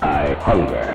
I hunger.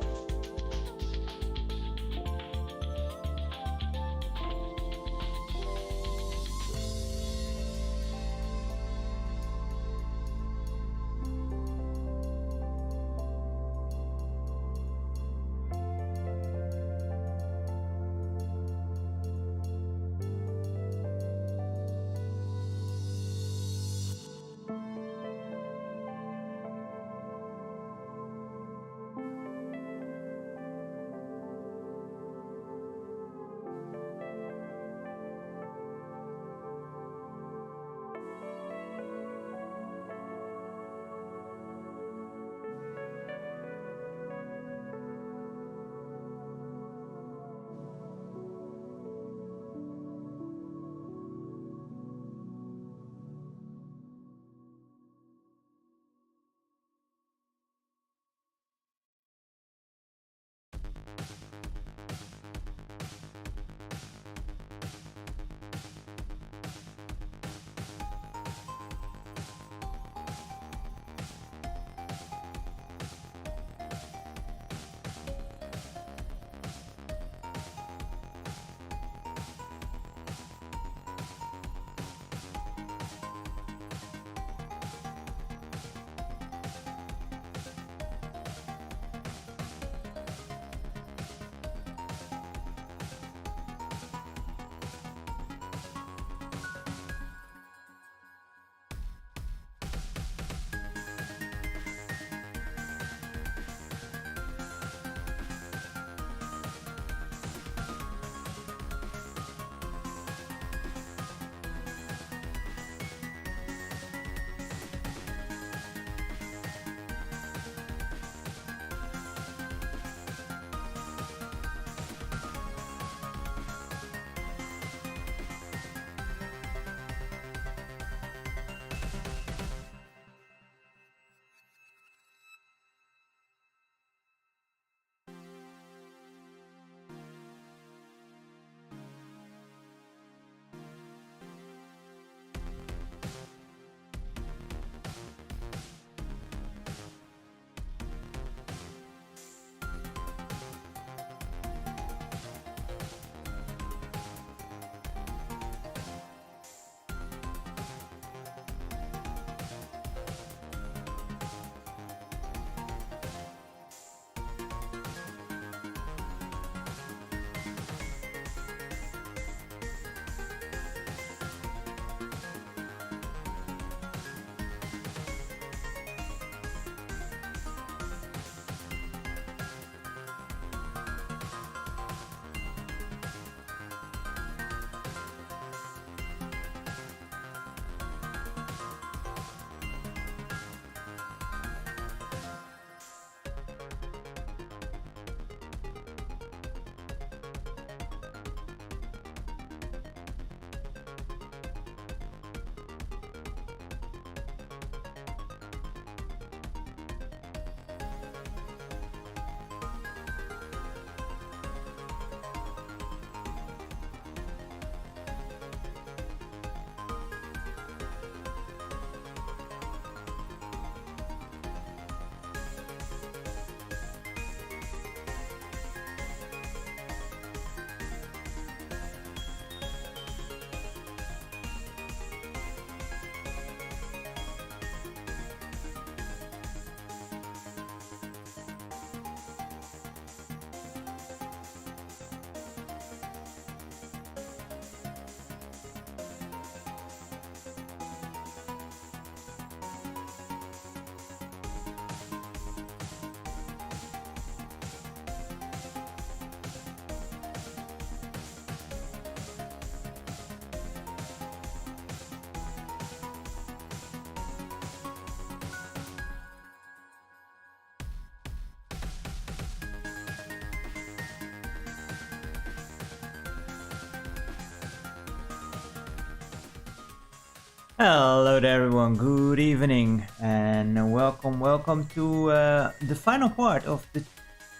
Hello there everyone, good evening and welcome to the final part of the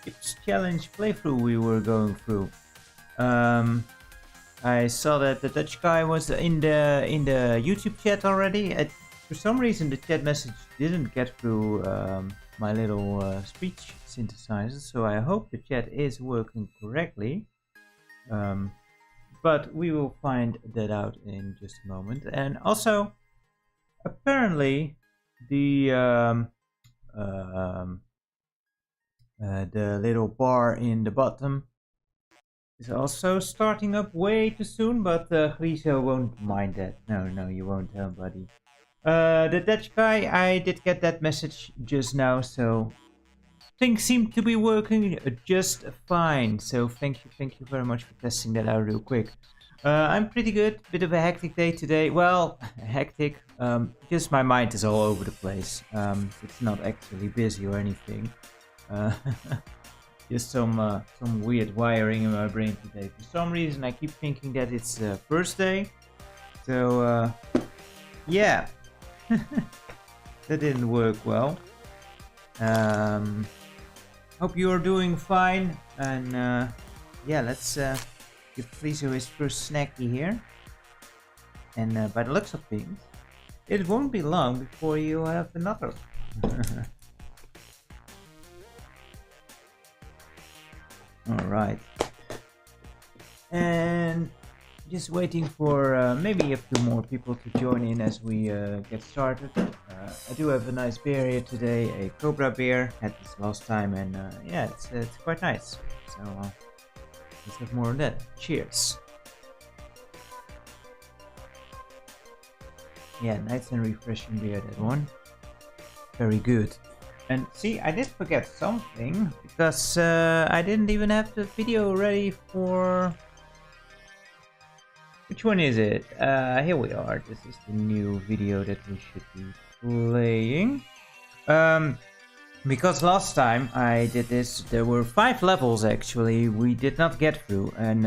Chips Challenge playthrough we were going through. I saw that the Dutch guy was in the YouTube chat already. For some reason the chat message didn't get through my little speech synthesizer, so I hope the chat is working correctly. But we will find that out in just a moment. And also, apparently, the little bar in the bottom is also starting up way too soon, but Griso won't mind that. No, you won't, buddy. The Dutch guy, I did get that message just now, so things seem to be working just fine. So thank you very much for testing that out real quick. I'm pretty good. Bit of a hectic day today. Well, hectic. Just my mind is all over the place. It's not actually busy or anything. Just some weird wiring in my brain today. For some reason, I keep thinking that it's first day. So yeah, that didn't work well. Hope you are doing fine. And yeah, let's give Friso his first snacky here. And by the looks of things, it won't be long before you have another. Alright. And just waiting for maybe a few more people to join in as we get started. I do have a nice beer here today, a Cobra beer. Had this last time, and yeah, it's quite nice. So let's have more of that. Cheers. Yeah, nice and refreshing beer, that one. Very good. And see, I did forget something, because I didn't even have the video ready for... Which one is it? Here we are. This is the new video that we should be playing. Because last time I did this, there were 5 levels actually we did not get through. And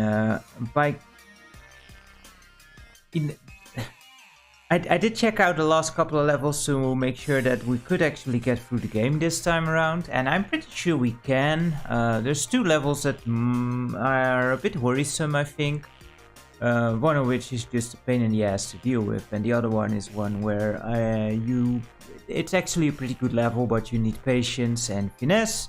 I did check out the last couple of levels to make sure that we could actually get through the game this time around, and I'm pretty sure we can. There's 2 levels that are a bit worrisome, I think. One of which is just a pain in the ass to deal with, and the other one is one where it's actually a pretty good level, but you need patience and finesse.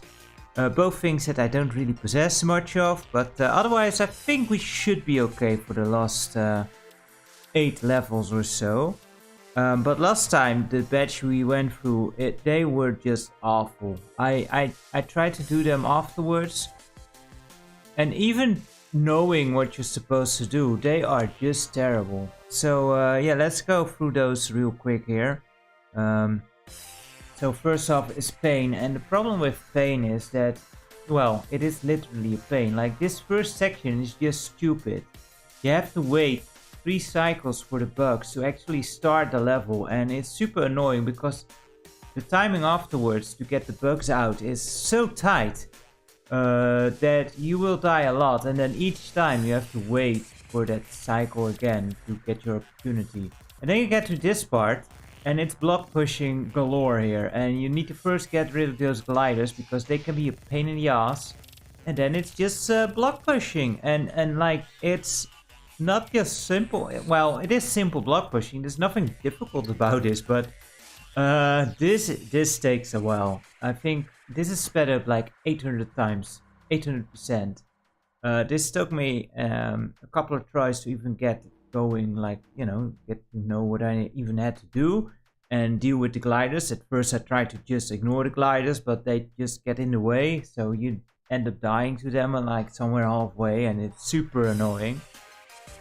Both things that I don't really possess much of, but otherwise I think we should be okay for the last 8 levels or so. But last time the batch we went through, they were just awful. I tried to do them afterwards, and even knowing what you're supposed to do, they are just terrible. So yeah, let's go through those real quick here. So first off is pain, and the problem with pain is that, well, it is literally a pain. Like, this first section is just stupid. You have to wait 3 cycles for the bugs to actually start the level, and it's super annoying because the timing afterwards to get the bugs out is so tight that you will die a lot, and then each time you have to wait for that cycle again to get your opportunity. And then you get to this part and it's block pushing galore here, and you need to first get rid of those gliders because they can be a pain in the ass, and then it's just block pushing, and like, it's not just simple. Well, it is simple block pushing. There's nothing difficult about this, but this takes a while. I think this is sped up like 800 times, 800%. This took me a couple of tries to even get going, like, you know, get to know what I even had to do and deal with the gliders. At first I tried to just ignore the gliders, but they just get in the way, so you end up dying to them like somewhere halfway, and it's super annoying.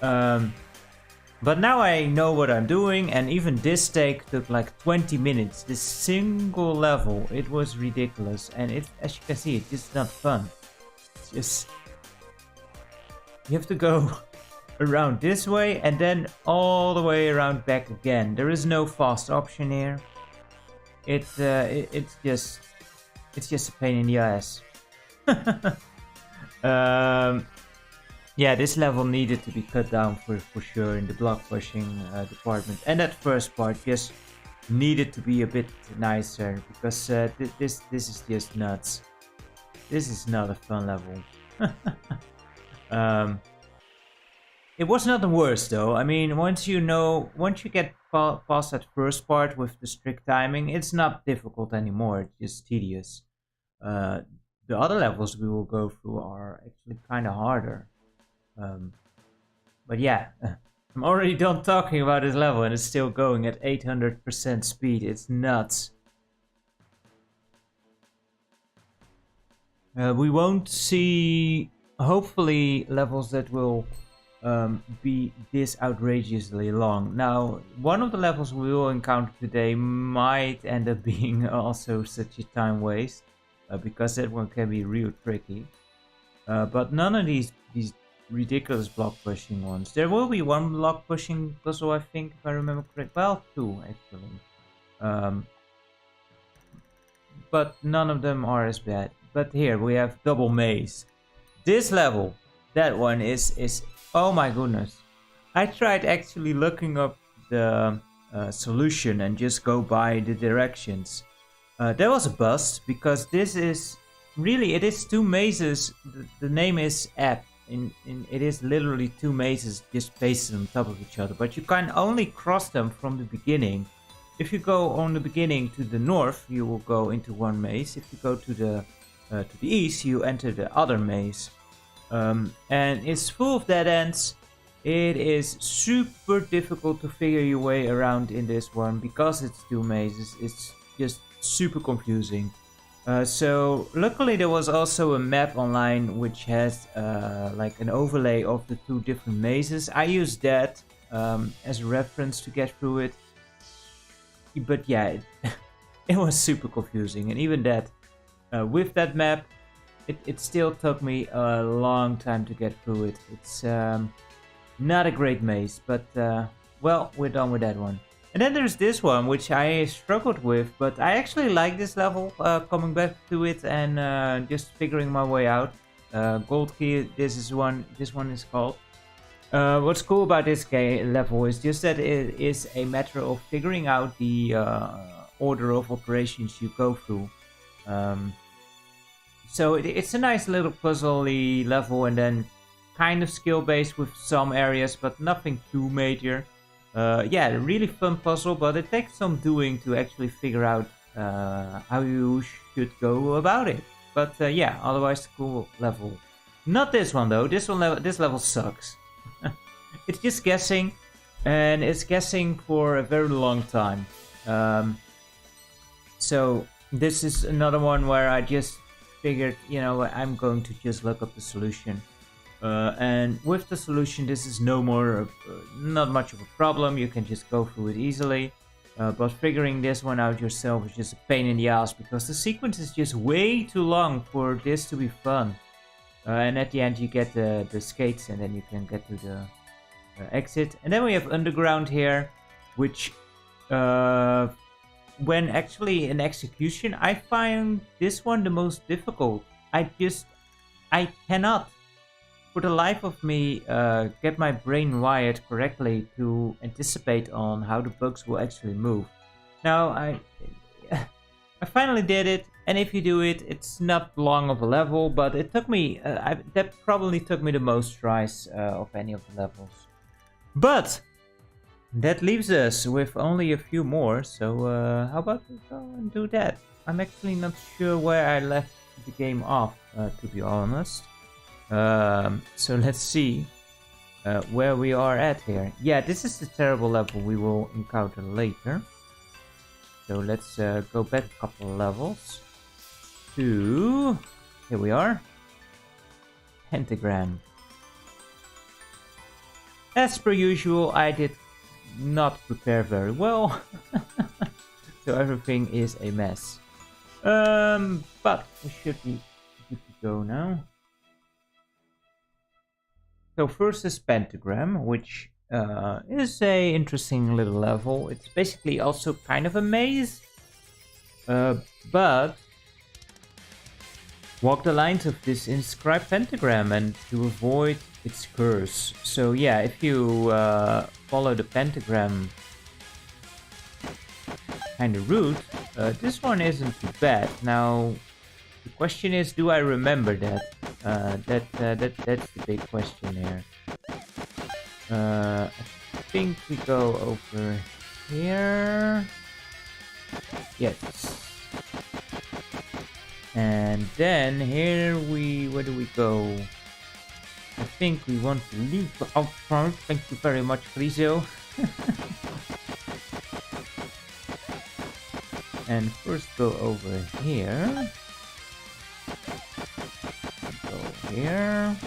But now I know what I'm doing, and even this take took like 20 minutes. This single level, it was ridiculous, and it, as you can see, it's just not fun. It's just, you have to go around this way and then all the way around back again. There is no fast option here. It's just a pain in the ass. Yeah, this level needed to be cut down for sure in the block pushing department, and that first part just needed to be a bit nicer, because this is just nuts. This is not a fun level. It was not the worst though. I mean, once you get past that first part with the strict timing, it's not difficult anymore. It's just tedious. The other levels we will go through are actually kind of harder. But yeah, I'm already done talking about this level and it's still going at 800% speed. It's nuts. We won't see, hopefully, levels that will be this outrageously long. Now, one of the levels we will encounter today might end up being also such a time waste, because that one can be real tricky. But none of these ridiculous block pushing ones. There will be one block pushing puzzle, I think, if I remember correctly. Well, two actually. But none of them are as bad. But here we have double maze. This level, that one is oh my goodness. I tried actually looking up the solution and just go by the directions. That was a bust because this is really, it is two mazes. The name is app. It is literally two mazes just pasted on top of each other, but you can only cross them from the beginning. If you go on the beginning to the north, you will go into one maze. If you go to the east, you enter the other maze. And it's full of dead ends. It is super difficult to figure your way around in this one because it's two mazes. It's just super confusing. So luckily there was also a map online which has like an overlay of the two different mazes. I used that as a reference to get through it. But yeah, it was super confusing, and even that, with that map, it still took me a long time to get through it. It's not a great maze, but well, we're done with that one. And then there's this one, which I struggled with, but I actually like this level, coming back to it and just figuring my way out. Gold Key, this one is called. What's cool about this level is just that it is a matter of figuring out the order of operations you go through. So it's a nice little puzzly level, and then kind of skill-based with some areas, but nothing too major. Yeah, a really fun puzzle, but it takes some doing to actually figure out how you should go about it. But yeah, otherwise cool level. Not this one though. This level sucks. It's just guessing, and it's guessing for a very long time. So this is another one where I just figured, you know, I'm going to just look up the solution. And with the solution, this is not much of a problem. You can just go through it easily. But figuring this one out yourself is just a pain in the ass because the sequence is just way too long for this to be fun. And at the end, you get the skates, and then you can get to the exit. And then we have underground here, which when actually in execution, I find this one the most difficult. I cannot, for the life of me, get my brain wired correctly to anticipate on how the bugs will actually move. Now, I finally did it, and if you do it, it's not long of a level, but it took me, that probably took me the most tries of any of the levels. But that leaves us with only a few more, so how about we go and do that? I'm actually not sure where I left the game off, to be honest. So let's see where we are at here. Yeah, this is the terrible level we will encounter later. So let's go back a couple of levels to, here we are, Pentagram. As per usual, I did not prepare very well, so everything is a mess. But we should be good to go now. So first is Pentagram, which is a interesting little level. It's basically also kind of a maze, but walk the lines of this inscribed pentagram and to avoid its curse. So yeah, if you follow the pentagram kind of route, this one isn't too bad. Now the question is, do I remember that? That's the big question here. I think we go over here. Yes. And then here where do we go? I think we want to leave out front. Thank you very much, Friso. And first go over here. Go here.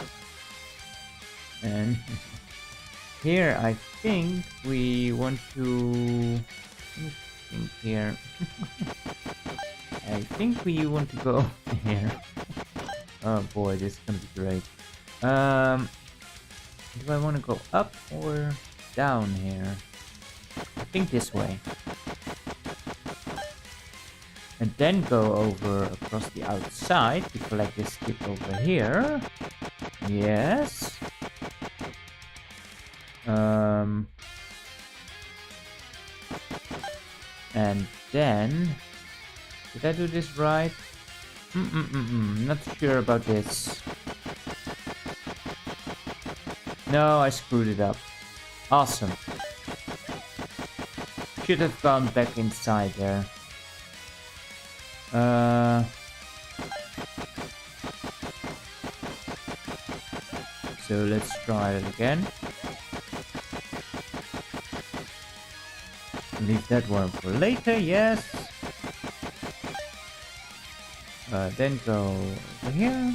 And here I think we want to... Let me think here. I think we want to go here. Oh boy, this is gonna be great. Do I want to go up or down here? I think this way. And then go over across the outside to collect this skip over here. Yes. And then... Did I do this right? Not sure about this. No, I screwed it up. Awesome. Should have gone back inside there. So let's try it again. Leave that one for later, yes. Then go over here.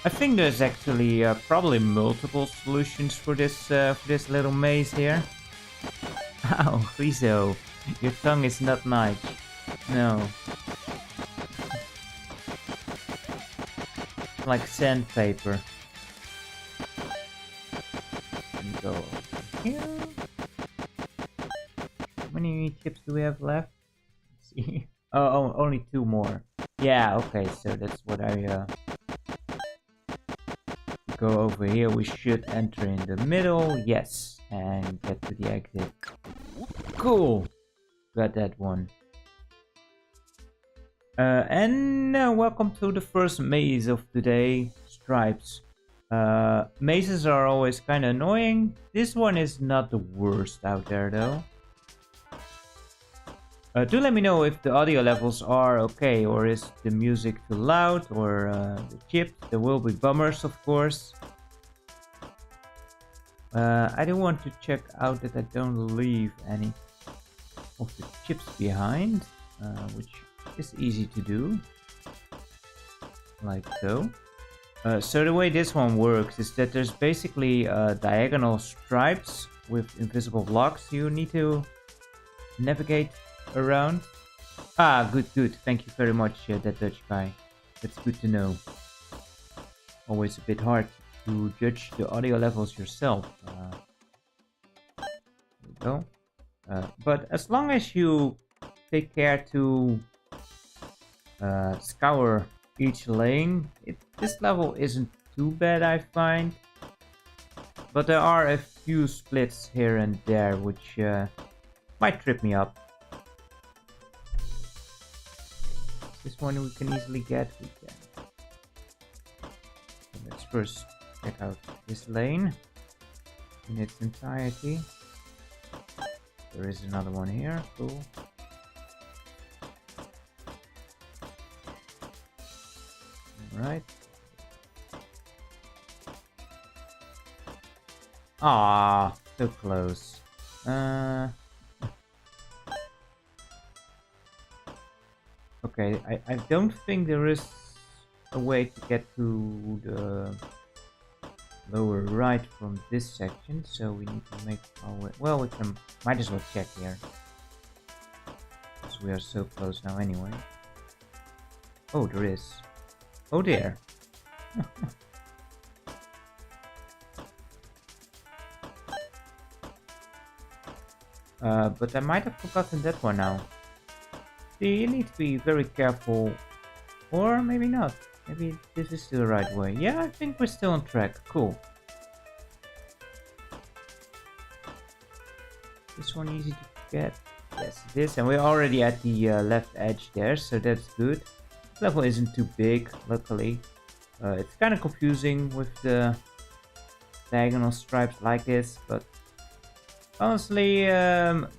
I think there's actually probably multiple solutions for this little maze here. Ow, Friso, your tongue is not nice. No. Like sandpaper. And go over here. How many chips do we have left? Let's see. Oh, only 2 more. Yeah, okay, so that's what I go over here. We should enter in the middle, yes, and get to the exit. Cool, got that one. And welcome to the first maze of today, Stripes. Mazes are always kind of annoying. This one is not the worst out there though. Do let me know if the audio levels are okay, or is the music too loud, or the chips. There will be bummers, of course. I do want to check out that I don't leave any of the chips behind, which is easy to do, like so. So the way this one works is that there's basically diagonal stripes with invisible blocks you need to navigate around. Ah, good. Thank you very much, that Dutch guy. That's good to know. Always a bit hard to judge the audio levels yourself. There we go. But as long as you take care to scour each lane, this level isn't too bad, I find. But there are a few splits here and there which might trip me up. This one we can easily get. We can. So let's first check out this lane in its entirety. There is another one here. Cool. Alright. Ah, so close. Okay, I don't think there is a way to get to the lower right from this section, so we need to make our way. Well, we can might as well check here, because we are so close now anyway. Oh, there is. Oh dear. But I might have forgotten that one now. So you need to be very careful, or maybe not. Maybe this is the right way. Yeah, I think we're still on track. Cool. This one easy to get. Yes, it is. And we're already at the left edge there, so that's good. This level isn't too big, luckily. It's kind of confusing with the diagonal stripes like this, but honestly,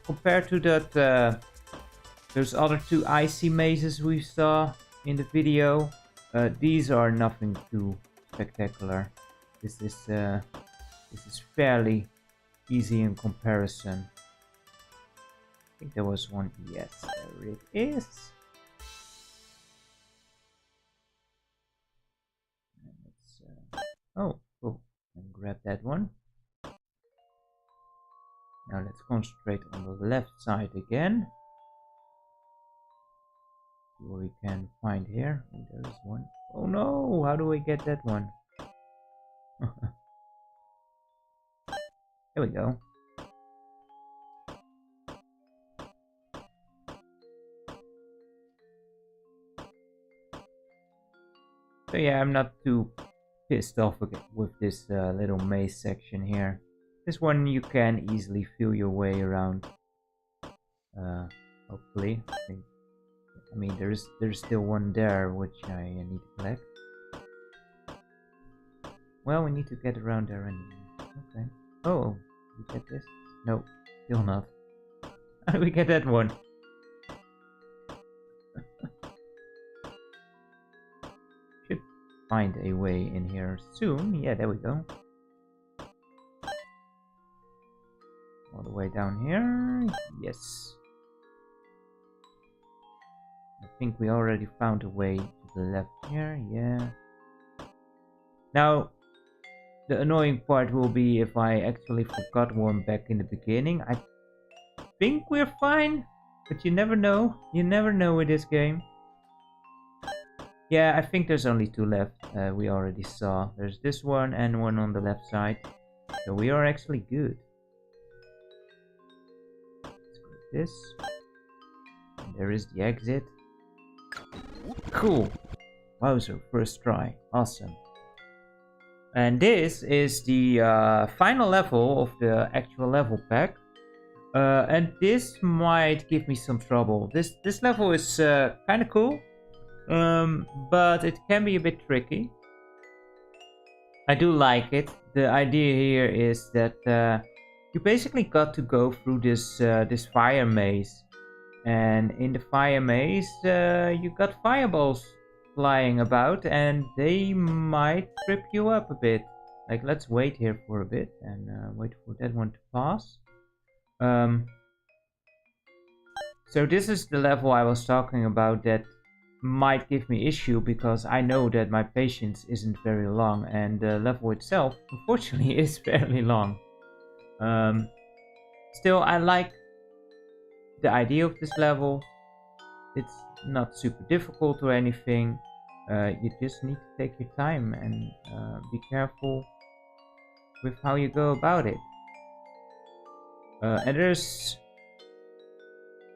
compared to that, those other two icy mazes we saw in the video, these are nothing too spectacular. This is fairly easy in comparison. I think there was one. Yes, there it is. Oh, cool. And grab that one. Now let's concentrate on the left side again. See what we can find here. Oh, there is one. Oh no! How do we get that one? There we go. So yeah, I'm not too pissed off with this little maze section here. This one you can easily feel your way around. Hopefully. I mean, there's still one there which I need to collect. Well, we need to get around there anyway. Okay. Oh, we get this? No, still not. How do we get that one? Should find a way in here soon. Yeah, there we go. All the way down here. Yes. I think we already found a way to the left here. Yeah. Now, the annoying part will be if I actually forgot one back in the beginning. I think we're fine, but you never know. You never know with this game. Yeah, I think there's only two left. We already saw. There's this one and one on the left side. So we are actually good. Let's go with this. And there is the exit. Cool. Wowzer, first try. Awesome. And this is the final level of the actual level pack. And this might give me some trouble. This level is kind of cool. But it can be a bit tricky. I do like it. The idea here is that you basically got to go through this fire maze. And in the fire maze, you got fireballs flying about, and they might trip you up a bit. Like, let's wait here for a bit and wait for that one to pass. So this is the level I was talking about that might give me issue, because I know that my patience isn't very long, and the level itself, unfortunately, is fairly long. Still, I like the idea of this level. It's not super difficult or anything. You just need to take your time and be careful with how you go about it. And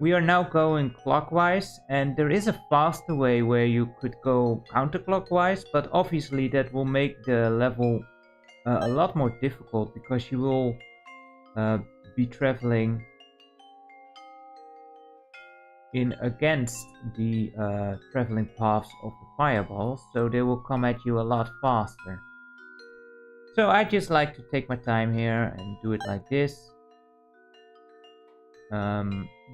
we are now going clockwise, and there is a faster way where you could go counterclockwise, but obviously that will make the level a lot more difficult, because you will be traveling in against the traveling paths of the fireballs, so they will come at you a lot faster. So I just like to take my time here and do it like this.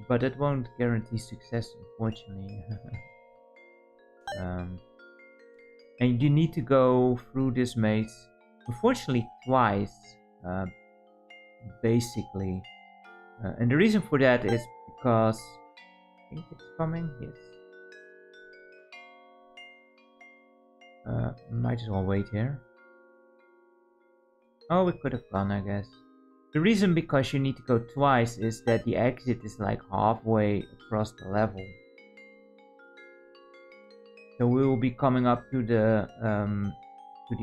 But it won't guarantee success, unfortunately. And you need to go through this maze, unfortunately, twice, basically. And the reason for that is because I think it's coming. Yes. Might as well wait here. Oh, we could have gone, I guess. The reason because you need to go twice is that the exit is like halfway across the level. So we will be coming up to the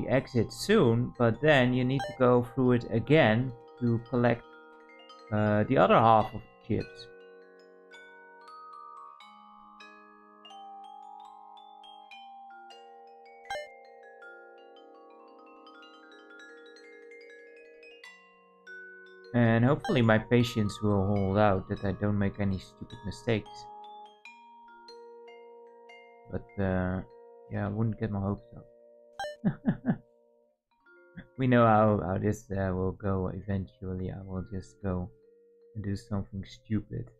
exit soon, but then you need to go through it again to collect the other half of the chips. And hopefully my patience will hold out, that I don't make any stupid mistakes. But yeah, I wouldn't get my hopes up. We know how this will go eventually. I will just go and do something stupid.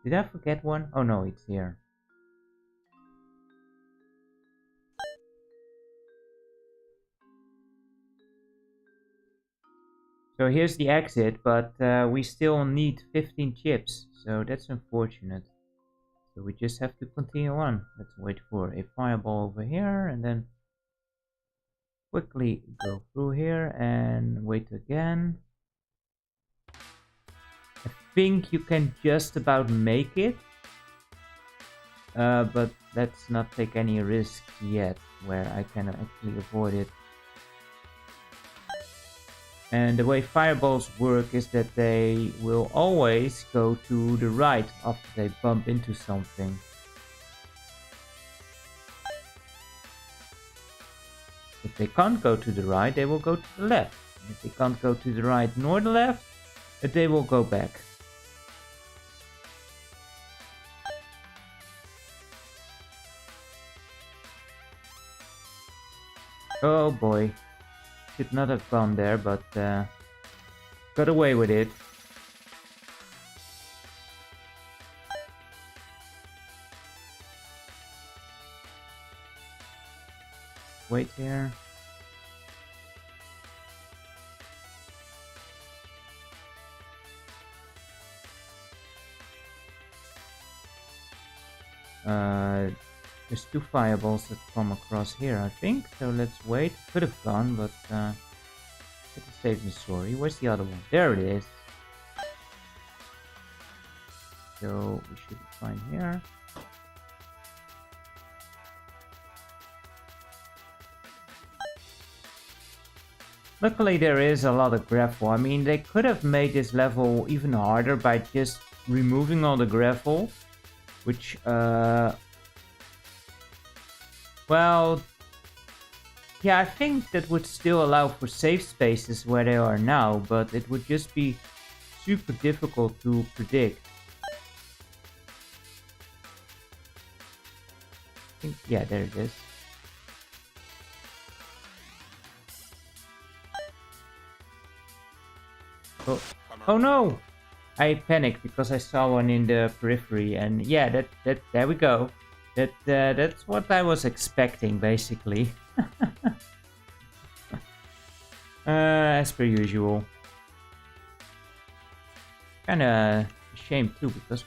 Did I forget one? Oh no, it's here. So here's the exit, but we still need 15 chips, so that's unfortunate. So we just have to continue on. Let's wait for a fireball over here and then quickly go through here and wait again. I think you can just about make it, but let's not take any risks yet where I can actually avoid it. And the way fireballs work is that they will always go to the right after they bump into something. If they can't go to the right, they will go to the left. If they can't go to the right nor the left, they will go back. Oh boy. Should not have gone there, but got away with it. Wait here. There's 2 fireballs that come across here, I think. So let's wait. Could have gone, but it's a safe and sorry. Where's the other one? There it is. So we should be fine here. Luckily there is a lot of gravel. I mean, they could have made this level even harder by just removing all the gravel, which well, yeah, I think that would still allow for safe spaces where they are now, but it would just be super difficult to predict. I think, yeah, there it is. Oh no! I panicked because I saw one in the periphery, and yeah, there we go. That's what I was expecting, basically. As per usual. Kinda a shame too, because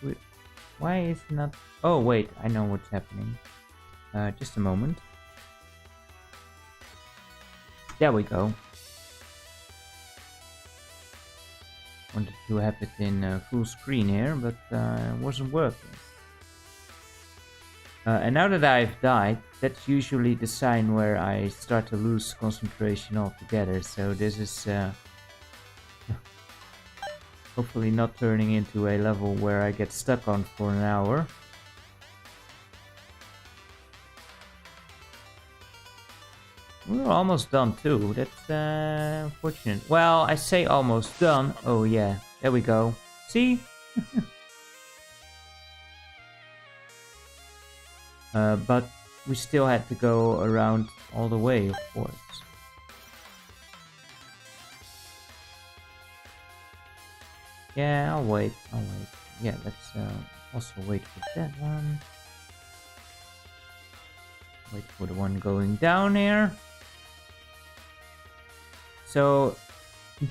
why is it not? Oh wait, I know what's happening. Just a moment. There we go. Wanted to have it in full screen here, but it wasn't working. And now that I've died, that's usually the sign where I start to lose concentration altogether. So this is hopefully not turning into a level where I get stuck on for an hour. We're almost done too. That's unfortunate. Well, I say almost done. Oh yeah, there we go. See? But we still had to go around all the way, of course. Yeah, I'll wait. Yeah, let's also wait for that one. Wait for the one going down here. So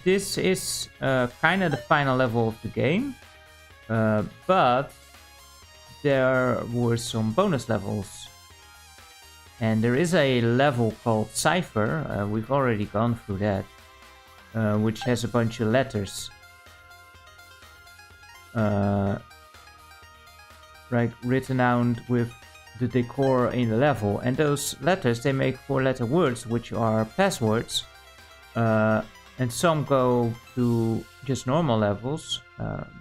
this is kind of the final level of the game, but there were some bonus levels, and there is a level called Cipher. We've already gone through that, which has a bunch of letters, like written out with the decor in the level, and those letters, they make 4-letter words, which are passwords. And some go to just normal levels,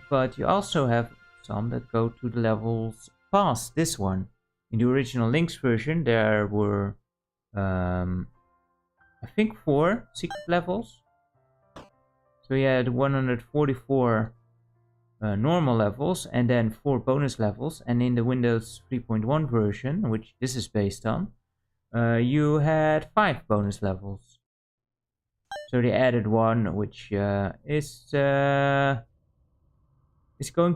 but you also have some that go to the levels past this one. In the original Lynx version, there were, I think, 4 secret levels. So you had 144 normal levels and then 4 bonus levels. And in the Windows 3.1 version, which this is based on, you had 5 bonus levels. So they added one, which is going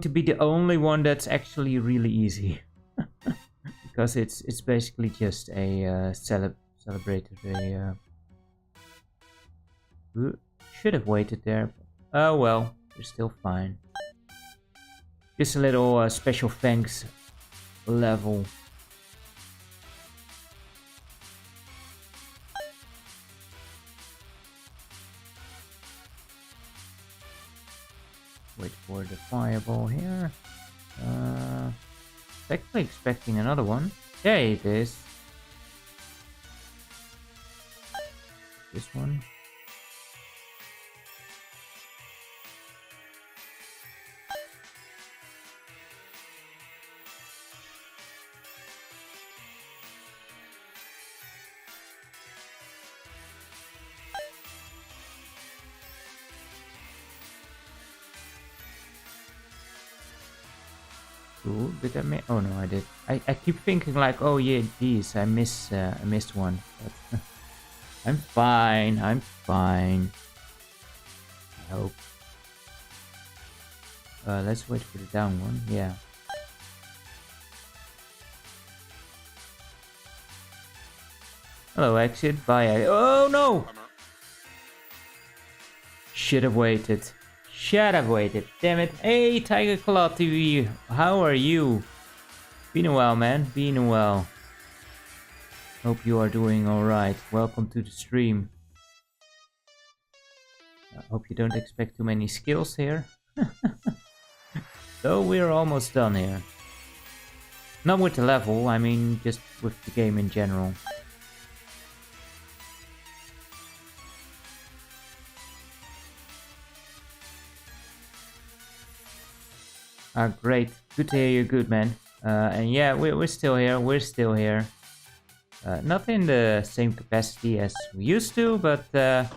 to be the only one that's actually really easy. Because it's basically just a celebrated. Should have waited there. Oh well, we're still fine. Just a little special thanks level. Wait for the fireball here. Actually expecting another one. There it is. This one. Ooh, did I miss? Oh no, I did. I keep thinking like, oh yeah, geez, I missed one. But I'm fine. I'm fine. I hope. Let's wait for the down one. Yeah. Hello, exit. Bye. Oh no! Should have waited. Should have waited. Damn it. Hey, Tiger Claw TV. How are you? Been a while, man. Been a while. Hope you are doing alright. Welcome to the stream. I hope you don't expect too many skills here. So we're almost done here. Not with the level, I mean just with the game in general. Great. Good to hear you're good, man. And yeah, we're still here. We're still here. Not in the same capacity as we used to, but as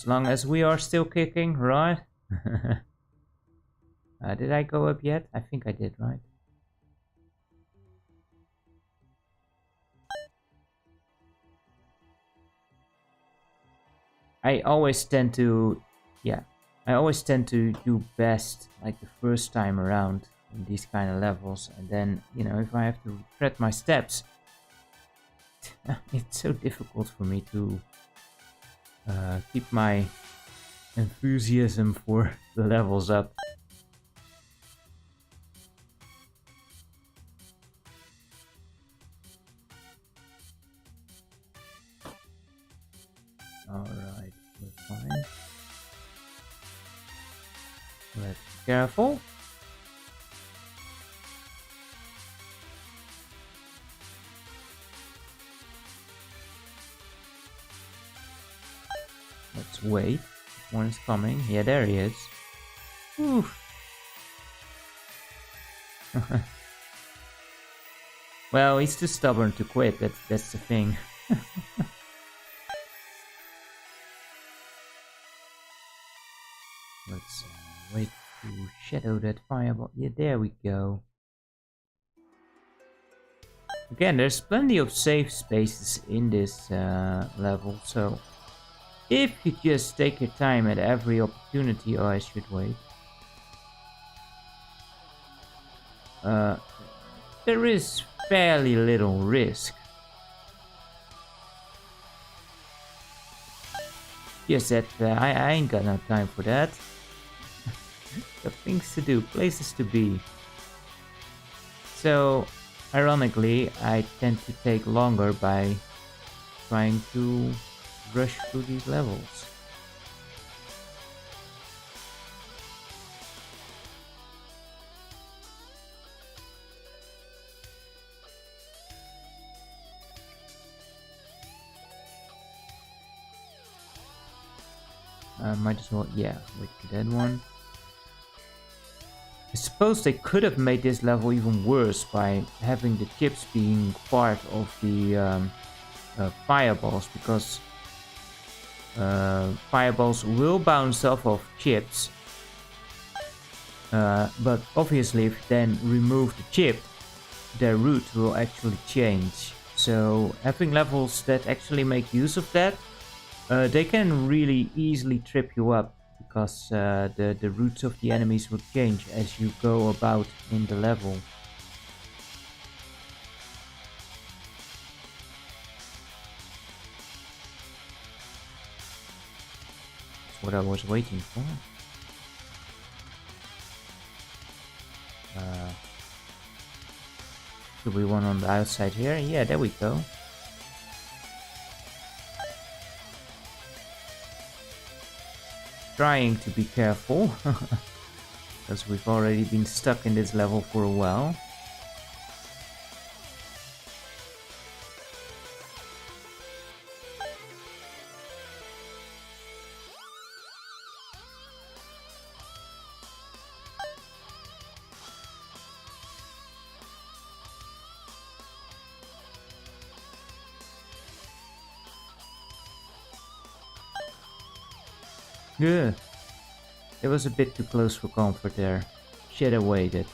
long as we are still kicking, right? Did I go up yet? I think I did, right? I always tend to do best like the first time around in these kind of levels, and then, you know, if I have to tread my steps, it's so difficult for me to keep my enthusiasm for the levels up. Alright, we're fine. Let's be careful. Let's wait. One is coming. Yeah, there he is. Whew. Well, he's too stubborn to quit. That's the thing. Let's wait to shadow that fireball. Yeah, there we go. Again, there's plenty of safe spaces in this level, so if you just take your time at every opportunity, oh, I should wait. There is fairly little risk. Just that I ain't got no time for that. Got things to do, places to be. So, ironically, I tend to take longer by trying to rush through these levels. Might as well, yeah, wait for that one. I suppose they could have made this level even worse by having the chips being part of the fireballs, because fireballs will bounce off of chips, but obviously if you then remove the chip, their route will actually change. So having levels that actually make use of that, they can really easily trip you up, because the routes of the enemies will change as you go about in the level. That's what I was waiting for. Should we one on the outside here? Yeah, there we go. Trying to be careful, because we've already been stuck in this level for a while. Yeah, it was a bit too close for comfort there. Should have waited.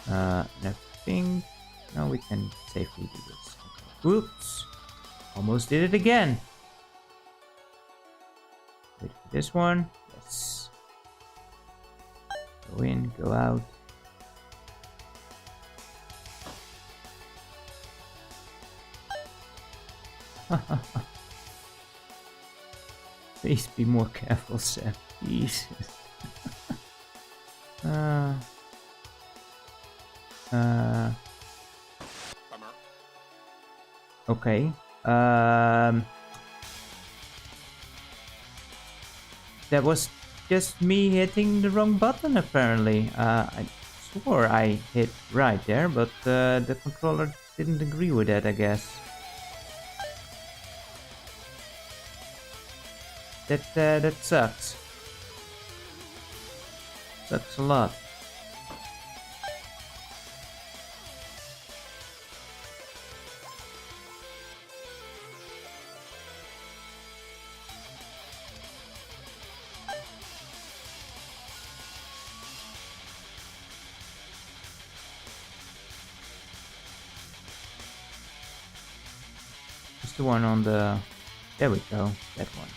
I think no, we can safely do this. Okay. Oops, almost did it again. Wait for this one. Yes. Go in, go out. Please be more careful, Sam. Jesus. Okay. That was just me hitting the wrong button, apparently. I swore I hit right there, but the controller didn't agree with that, I guess. That sucks. Sucks a lot. Just the one on the... There we go, that one.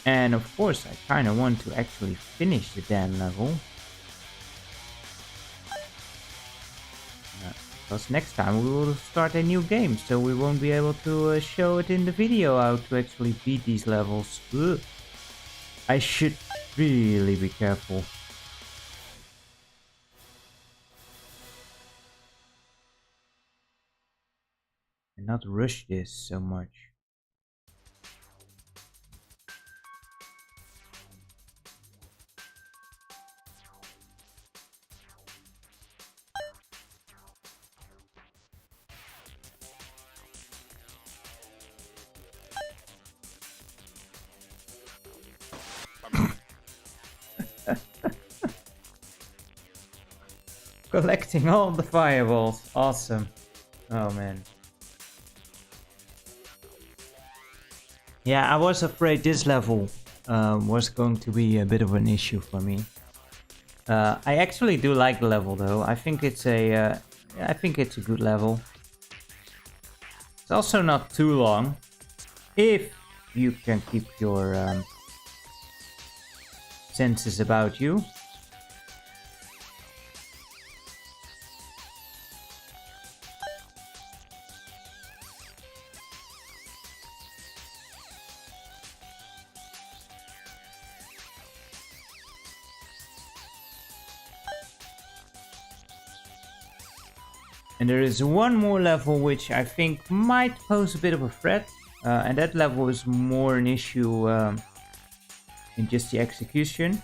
And of course, I kind of want to actually finish the damn level. Because next time we will start a new game, so we won't be able to show it in the video how to actually beat these levels. Ugh. I should really be careful. And not rush this so much. Collecting all the fireballs. Awesome. Oh man. Yeah, I was afraid this level was going to be a bit of an issue for me. I actually do like the level though. I think it's a good level. It's also not too long, if you can keep your senses about you. And there is one more level which I think might pose a bit of a threat. And that level is more an issue in just the execution.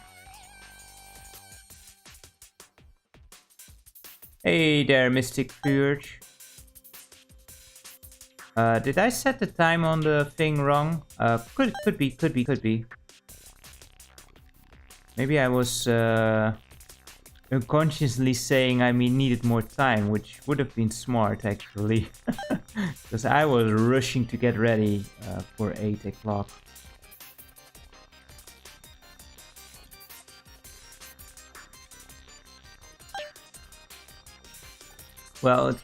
Hey there, Mystic Purge. Did I set the time on the thing wrong? Could be. Maybe I was unconsciously saying I needed more time, which would have been smart actually. Because I was rushing to get ready for 8 o'clock. Well, it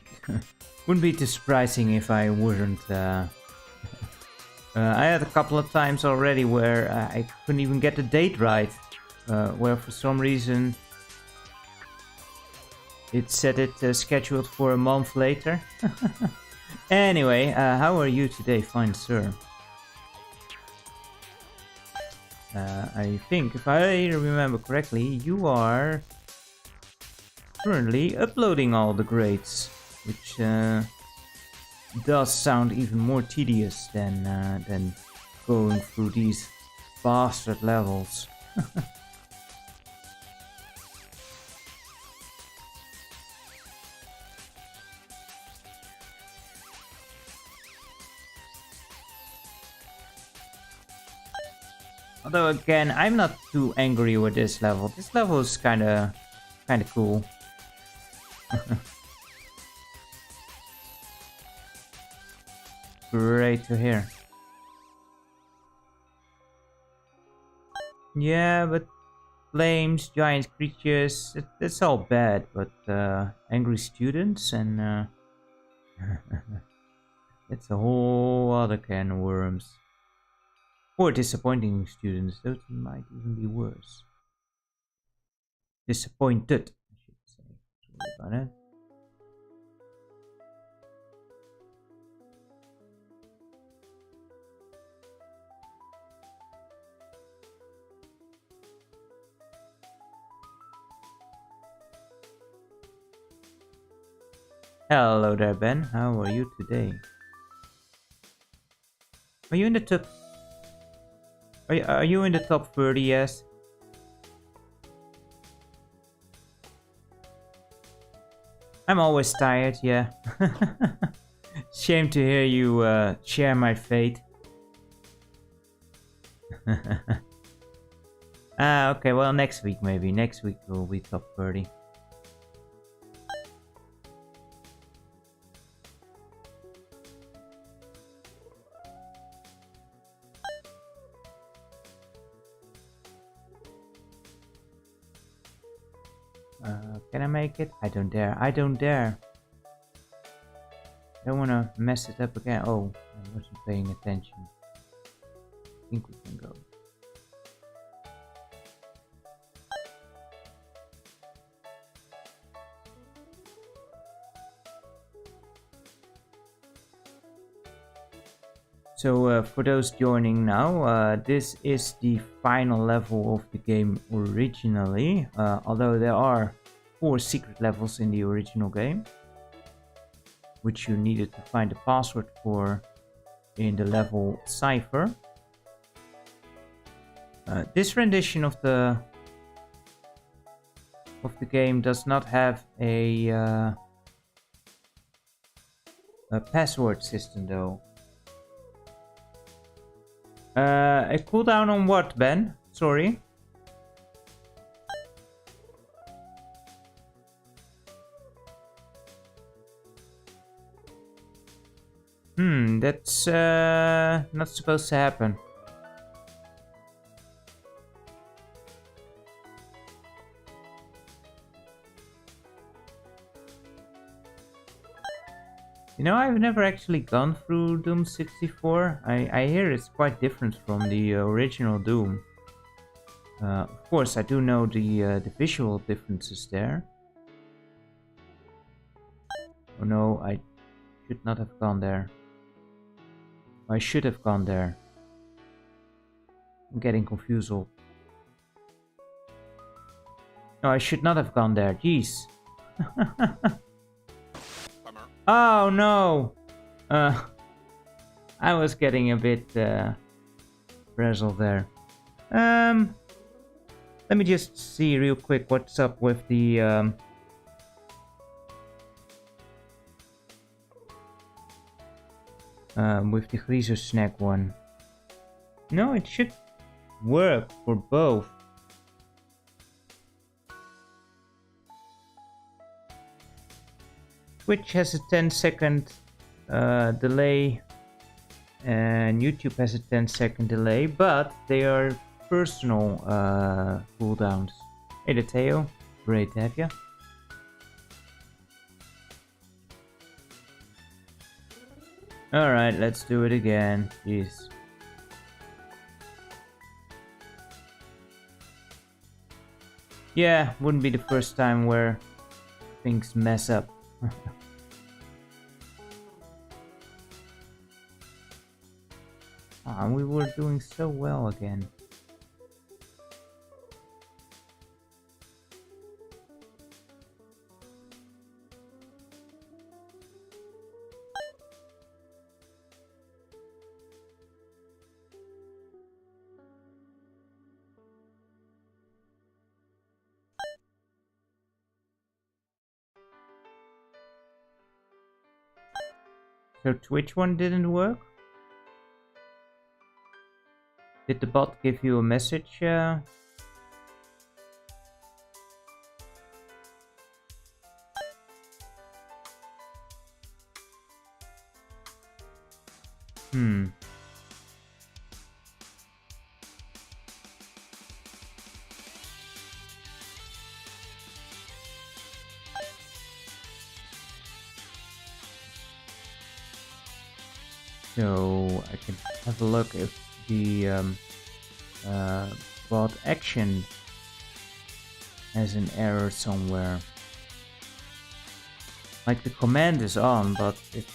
wouldn't be too surprising if I wouldn't. I had a couple of times already where I couldn't even get the date right. Where for some reason it said it scheduled for a month later. Anyway, how are you today, fine sir? I think, if I remember correctly, you are currently uploading all the grades, which does sound even more tedious than going through these bastard levels. Although again, I'm not too angry with this level. This level is kinda cool. Great to hear. Yeah, but flames, giant creatures, it's all bad. But angry students and it's a whole other can of worms. Or disappointing students, those might even be worse. Disappointed, I should say. Sorry about it. Hello there, Ben. How are you today? Are you in the top? Are you in the top 30? Yes. I'm always tired. Yeah. Shame to hear you share my fate. Okay. Well, next week maybe. Next week will be top 30. Can I make it? I don't dare. I don't dare. Don't want to mess it up again. Oh, I wasn't paying attention. I think we can go. So for those joining now, this is the final level of the game originally, although there are 4 secret levels in the original game, which you needed to find the password for in the level Cipher. This rendition of the game does not have a password system though. A cooldown on what, Ben? Sorry. That's not supposed to happen. You know, I've never actually gone through Doom 64. I hear it's quite different from the original Doom. Of course, I do know the visual differences there. Oh no, I should not have gone there. I should have gone there. I'm getting confused. No, I should not have gone there. Jeez. Oh no! I was getting a bit frazzled there. Let me just see real quick what's up with the Griezer snack one. No, it should work for both. Twitch has a 10-second delay and YouTube has a 10-second delay, but they are personal cooldowns. Hey, Teo, great to have you. Alright, let's do it again. Jeez. Yeah, wouldn't be the first time where things mess up. Ah, we were doing so well again. So Twitch one didn't work? Did the bot give you a message? Hmm. So I can have a look if the bot action has an error somewhere. Like the command is on, but if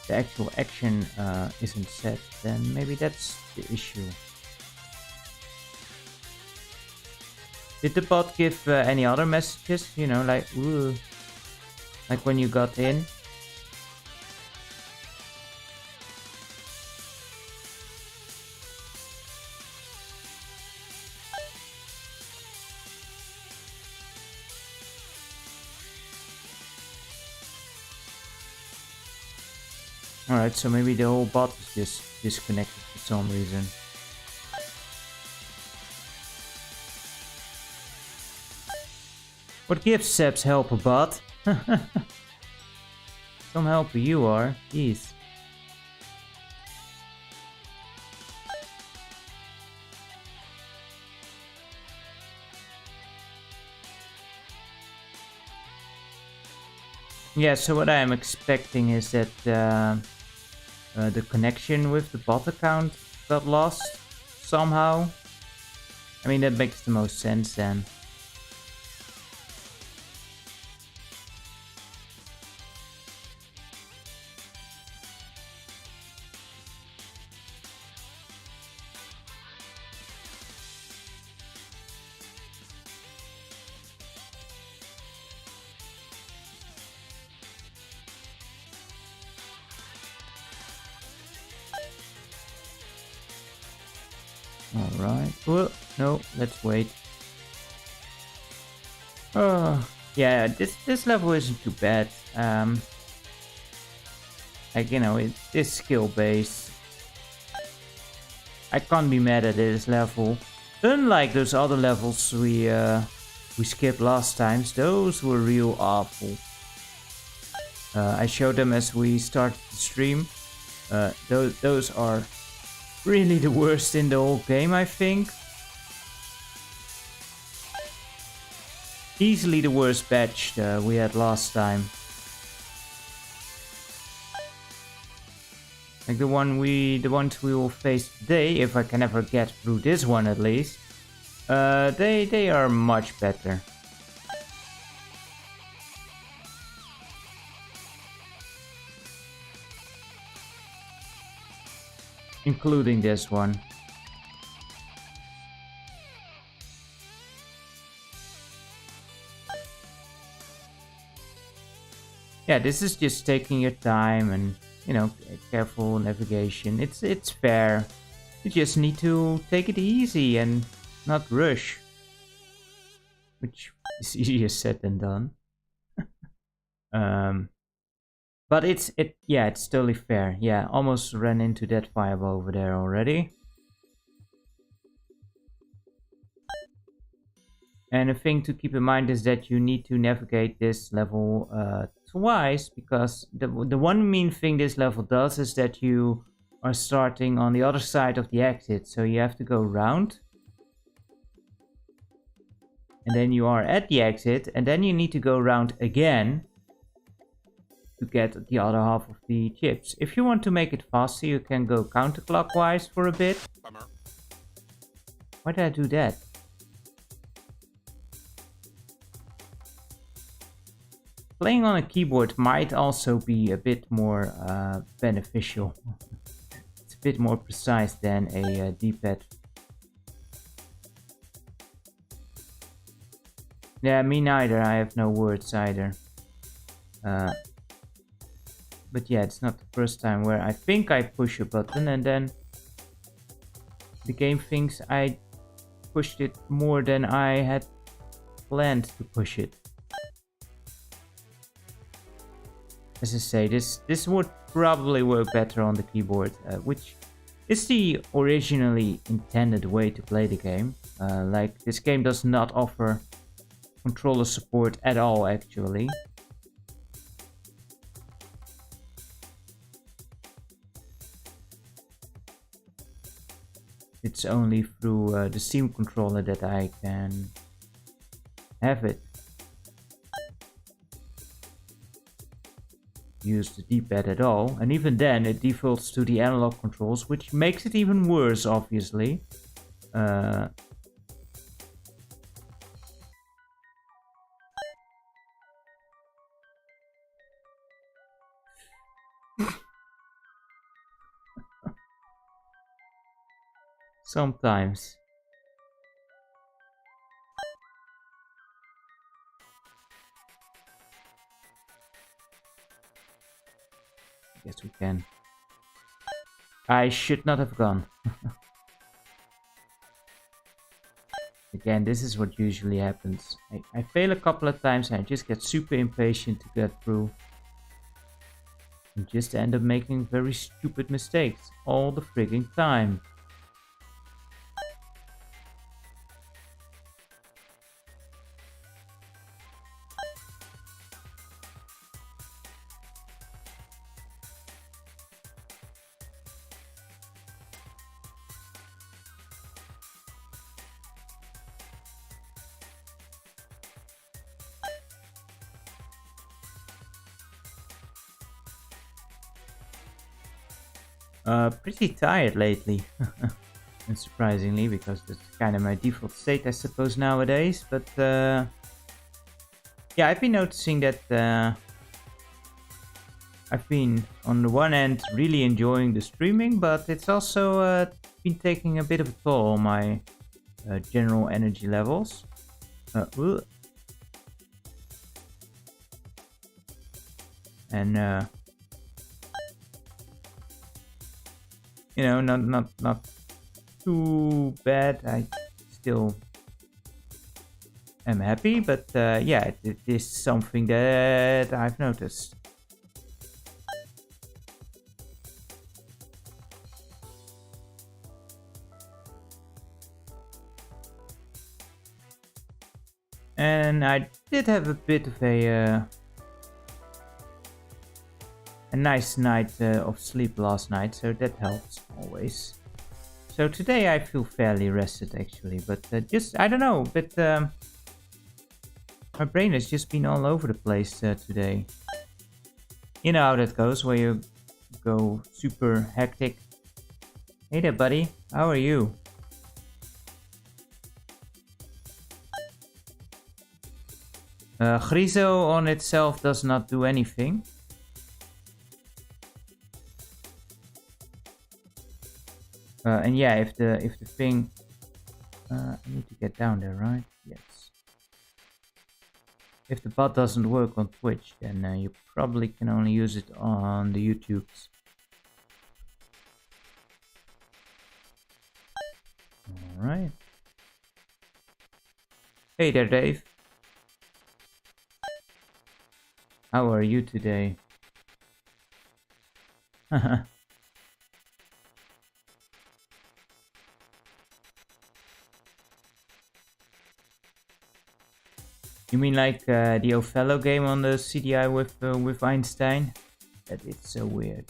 the actual action isn't set, then maybe that's the issue. Did the bot give any other messages? You know, like ooh, like when you got in? Alright, so maybe the whole bot is just disconnected for some reason. What gives Seb's help a bot? Some helper you are. Jeez. Yeah, so what I am expecting is that the connection with the bot account got lost somehow. I mean, that makes the most sense then. Alright. Well, no, let's wait. Oh, yeah, this level isn't too bad. Like, you know, it is skill based. I can't be mad at this level. Unlike those other levels we skipped last times, those were real awful. I showed them as we started the stream. Those are really the worst in the whole game, I think. Easily the worst batch we had last time. Like the ones we will face today, if I can ever get through this one at least. They are much better. Including this one. Yeah, this is just taking your time and, you know, careful navigation. It's fair. You just need to take it easy and not rush. Which is easier said than done. But it's totally fair. Yeah, almost ran into that fireball over there already. And a thing to keep in mind is that you need to navigate this level twice, because the one main thing this level does is that you are starting on the other side of the exit. So you have to go round. And then you are at the exit, and then you need to go round again. to get the other half of the chips. If you want to make it faster, you can go counterclockwise for a bit. Why did I do that? Playing on a keyboard might also be a bit more beneficial. It's a bit more precise than a D-pad. Yeah, me neither. I have no words either. But yeah, it's not the first time where I think I push a button and then the game thinks I pushed it more than I had planned to push it. As I say, this would probably work better on the keyboard, which is the originally intended way to play the game. Like, this game does not offer controller support at all, actually. It's only through the Steam controller that I can have it. Use the D-pad at all, and even then it defaults to the analog controls, which makes it even worse, obviously. Sometimes. Yes, we can. I should not have gone. Again, this is what usually happens. I fail a couple of times and I just get super impatient to get through. And just end up making very stupid mistakes all the frigging time. Pretty tired lately. Unsurprisingly, because that's kind of my default state, I suppose, nowadays. But yeah, I've been noticing that I've been, on the one hand, really enjoying the streaming, but it's also been taking a bit of a toll on my general energy levels. And you know, not too bad. I still am happy, but yeah, it is something that I've noticed. And I did have a bit of a nice night of sleep last night, so that helps always. So today I feel fairly rested actually, but just, I don't know, but my brain has just been all over the place today. You know how that goes, where you go super hectic. Hey there, buddy, how are you? Grizo on itself does not do anything. And yeah, if the thing, I need to get down there, right? Yes. If the bot doesn't work on Twitch, then you probably can only use it on the YouTubes. All right. Hey there, Dave. How are you today? You mean like the Othello game on the CDI with Einstein? That is so weird.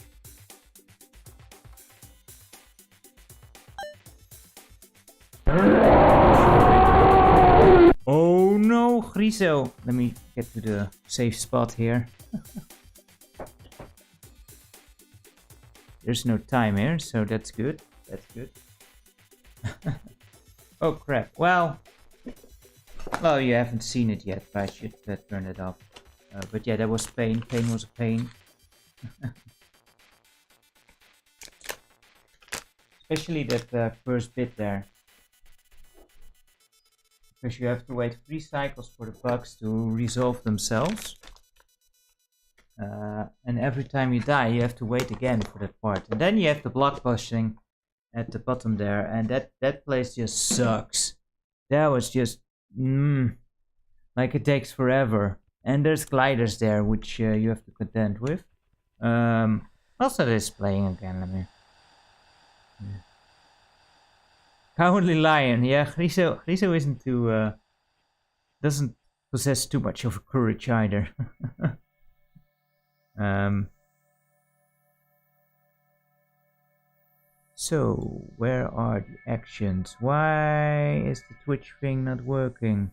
Oh no, Griso! Let me get to the safe spot here. There's no time here, so that's good. That's good. Oh crap. Well, you haven't seen it yet, but I should turn it off. But yeah, that was pain. Pain was a pain. Especially that first bit there. Because you have to wait 3 cycles for the bugs to resolve themselves. And every time you die, you have to wait again for that part. And then you have the block pushing at the bottom there. And that place just sucks. That was just... like it takes forever. And there's gliders there, which you have to contend with. Also, this playing again. Let me... Cowardly Lion. Yeah, Griso isn't too... doesn't possess too much of courage either. So, where are the actions? Why is the Twitch thing not working?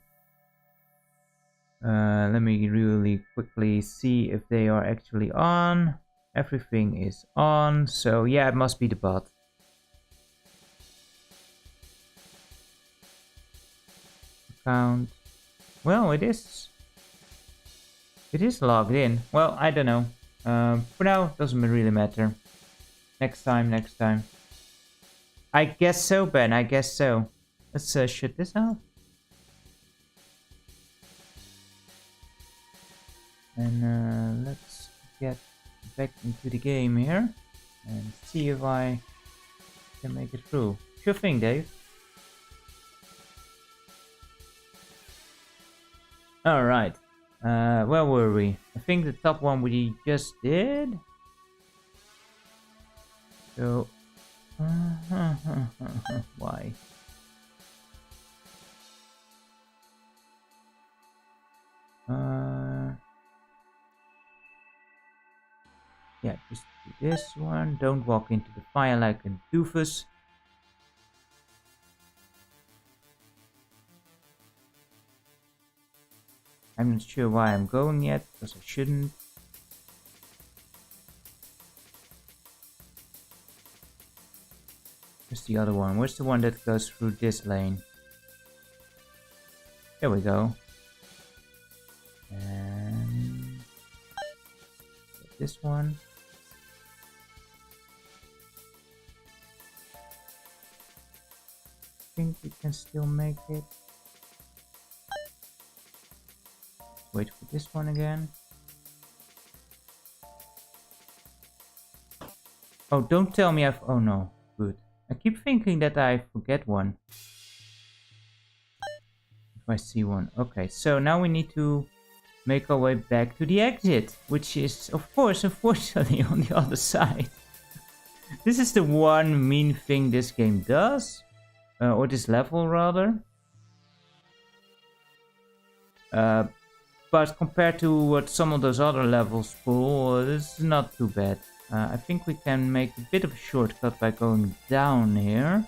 Let me really quickly see if they are actually on. Everything is on, so yeah, it must be the bot. Account. Well, it is logged in. Well, I don't know. For now, doesn't really matter. Next time. I guess so, Ben. I guess so. Let's shut this off. And let's get back into the game here and see if I can make it through. Sure thing, Dave. Alright. Where were we? I think the top one we just did. So... why? Yeah, just do this one. Don't walk into the fire like a doofus. I'm not sure why I'm going yet, because I shouldn't. Where's the other one? Where's the one that goes through this lane? There we go. And this one. I think we can still make it. Wait for this one again. Oh, don't tell me I've... Oh no, good. I keep thinking that I forget one. If I see one. Okay, so now we need to make our way back to the exit. Which is, of course, unfortunately, on the other side. This is the one mean thing this game does. Or this level, rather. But compared to what some of those other levels pull, this is not too bad. I think we can make a bit of a shortcut by going down here.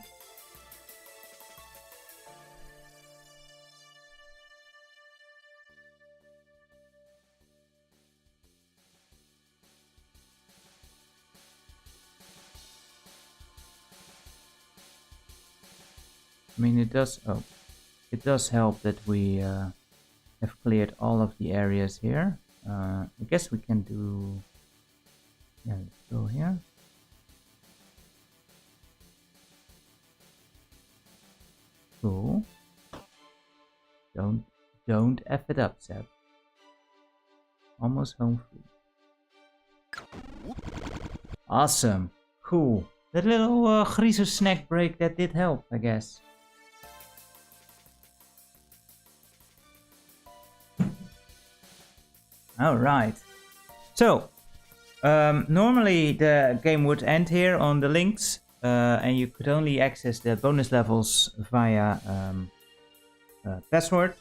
I mean, it does help that we have cleared all of the areas here. I guess we can do... Yeah, let's go here. Cool. Don't F it up, Seb. Almost home free. Awesome. Cool. That little Griezer snack break, that did help, I guess. Alright. So, normally the game would end here on the links, and you could only access the bonus levels via password.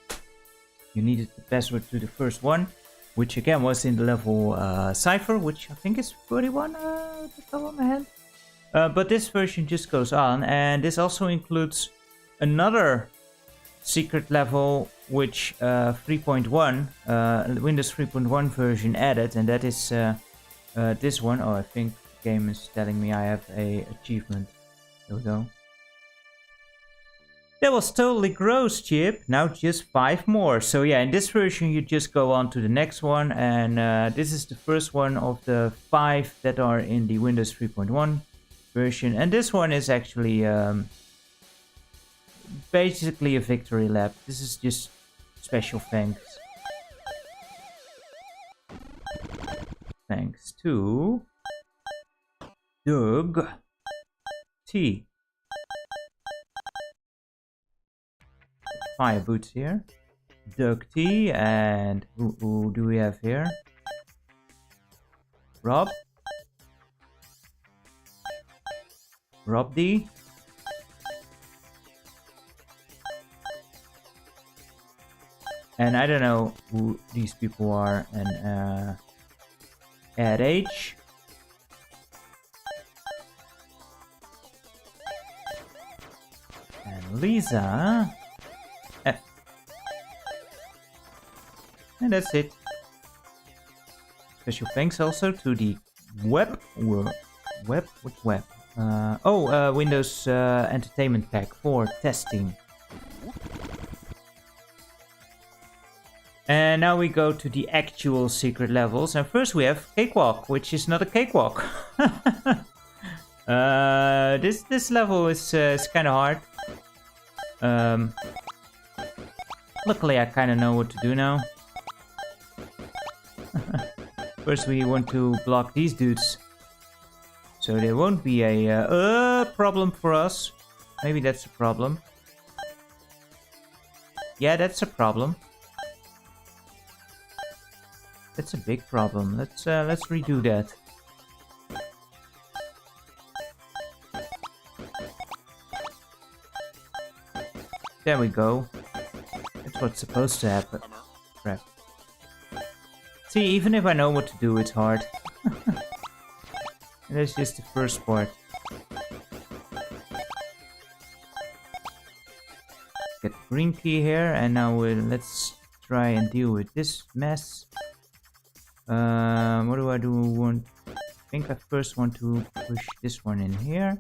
You needed the password to the first one, which again was in the level Cypher, which I think is 31 at the top of my head. But this version just goes on, and this also includes another secret level which 3.1 Windows 3.1 version added, and that is this one. Oh, I think game is telling me I have a achievement. There we go. That was totally gross, Chip. Now just 5 more. So yeah, in this version you just go on to the next one. And this is the first one of the 5 that are in the Windows 3.1 version. And this one is actually basically a victory lap. This is just special thanks. Thanks to Doug T. Fire boots here. Doug T. And who do we have here? Rob. Rob D. And I don't know who these people are. And Ed H. And Lisa. F. And that's it. Special thanks also to the Windows Entertainment Pack for testing. And now we go to the actual secret levels. And first we have Cakewalk, which is not a cakewalk. This level is kind of hard. Luckily I kind of know what to do now. First we want to block these dudes. So there won't be a problem for us. Maybe that's a problem. Yeah, that's a problem. That's a big problem. Let's redo that. There we go. That's what's supposed to happen. Crap. See, even if I know what to do, it's hard. And that's just the first part. Get the green key here, and now let's try and deal with this mess. What do I want? I think I first want to push this one in here.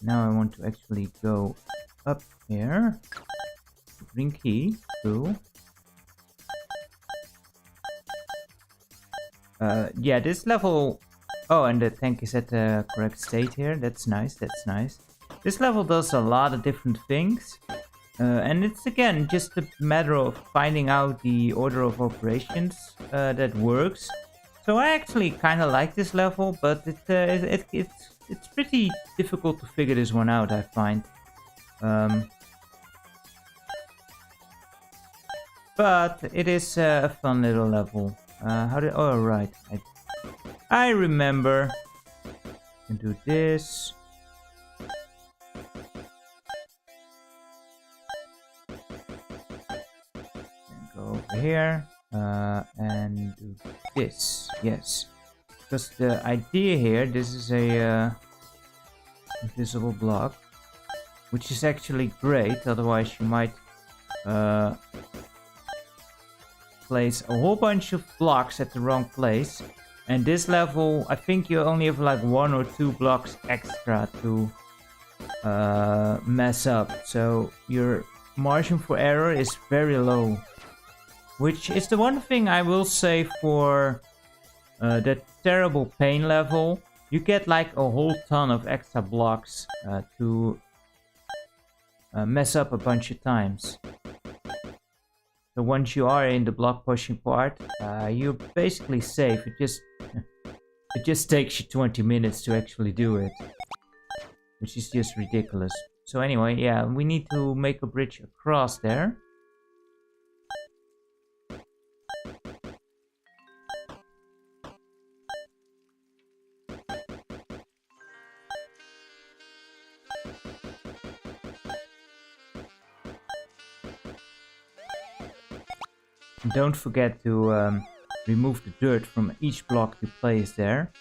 Now I want to actually go up here. Green key, cool. Yeah, this level... Oh, and the tank is at the correct state here. That's nice, that's nice. This level does a lot of different things. And it's again just a matter of finding out the order of operations that works. So I actually kind of like this level, but it's pretty difficult to figure this one out, I find. But it is a fun little level. Oh, right. I remember. Can do this. Over here and do this. Yes, because the idea here, this is a invisible block, which is actually great. Otherwise you might place a whole bunch of blocks at the wrong place, and this level I think you only have like 1 or 2 blocks extra to mess up, so your margin for error is very low. Which is the one thing I will say for that terrible pain level. You get like a whole ton of extra blocks to mess up a bunch of times. So once you are in the block pushing part, you're basically safe. It just takes you 20 minutes to actually do it. Which is just ridiculous. So anyway, yeah, we need to make a bridge across there. Don't forget to remove the dirt from each block you place there.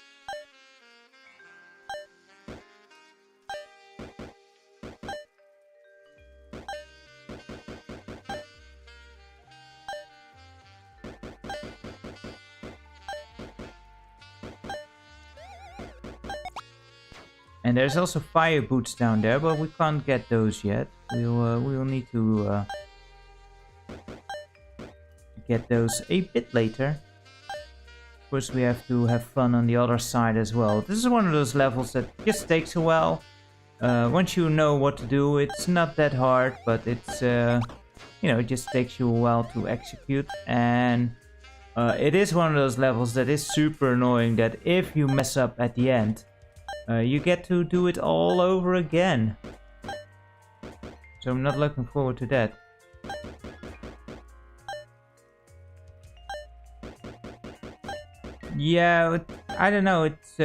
And there's also fire boots down there, but we can't get those yet. We'll need to get those a bit later. Of course, we have to have fun on the other side as well. This is one of those levels that just takes a while. Once you know what to do, it's not that hard, but it's you know, it just takes you a while to execute. And it is one of those levels that is super annoying, that if you mess up at the end, you get to do it all over again. So I'm not looking forward to that. Yeah, I don't know. It's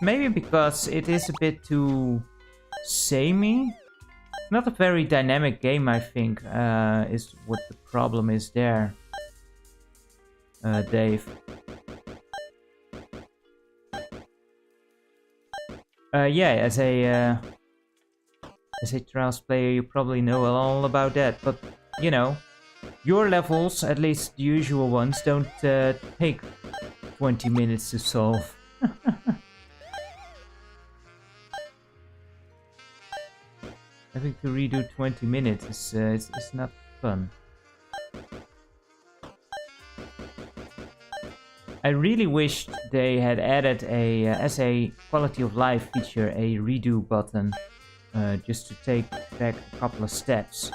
maybe because it is a bit too samey. Not a very dynamic game, I think, is what the problem is there, Dave. Yeah, as a Trials player, you probably know all about that. But you know, your levels, at least the usual ones, don't take 20 minutes to solve. Having to redo 20 minutes is not fun. I really wished they had added a as a quality of life feature, a redo button, just to take back a couple of steps.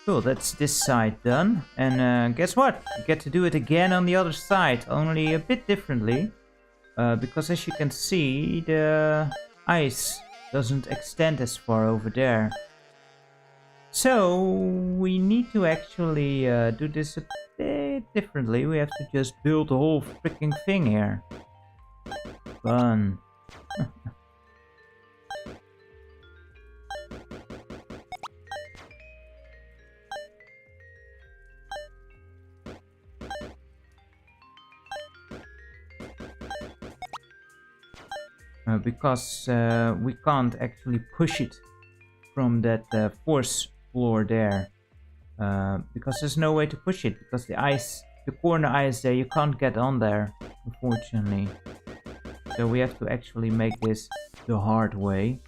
Cool, that's this side done. And guess what? You get to do it again on the other side, only a bit differently. Because as you can see, the ice doesn't extend as far over there. So we need to actually do this a bit differently. We have to just build the whole freaking thing here. Fun. Because we can't actually push it from that force floor there. Because there's no way to push it, because the ice, the corner ice there, you can't get on there, unfortunately. So we have to actually make this the hard way.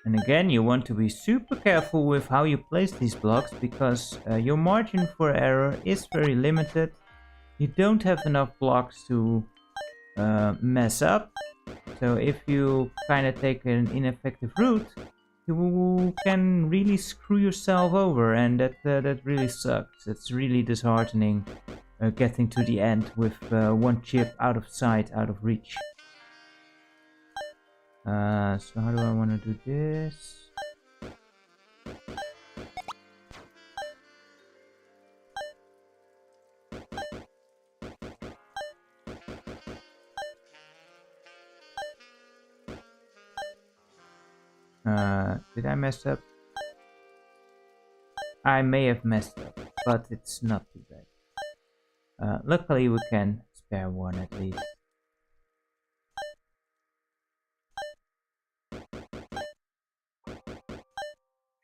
And again, you want to be super careful with how you place these blocks, because your margin for error is very limited. You don't have enough blocks to mess up. So if you kind of take an ineffective route, you can really screw yourself over, and that really sucks. It's really disheartening getting to the end with one chip out of sight, out of reach. So how do I want to do this? Did I mess up? I may have messed up, but it's not too bad. Luckily we can spare one at least.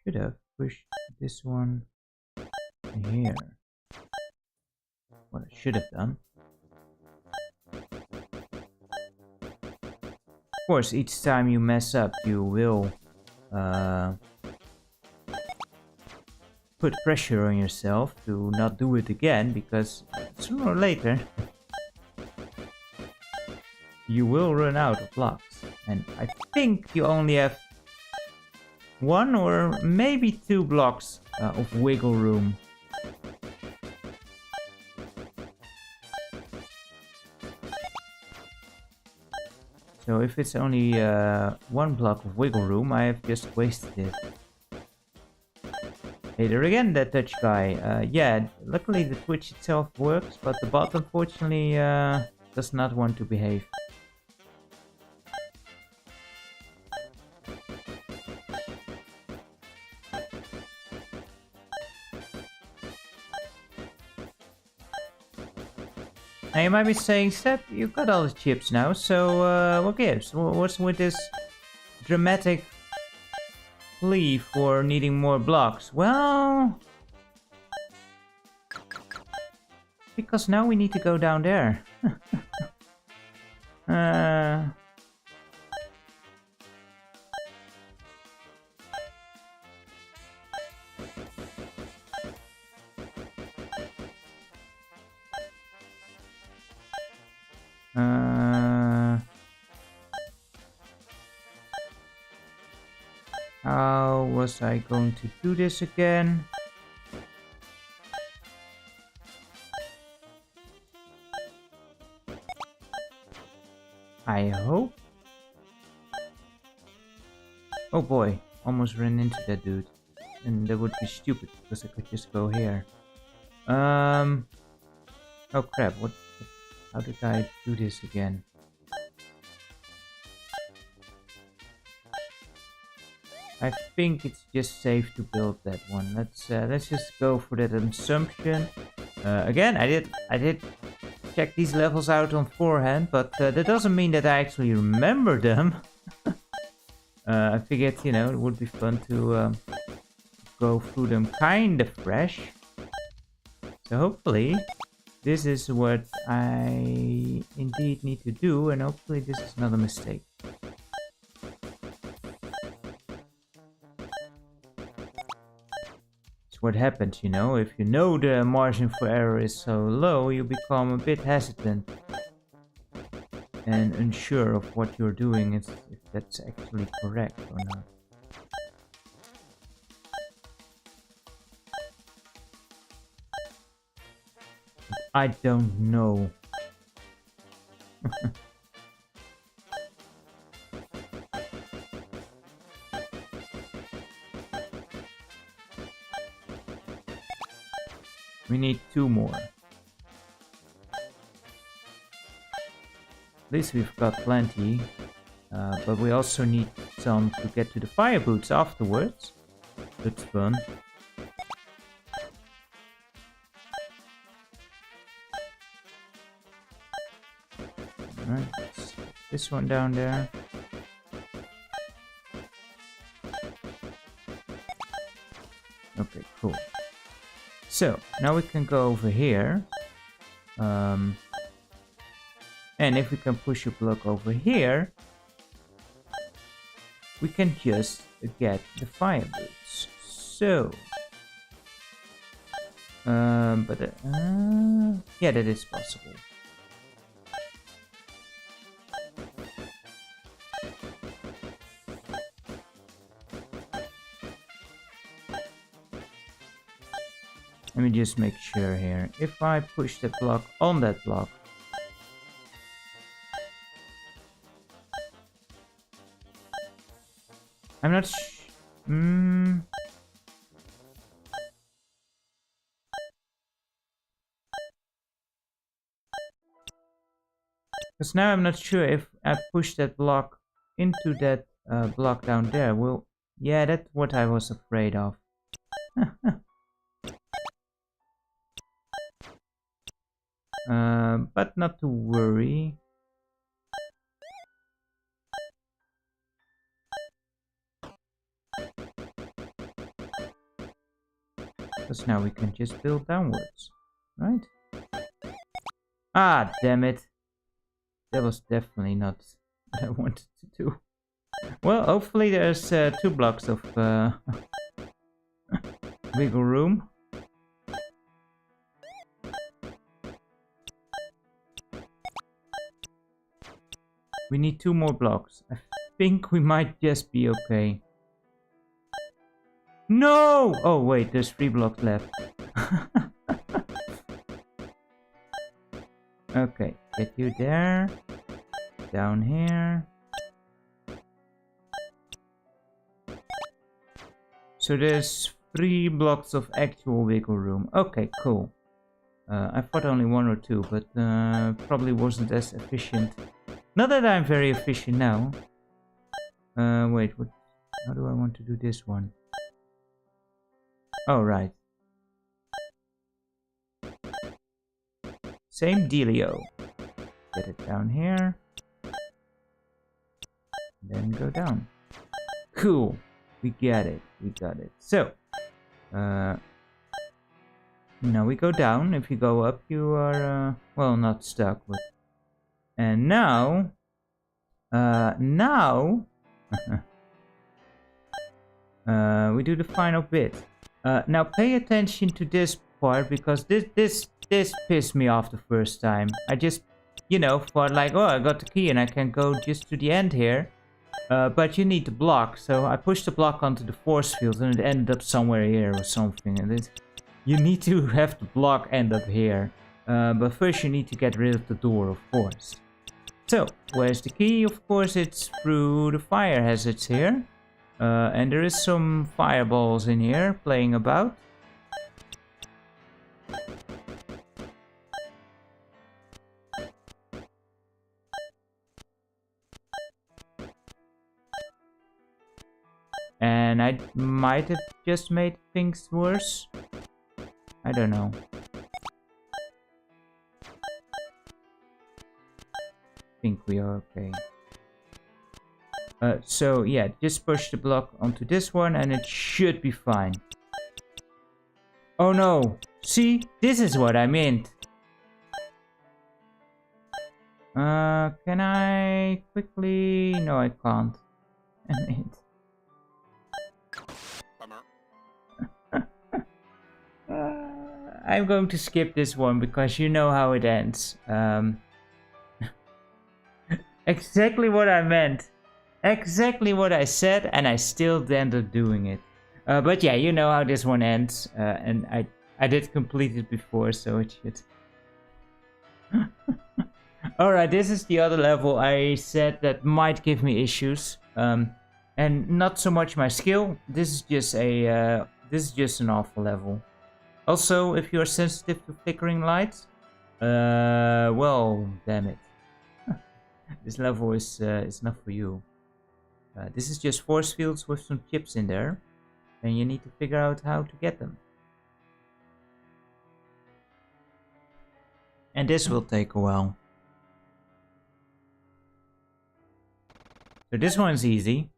Should have pushed this one here. What I should have done. Of course, each time you mess up, you will put pressure on yourself to not do it again, because sooner or later you will run out of blocks. And I think you only have 1 or maybe 2 blocks of wiggle room. So if it's only 1 block of wiggle room, I have just wasted it. Hey there again, that touch guy. Yeah, luckily the Twitch itself works, but the bot unfortunately does not want to behave. Now you might be saying, Seb, you've got all the chips now, so what gives? What's with this dramatic plea for needing more blocks? Well, because now we need to go down there. How was I going to do this again? I hope. Oh boy, almost ran into that dude. And that would be stupid because I could just go here. Oh crap, how did I do this again? I think it's just safe to build that one. Let's just go for that assumption. Again, I did check these levels out on forehand, but that doesn't mean that I actually remember them. I figured, you know, it would be fun to go through them kind of fresh. So hopefully this is what I indeed need to do, and hopefully this is not a mistake. What happens, you know, if you know the margin for error is so low, you become a bit hesitant and unsure of what you're doing, if that's actually correct or not. I don't know. We need 2 more. At least we've got plenty. But we also need some to get to the fire boots afterwards. That's fun. Alright, let's put this one down there. Okay, cool. So, now we can go over here. And if we can push a block over here, we can just get the fire boots. So, yeah, that is possible. Let me just make sure here. If I push that block on that block, I'm not because now I'm not sure if I push that block into that block down there. Well, yeah, that's what I was afraid of. But not to worry. Because now we can just build downwards, right? Ah, damn it. That was definitely not what I wanted to do. Well, hopefully there's 2 blocks of wiggle room. We need 2 more blocks. I think we might just be okay. No! Oh, wait, there's 3 blocks left. Okay, get you there. Down here. So there's 3 blocks of actual wiggle room. Okay, cool. I thought only 1 or 2, but probably wasn't as efficient. Not that I'm very efficient now. Wait, how do I want to do this one? Oh, right. Same dealio. Get it down here. Then go down. Cool. We got it. We got it. So, now we go down. If you go up, you are, well, not stuck. But... And now, we do the final bit. Now pay attention to this part, because this pissed me off the first time. I just, you know, thought like, oh, I got the key and I can go just to the end here. But you need the block, so I pushed the block onto the force field and it ended up somewhere here or something. And you need to have the block end up here. But first you need to get rid of the door, of course. So, where's the key? Of course it's through the fire hazards here. And there is some fireballs in here playing about. And I might have just made things worse. I don't know. I think we are okay. So yeah, just push the block onto this one and it should be fine. Oh no! See? This is what I meant. Can I quickly... No, I can't. Damn it. I'm going to skip this one because you know how it ends. Exactly what I meant. Exactly what I said, and I still ended up doing it. But yeah, you know how this one ends. And I did complete it before, so it should... Alright, this is the other level I said that might give me issues. And not so much my skill. This is just a... this is just an awful level. Also, if you're sensitive to flickering lights, well, damn it. This level is not for you. This is just force fields with some chips in there, and you need to figure out how to get them. And this will take a while. So this one's easy.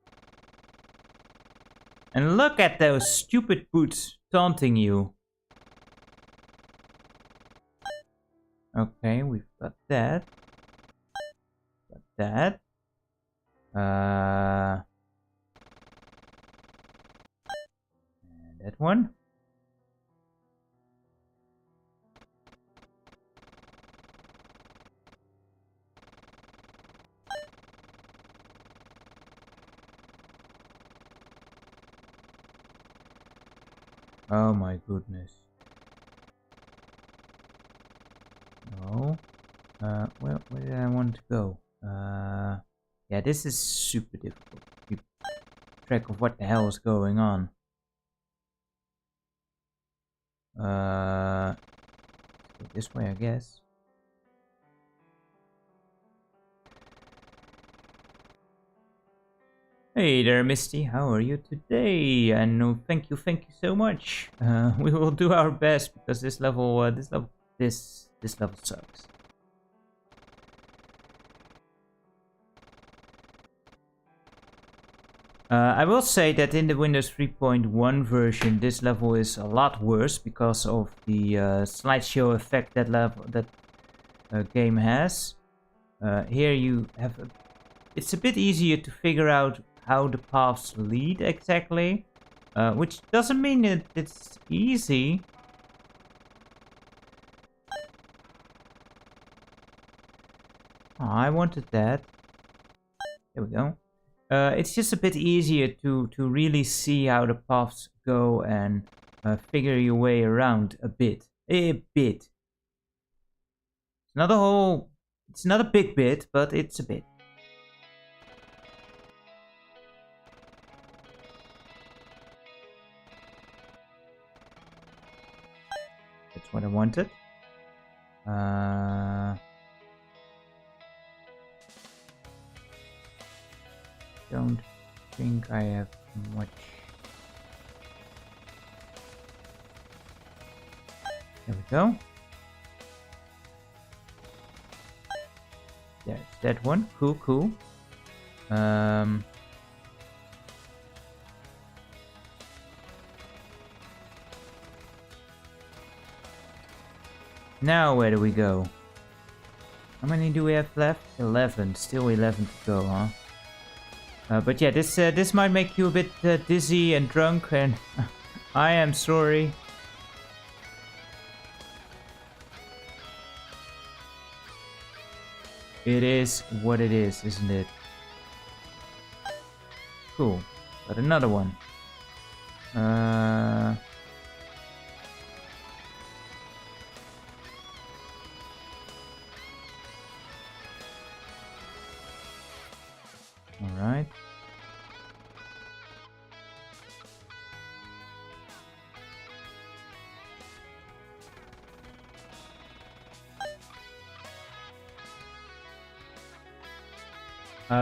And look at those stupid boots taunting you. Okay, we've got that. Got that. And that one. Oh my goodness. No. Where did I want to go? Yeah, this is super difficult to keep track of what the hell is going on. Go this way, I guess. Hey there, Misty. How are you today? And thank you so much. We will do our best because this level sucks. I will say that in the Windows 3.1 version, this level is a lot worse because of the slideshow effect that game has. Here you have it's a bit easier to figure out how the paths lead exactly, which doesn't mean that it's easy. Oh, I wanted that. There we go. It's just a bit easier to really see how the paths go and figure your way around a bit. A bit. Not a whole... It's not a big bit, but it's a bit. That's what I wanted. Don't think I have much. There we go. There's that one. Cool, cool. Now where do we go? How many do we have left? 11. Still 11 to go, huh? But yeah, this might make you a bit dizzy and drunk, and I am sorry. It is what it is, isn't it? Cool. Got another one. Alright.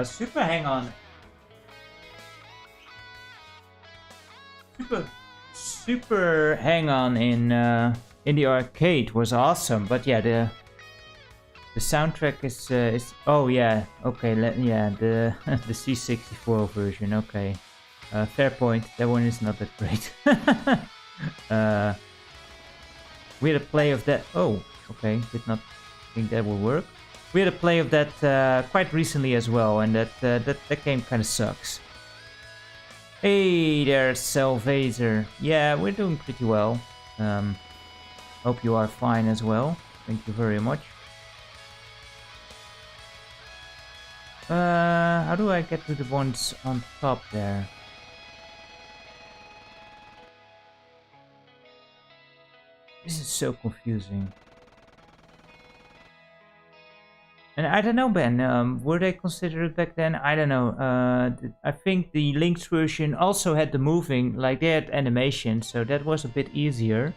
Super hang on. Super hang on in the arcade was awesome, but yeah, the soundtrack is oh yeah, okay, yeah, the the C64 version, okay. Fair point, that one is not that great. We had a play of that. Oh, okay, did not think that would work. We had a play of that quite recently as well, and that game kind of sucks. Hey there, Salvazer. Yeah, we're doing pretty well. Hope you are fine as well. Thank you very much. How do I get to the ones on top there? This is so confusing. And I don't know, Ben, were they considered back then? I don't know. I think the Lynx version also had the moving, like they had animation, so that was a bit easier.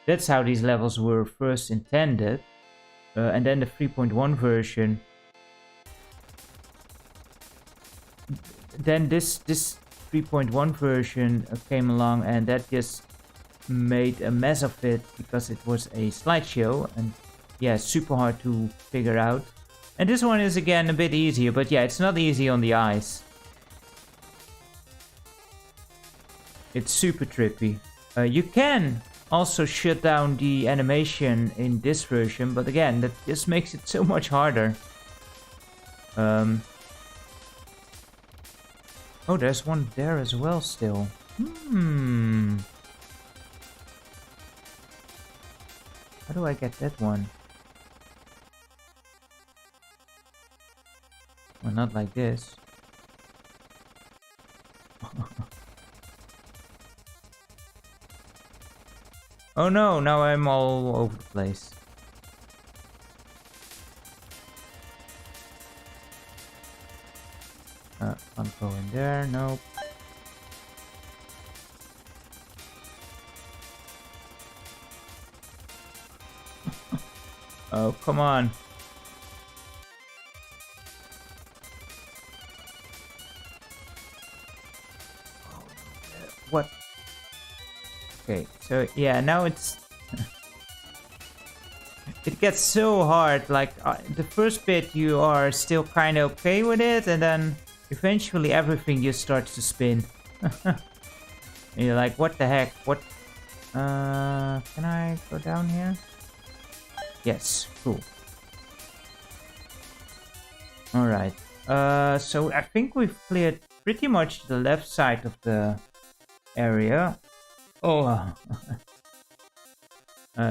That's how these levels were first intended. And then the 3.1 version. Then this 3.1 version came along, and that just made a mess of it because it was a slideshow, and yeah, super hard to figure out. And this one is again a bit easier, but yeah, it's not easy on the eyes. It's super trippy. You can also shut down the animation in this version, but again, that just makes it so much harder. Oh, there's one there as well still. How do I get that one? Well, not like this. Oh no, now I'm all over the place. Can't go in there, nope. Oh, come on. What? Okay, so yeah, now it's... It gets so hard, like the first bit you are still kind of okay with it, and then eventually everything just starts to spin. And you're like, what the heck? What? Can I go down here? Yes, cool. Alright, so I think we've cleared pretty much the left side of the area. Oh.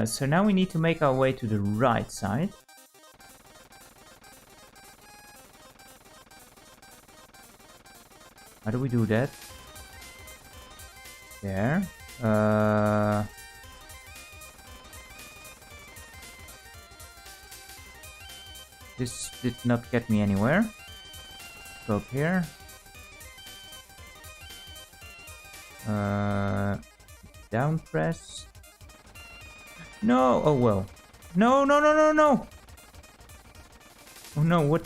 So now we need to make our way to the right side. How do we do that? There. This did not get me anywhere. Go up here. Down press. No! Oh well. No, no, no, no, no! Oh no, what?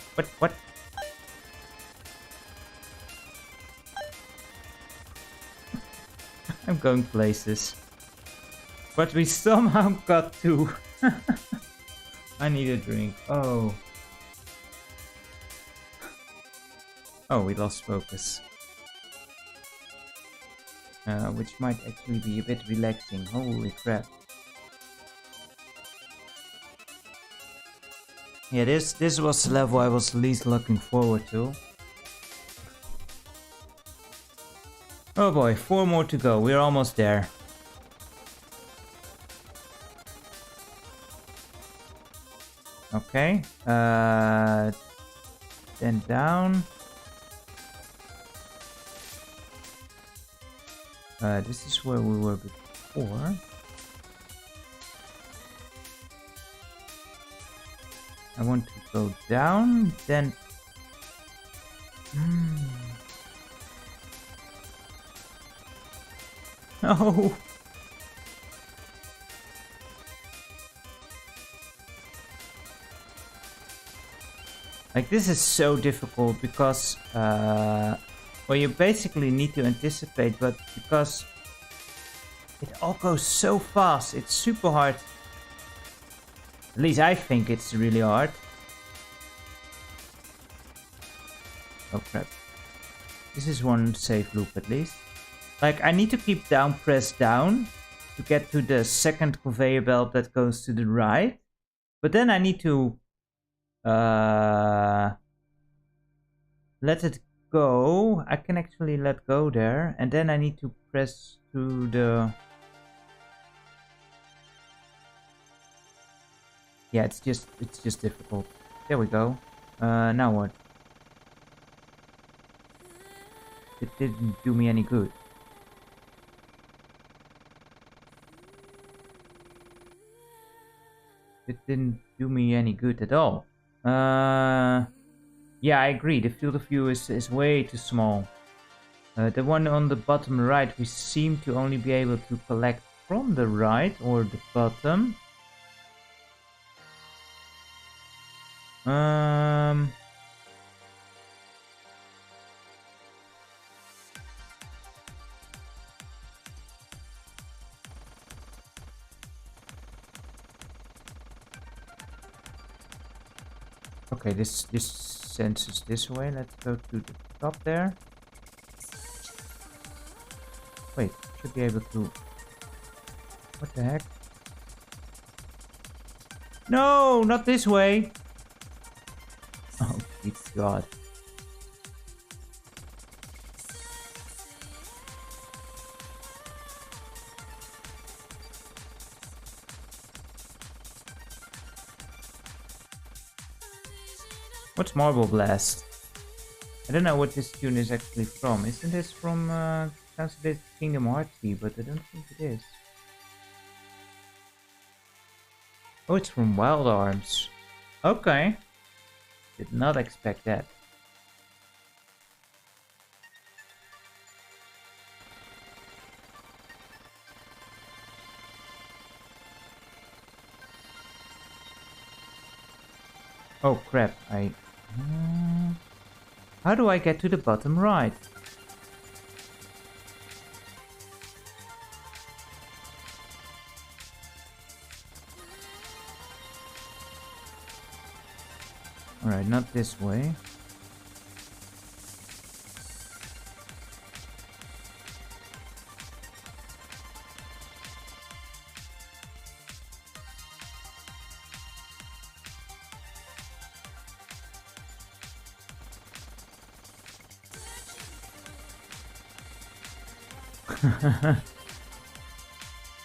I'm going places. But we somehow got to... I need a drink. Oh. Oh, we lost focus. Which might actually be a bit relaxing. Holy crap. Yeah, this was the level I was least looking forward to. Oh boy, 4 more to go. We're almost there. Okay. Then down. This is where we were before. I want to go down, then... No! Like, this is so difficult because... well, you basically need to anticipate, but because it all goes so fast, it's super hard. At least I think it's really hard. Oh crap. This is one safe loop at least. Like, I need to keep down press down to get to the second conveyor belt that goes to the right. But then I need to let it go. I can actually let go there, and then I need to press to the... Yeah, it's just difficult. There we go. Now what? It didn't do me any good. It didn't do me any good at all. Yeah, I agree. The field of view is way too small. The one on the bottom right, we seem to only be able to collect from the right or the bottom. Okay, this sends us this way. Let's go to the top there. Wait, should be able to... What the heck? No, not this way! Oh, good God. What's Marble Blast? I don't know what this tune is actually from. Isn't this from sounds a bit Kingdom Heartsy, but I don't think it is. Oh, it's from Wild Arms. Okay. Did not expect that. Oh crap, how do I get to the bottom right? Alright, not this way.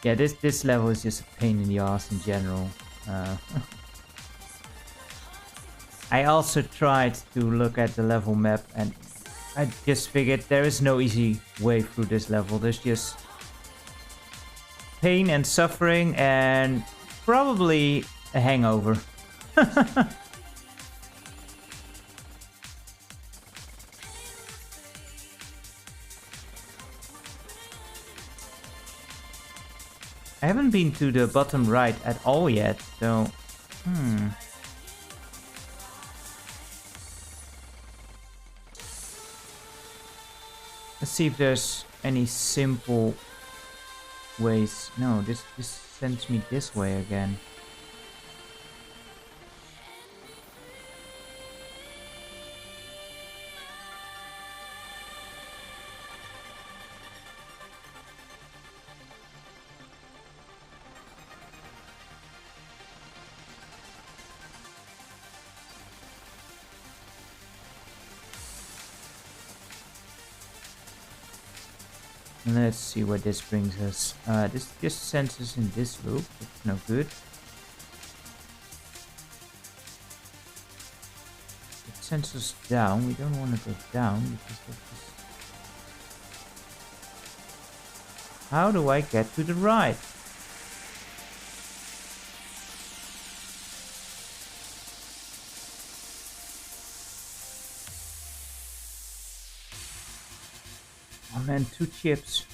Yeah, this level is just a pain in the ass in general. I also tried to look at the level map, and I just figured there is no easy way through this level. There's just pain and suffering and probably a hangover. I haven't been to the bottom right at all yet, so... Let's see if there's any simple ways. No, this sends me this way again. Let's see where this brings us. This just sends us in this loop. It's no good. It sends us down. We don't want to go down because that's just... How do I get to the right? Oh man, 2 chips.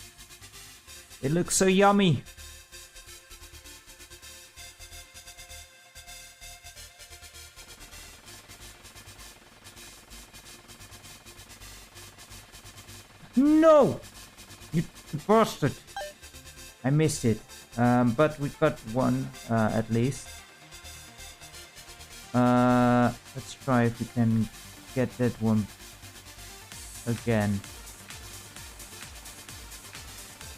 They look so yummy. No! You bastard! I missed it. But we got one at least. Let's try if we can get that one again.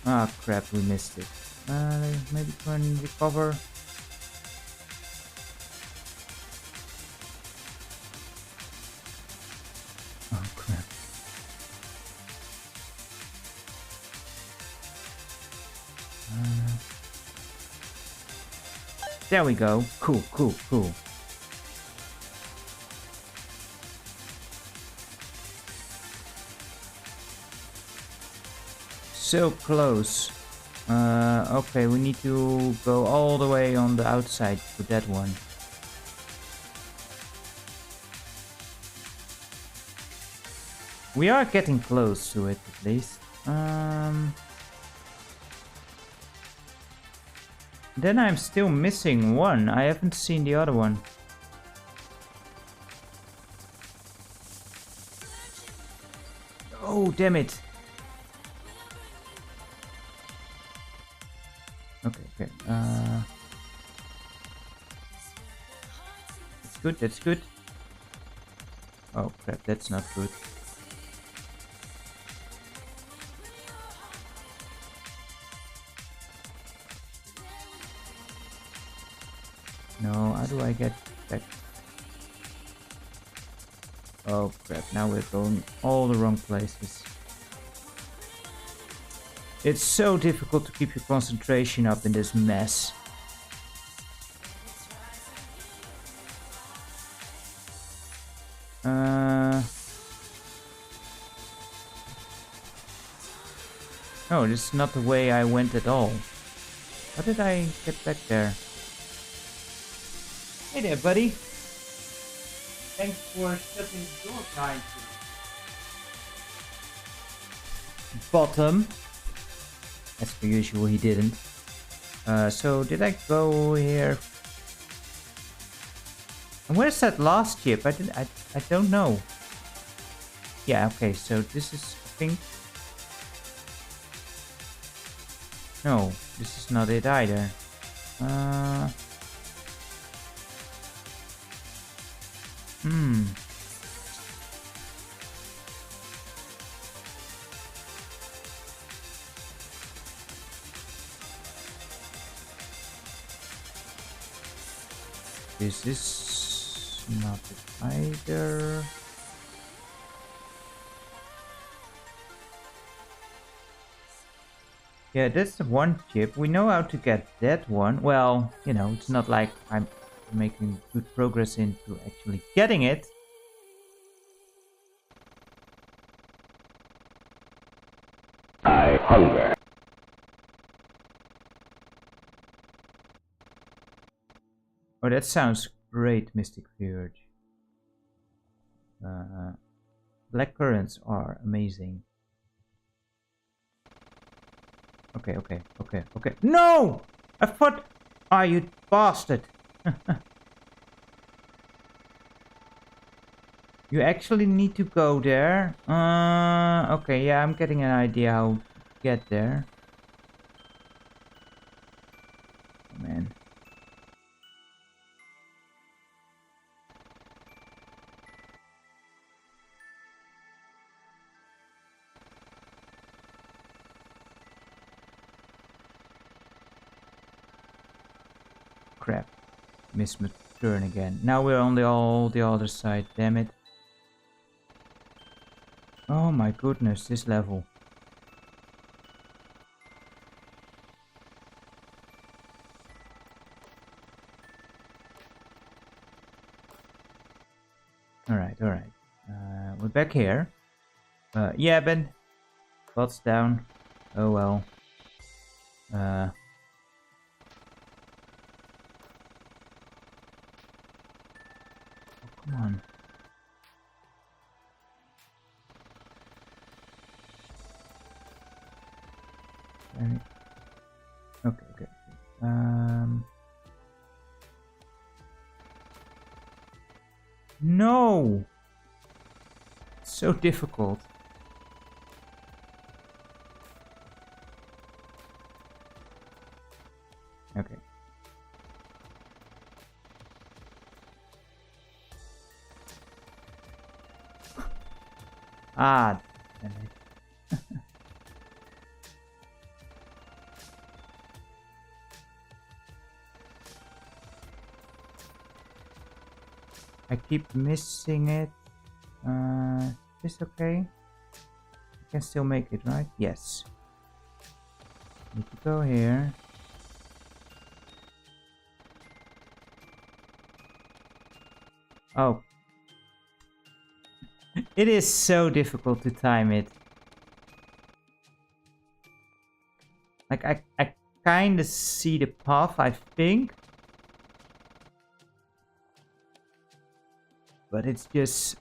Ah, crap, we missed it. Maybe try and recover. Oh, crap. There we go. Cool, cool, cool. So close. Okay, we need to go all the way on the outside for that one. We are getting close to it at least. Then I'm still missing one. I haven't seen the other one. Oh, damn it. Okay, okay. That's good, that's good. Oh crap, that's not good. No, how do I get back? Oh crap, now we're going all the wrong places. It's so difficult to keep your concentration up in this mess. No, this is not the way I went at all. How did I get back there? Hey there, buddy. Thanks for shutting the door behind you. Bottom. As per usual, he didn't. So did I go here? And where's that last chip? I don't know. Yeah, okay, so this is, I think... No, this is not it either. This is not it either. Yeah, that's the one chip. We know how to get that one. Well, you know, it's not like I'm making good progress into actually getting it. hunger. Oh, that sounds great, Mystic Fjord. Black currants are amazing. Okay. No! I thought... Ah, you bastard! You actually need to go there. Okay, yeah, I'm getting an idea how to get there. Oh, man. Crap. Missed my turn again. Now we're on the other side, damn it. Oh my goodness, this level. Alright. We're back here. Yeah, Ben. Bots down. Oh well. Oh, come on. Okay. No! So difficult. Okay. Ah, damn it. I keep missing it. Is this okay? I can still make it, right? Yes. Need to go here. Oh. It is so difficult to time it. Like, I kind of see the path, I think. But it's just...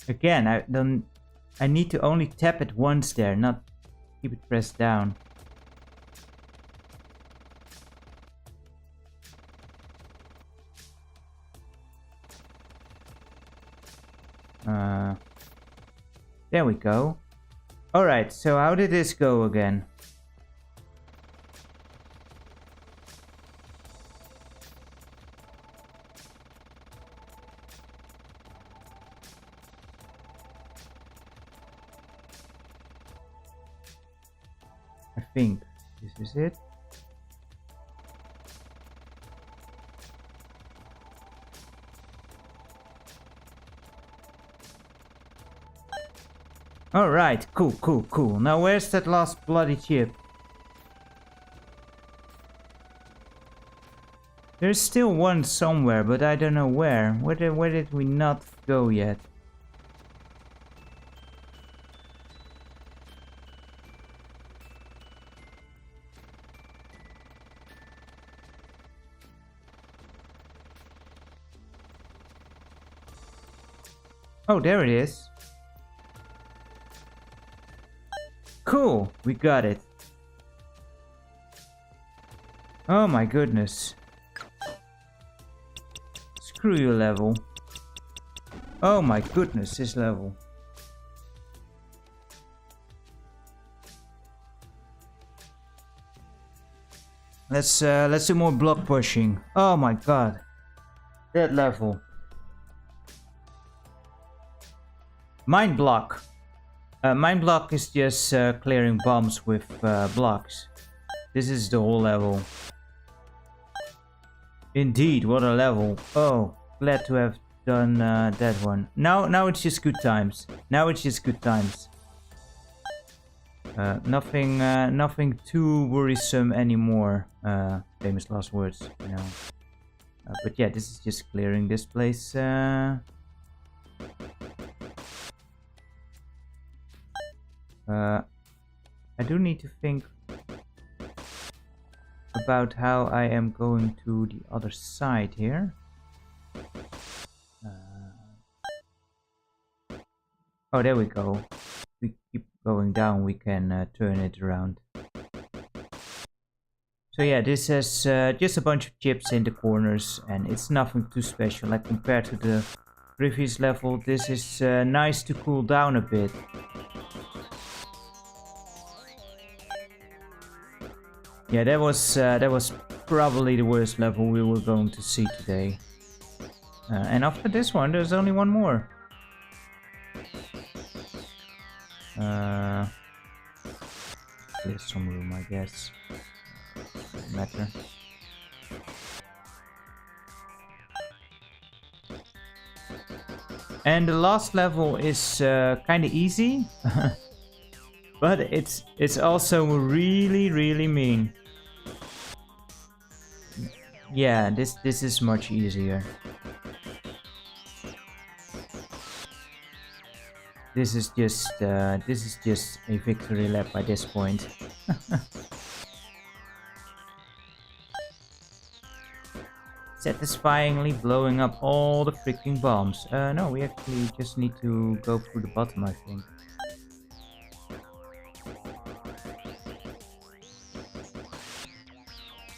Again, I need to only tap it once there, not keep it pressed down. There we go. Alright, so how did this go again? I think this is it. Alright, cool. Now where's that last bloody chip? There's still one somewhere, but I don't know where. Where did we not go yet? Oh, there it is. Cool, we got it. Oh my goodness. Screw you, level. Oh my goodness, this level. Let's do more block pushing. Oh my god. That level. Mine block. Mine block is just clearing bombs with blocks. This is the whole level. Indeed, what a level. Oh, glad to have done that one. Now it's just good times. Now it's just good times. Nothing too worrisome anymore. Famous last words, you know. But yeah, this is just clearing this place. I do need to think about how I am going to the other side here. Oh, there we go. We keep going down, we can turn it around. So yeah, this has just a bunch of chips in the corners, and it's nothing too special. Like compared to the previous level, this is nice to cool down a bit. Yeah, that was probably the worst level we were going to see today. And after this one, there's only one more. There's some room, I guess. Doesn't matter. And the last level is kind of easy, but it's also really mean. Yeah, this is much easier. This is just a victory lap by this point. Satisfyingly blowing up all the freaking bombs. No, we actually just need to go through the bottom, I think.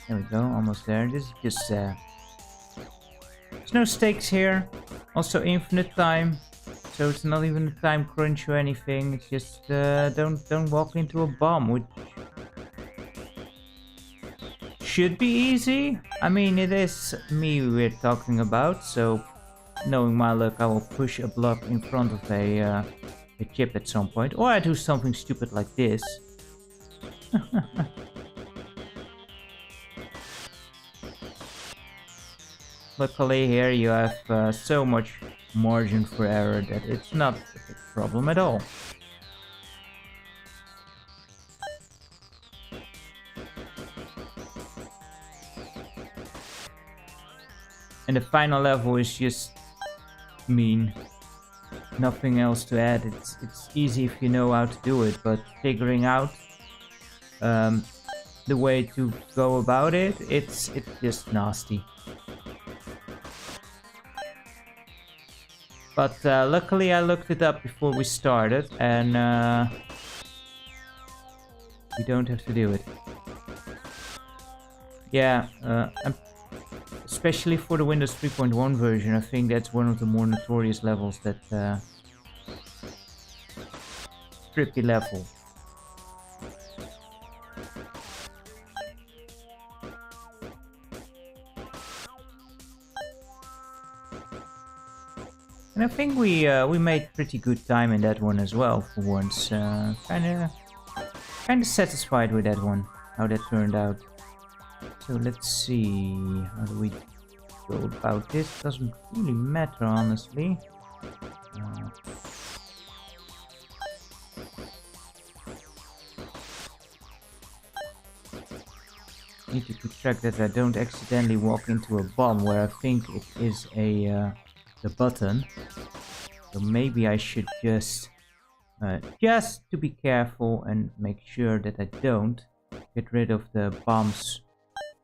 There we go, almost there. This is just there's no stakes here. Also infinite time. So it's not even a time crunch or anything. It's just don't walk into a bomb, which should be easy. I mean, it is me we're talking about, so knowing my luck, I will push a block in front of a chip at some point, or I do something stupid like this. Luckily here you have so much margin for error that it's not a big problem at all. And the final level is just mean. Nothing else to add. It's easy if you know how to do it, but figuring out the way to go about it, it's just nasty. But luckily I looked it up before we started, and we don't have to do it. Yeah, especially for the Windows 3.1 version, I think that's one of the more notorious levels, that trippy level. And I think we made pretty good time in that one as well for once. Kinda satisfied with that one, how that turned out. So let's see, how do we go about this? Doesn't really matter, honestly. Need to keep track that I don't accidentally walk into a bomb where I think it is the button. So maybe I should just to be careful and make sure that I don't get rid of the bombs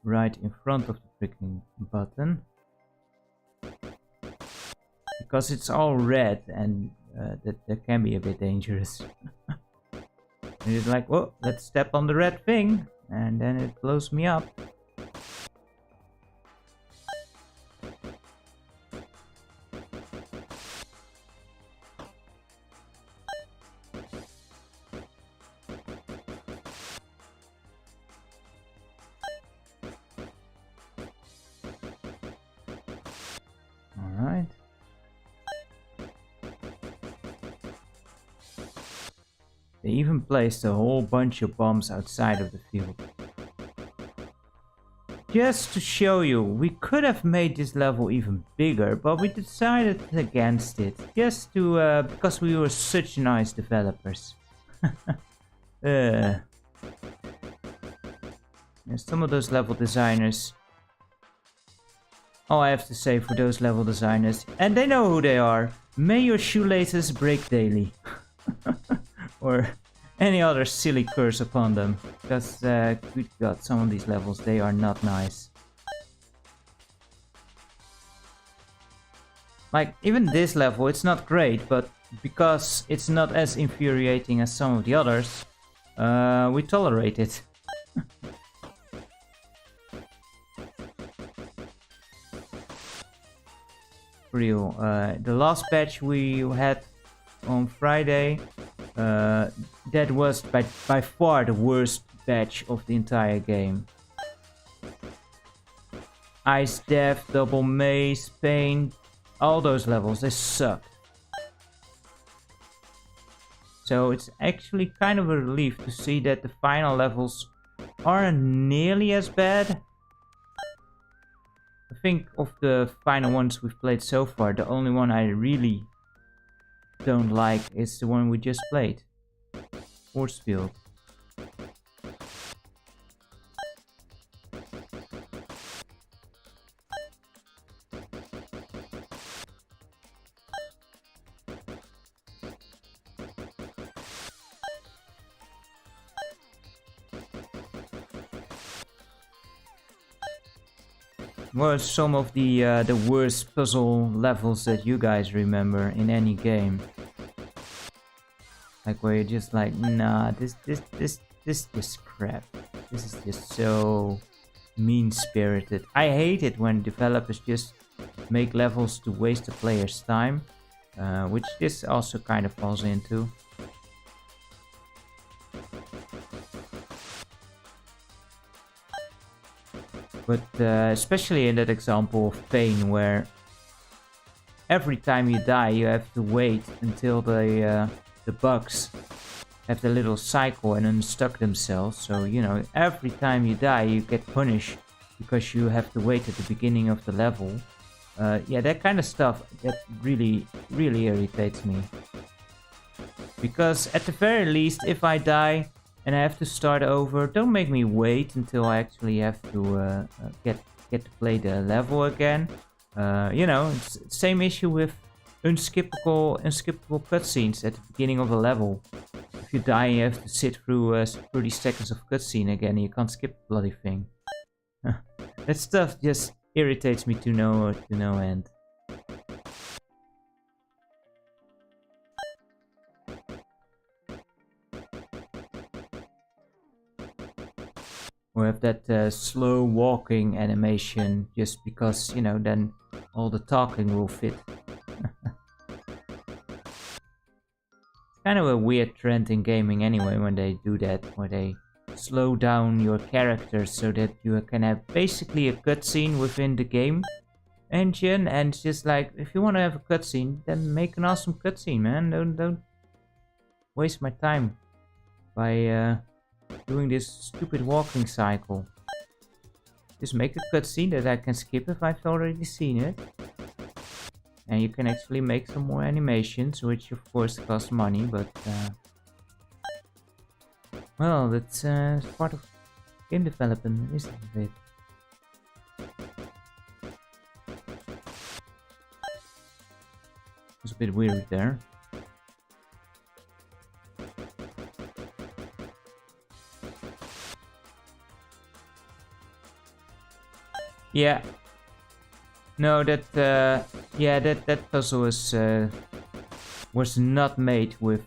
right in front of the freaking button, because it's all red, and that can be a bit dangerous. And it's like, oh, let's step on the red thing, and then it blows me up. Alright. They even placed a whole bunch of bombs outside of the field. Just to show you, we could have made this level even bigger, but we decided against it. Just to, because we were such nice developers. And some of those level designers. All I have to say for those level designers, and they know who they are. May your shoelaces break daily. Or any other silly curse upon them. Because, good god, some of these levels, they are not nice. Like, even this level, it's not great, but because it's not as infuriating as some of the others, we tolerate it. Real. The last patch we had on Friday, that was by far the worst patch of the entire game. Ice Death, Double Maze, Pain, all those levels, they suck. So it's actually kind of a relief to see that the final levels aren't nearly as bad. I think of the final ones we've played so far, the only one I really don't like is the one we just played. Forcefield. What are some of the worst puzzle levels that you guys remember in any game? Like where you're just like, nah, this is crap. This is just so mean-spirited. I hate it when developers just make levels to waste the player's time, which this also kind of falls into. But especially in that example of Pain, where every time you die you have to wait until the bugs have the little cycle and unstuck themselves. So, you know, every time you die you get punished because you have to wait at the beginning of the level. Yeah, that kind of stuff, that really irritates me. Because at the very least, if I die and I have to start over, don't make me wait until I actually have to get to play the level again. You know, it's the same issue with unskippable cutscenes at the beginning of a level. If you die, you have to sit through 30 seconds of cutscene again, and you can't skip the bloody thing. That stuff just irritates me to no end. Or have that slow walking animation, just because, you know, then all the talking will fit. It's kind of a weird trend in gaming anyway when they do that, where they slow down your characters so that you can have basically a cutscene within the game engine. And it's just like, if you want to have a cutscene, then make an awesome cutscene, man. Don't waste my time by doing this stupid walking cycle. Just make a cutscene that I can skip if I've already seen it. And you can actually make some more animations, which of course cost money, but well, that's part of game development, isn't it? It's a bit weird there. Yeah. No, that yeah, that puzzle was not made with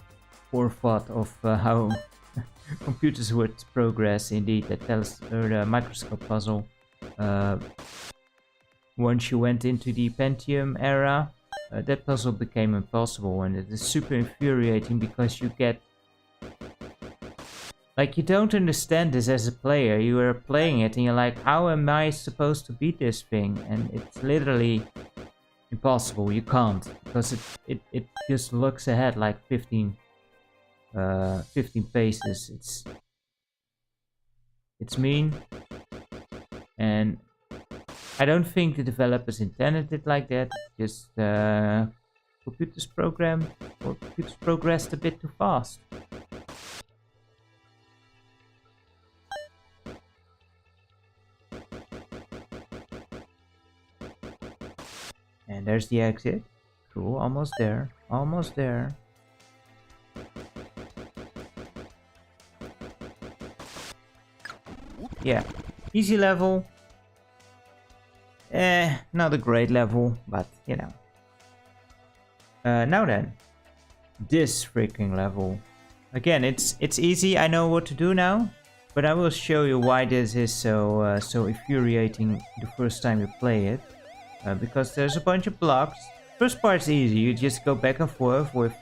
forethought of how computers would progress. Indeed, that the microscope puzzle. Once you went into the Pentium era, that puzzle became impossible, and it is super infuriating because you get, like, you don't understand this as a player. You are playing it and you're like, how am I supposed to beat this thing? And it's literally impossible. You can't, because it just looks ahead like 15 paces. It's mean, and I don't think the developers intended it like that. Just computers progressed a bit too fast. And there's the exit. Cool, almost there. Almost there. Yeah, easy level. Not a great level, but you know. Now then, this freaking level. Again, it's easy. I know what to do now, but I will show you why this is so so infuriating the first time you play it. Because there's a bunch of blocks. First part's easy. You just go back and forth with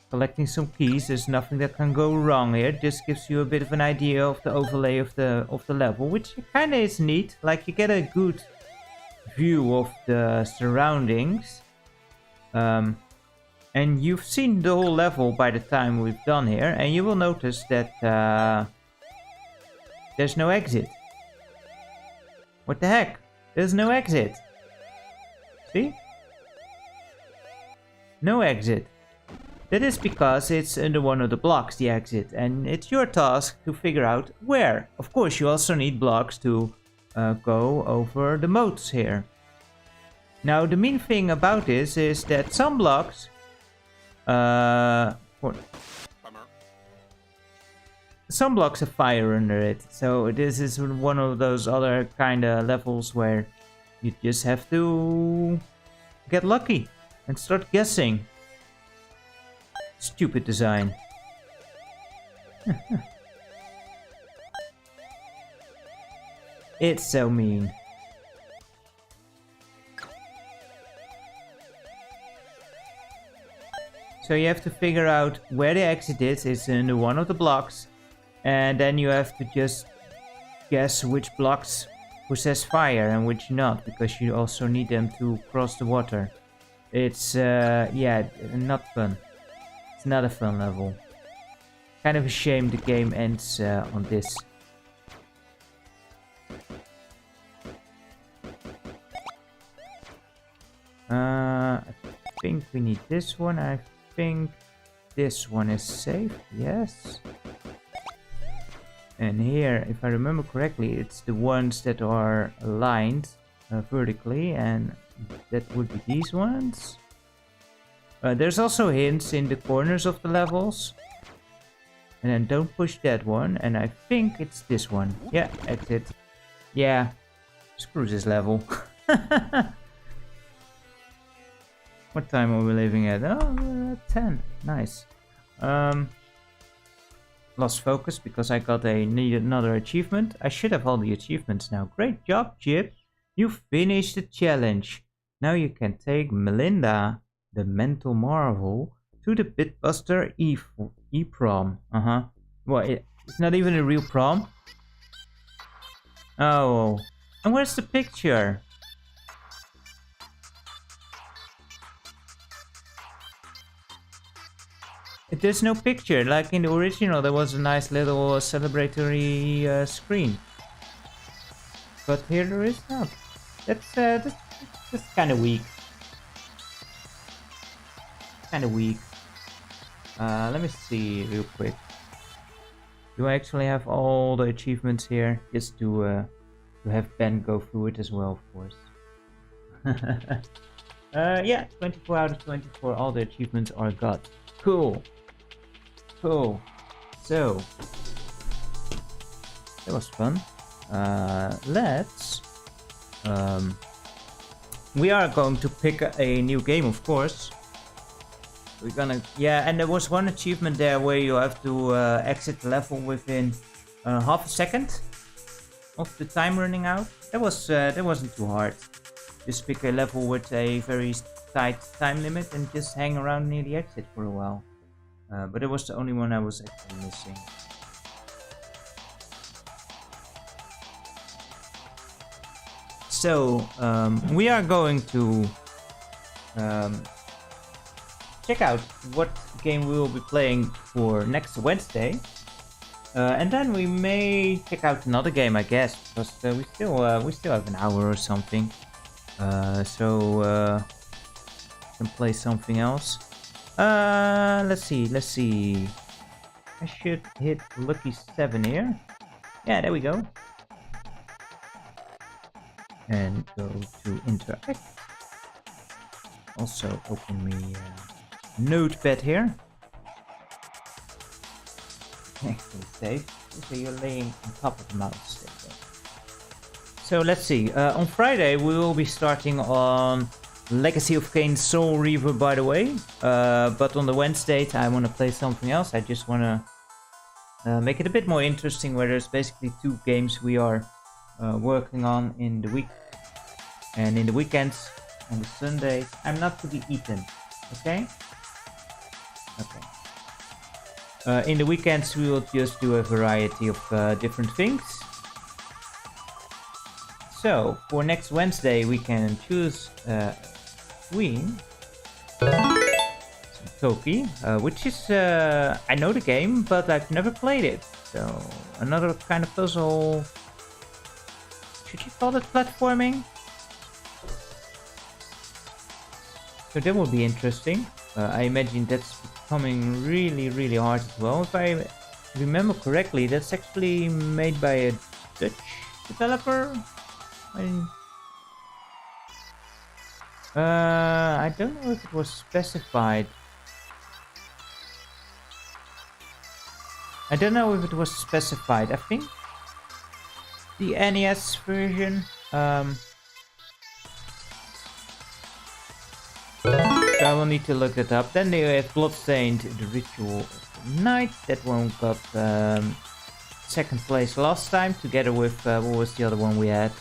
collecting some keys. There's nothing that can go wrong here. This gives you a bit of an idea of the overlay of the level, which kind of is neat. Like you get a good view of the surroundings. And you've seen the whole level by the time we've done here, and you will notice that there's no exit. What the heck? There's no exit. See? No exit. That is because it's under one of the blocks, the exit, and it's your task to figure out where. Of course, you also need blocks to go over the moats here. Now, the mean thing about this is that some blocks some blocks have fire under it, so this is one of those other kind of levels where you just have to get lucky and start guessing. Stupid design. It's so mean. So you have to figure out where the exit is. It's in one of the blocks. And then you have to just guess which blocks possess fire and which not. Because you also need them to cross the water. It's, yeah, not fun. It's not a fun level. Kind of a shame the game ends on this. I think we need this one. I think this one is safe. Yes. And here, if I remember correctly, it's the ones that are aligned vertically, and that would be these ones. There's also hints in the corners of the levels. And then don't push that one. And I think it's this one. Yeah, exit. Yeah. Screw this level. What time are we living at? Oh, 10. Nice. Lost focus because I got another achievement. I should have all the achievements now. Great job, Chip. You finished the challenge. Now you can take Melinda, the mental marvel, to the Bitbuster E-prom. Well, it's not even a real prom. Oh. And where's the picture? There's no picture. Like in the original, there was a nice little celebratory screen. But here there is not. That's kind of weak. Kind of weak. Let me see real quick. Do I actually have all the achievements here? Just to have Ben go through it as well, of course. Yeah, 24 out of 24. All the achievements are got. Cool. Cool. So that was fun. Let's. We are going to pick a new game, of course. We're gonna, yeah, and there was one achievement there where you have to exit the level within half a second of the time running out. That wasn't too hard. Just pick a level with a very tight time limit and just hang around near the exit for a while. But it was the only one I was actually missing. So we are going to check out what game we will be playing for next Wednesday, and then we may check out another game, I guess, because we still have an hour or something. So can play something else. Let's see. I should hit lucky 7 here. Yeah, there we go. And go to interact. also open me Notepad here. Actually save. So you're laying on top of the mouse. So let's see. On Friday we will be starting on Legacy of Kain Soul Reaver, by the way. But on the Wednesday I want to play something else. I just want to make it a bit more interesting, where there's basically 2 games we are working on in the week. And in the weekends, on the Sundays, I'm not to be eaten. Okay? Okay. In the weekends we will just do a variety of different things. So, for next Wednesday we can choose Queen. Toki, which is, I know the game, but I've never played it. So, another kind of puzzle. Should you call it platforming? So that will be interesting. I imagine that's becoming really hard as well. If I remember correctly, that's actually made by a Dutch developer. I don't know if it was specified. I think the NES version. So I will need to look that up. Then they have Bloodstained, the Ritual of the Night. That one got second place last time, together with what was the other one we had?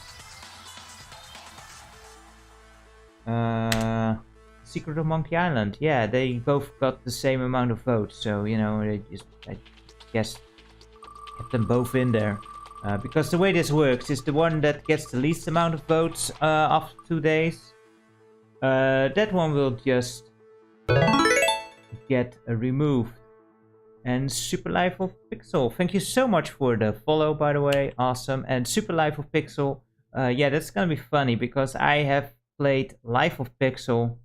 Secret of Monkey Island. Yeah, they both got the same amount of votes. So you know, they just, I guess, kept them both in there. Because the way this works is the one that gets the least amount of votes after 2 days. That one will just get removed. And Super Life of Pixel, thank you so much for the follow, by the way, awesome. And Super Life of Pixel, yeah, that's gonna be funny because I have played Life of Pixel.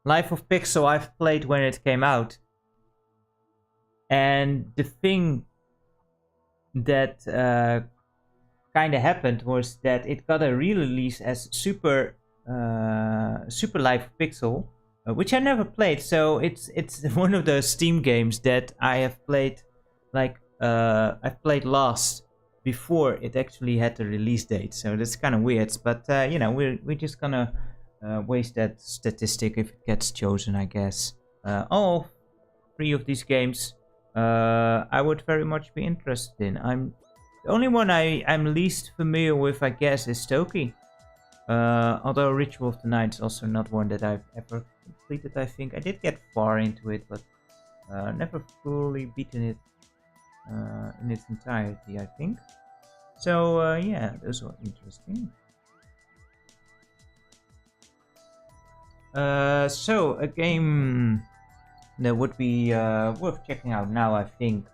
Life of Pixel I've played when it came out. And the thing that kind of happened was that it got a re-release as Super Life of Pixel, which I never played. So it's one of those Steam games that I have played, like I've played last before it actually had the release date. So that's kind of weird. But you know, we're just gonna waste that statistic if it gets chosen, I guess. All 3 of these games I would very much be interested in. The only one I'm least familiar with, I guess, is Toki. Although Ritual of the Night is also not one that I've ever completed, I think. I did get far into it, but never fully beaten it in its entirety, I think. So, yeah, those were interesting. So, a game that would be worth checking out now, I think,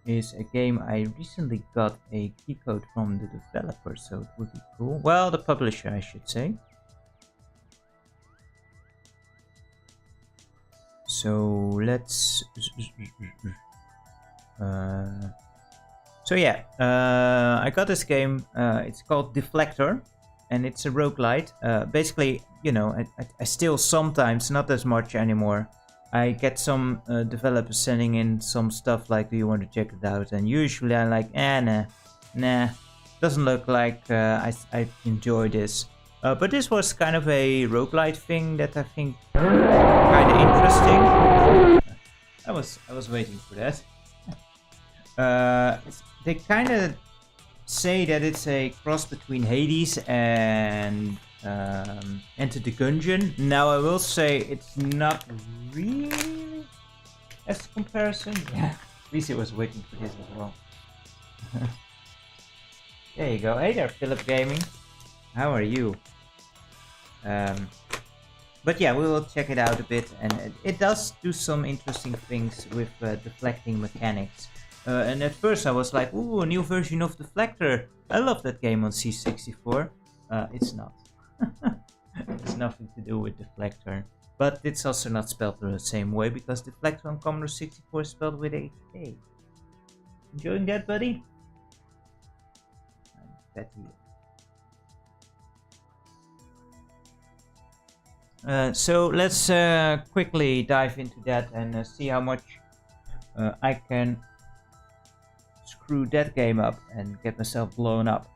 is a game I recently got a key code from the developer, so it would be cool. Well, the publisher, I should say. So let's... So yeah, I got this game, it's called Deflector, and it's a roguelite. Basically, you know, I still sometimes, not as much anymore, I get some developers sending in some stuff like, do you want to check it out? And usually I'm like, nah, doesn't look like I enjoy this. But this was kind of a roguelite thing that I think kind of interesting. I was waiting for that. They kind of say that it's a cross between Hades and Enter the Gungeon. Now I will say it's not really as a comparison. Yeah, Lisa was waiting for this as well. There you go. Hey there, Philip Gaming. How are you? But yeah, we will check it out a bit, and it does do some interesting things with deflecting mechanics. And at first I was like, ooh, a new version of Deflector. I love that game on C64. It's not. It's nothing to do with Deflector. But it's also not spelled the same way, because Deflector on Commodore 64 is spelled with HK. Enjoying that, buddy? So let's quickly dive into that and see how much I can screw that game up and get myself blown up.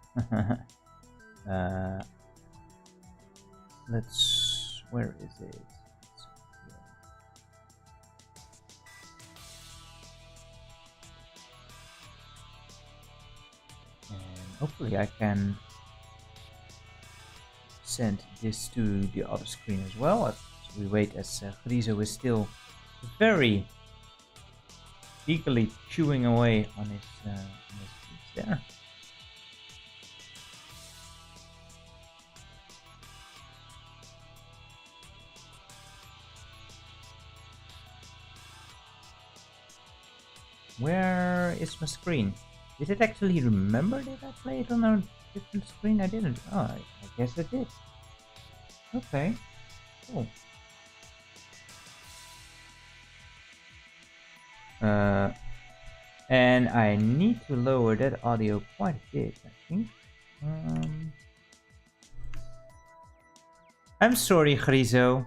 Where is it? And hopefully I can send this to the other screen as well. As we wait, as Grizo is still very eagerly chewing away on his piece there. Where is my screen? Did it actually remember that I played on a different screen? I didn't. Oh, I guess I did. Okay, cool. And I need to lower that audio quite a bit, I think. I'm sorry, Grizo.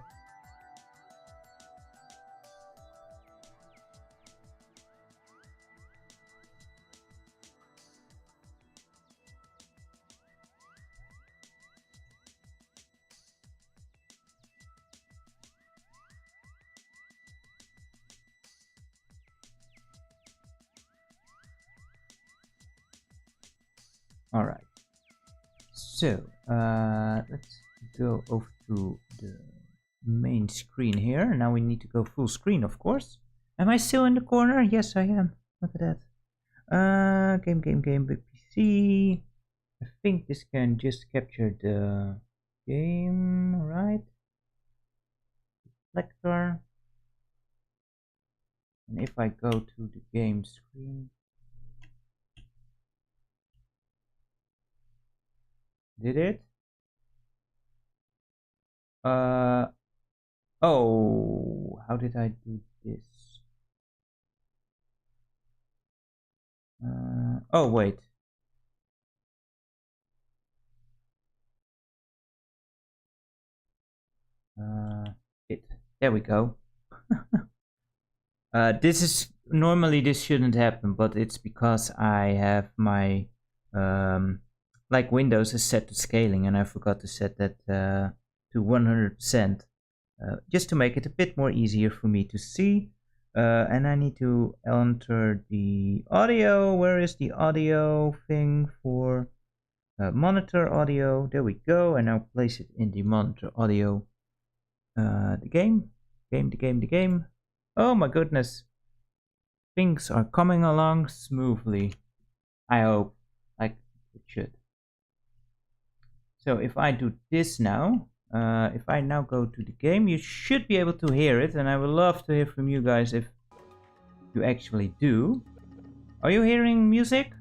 Alright, so let's go over to the main screen here. Now we need to go full screen, of course. Am I still in the corner? Yes, I am. Look at that. Game, big PC. I think this can just capture the game, right? Deflector. And if I go to the game screen, did it? Oh, how did I do this? Oh, wait. There we go. Normally this shouldn't happen, but it's because I have my like Windows is set to scaling, and I forgot to set that to 100%, just to make it a bit more easier for me to see. And I need to enter the audio. Where is the audio thing for monitor audio? There we go. And now place it in the monitor audio. The game. Oh my goodness. Things are coming along smoothly. I hope. Like it should. So if I do this now, if I now go to the game, you should be able to hear it, and I would love to hear from you guys if you actually do. Are you hearing music?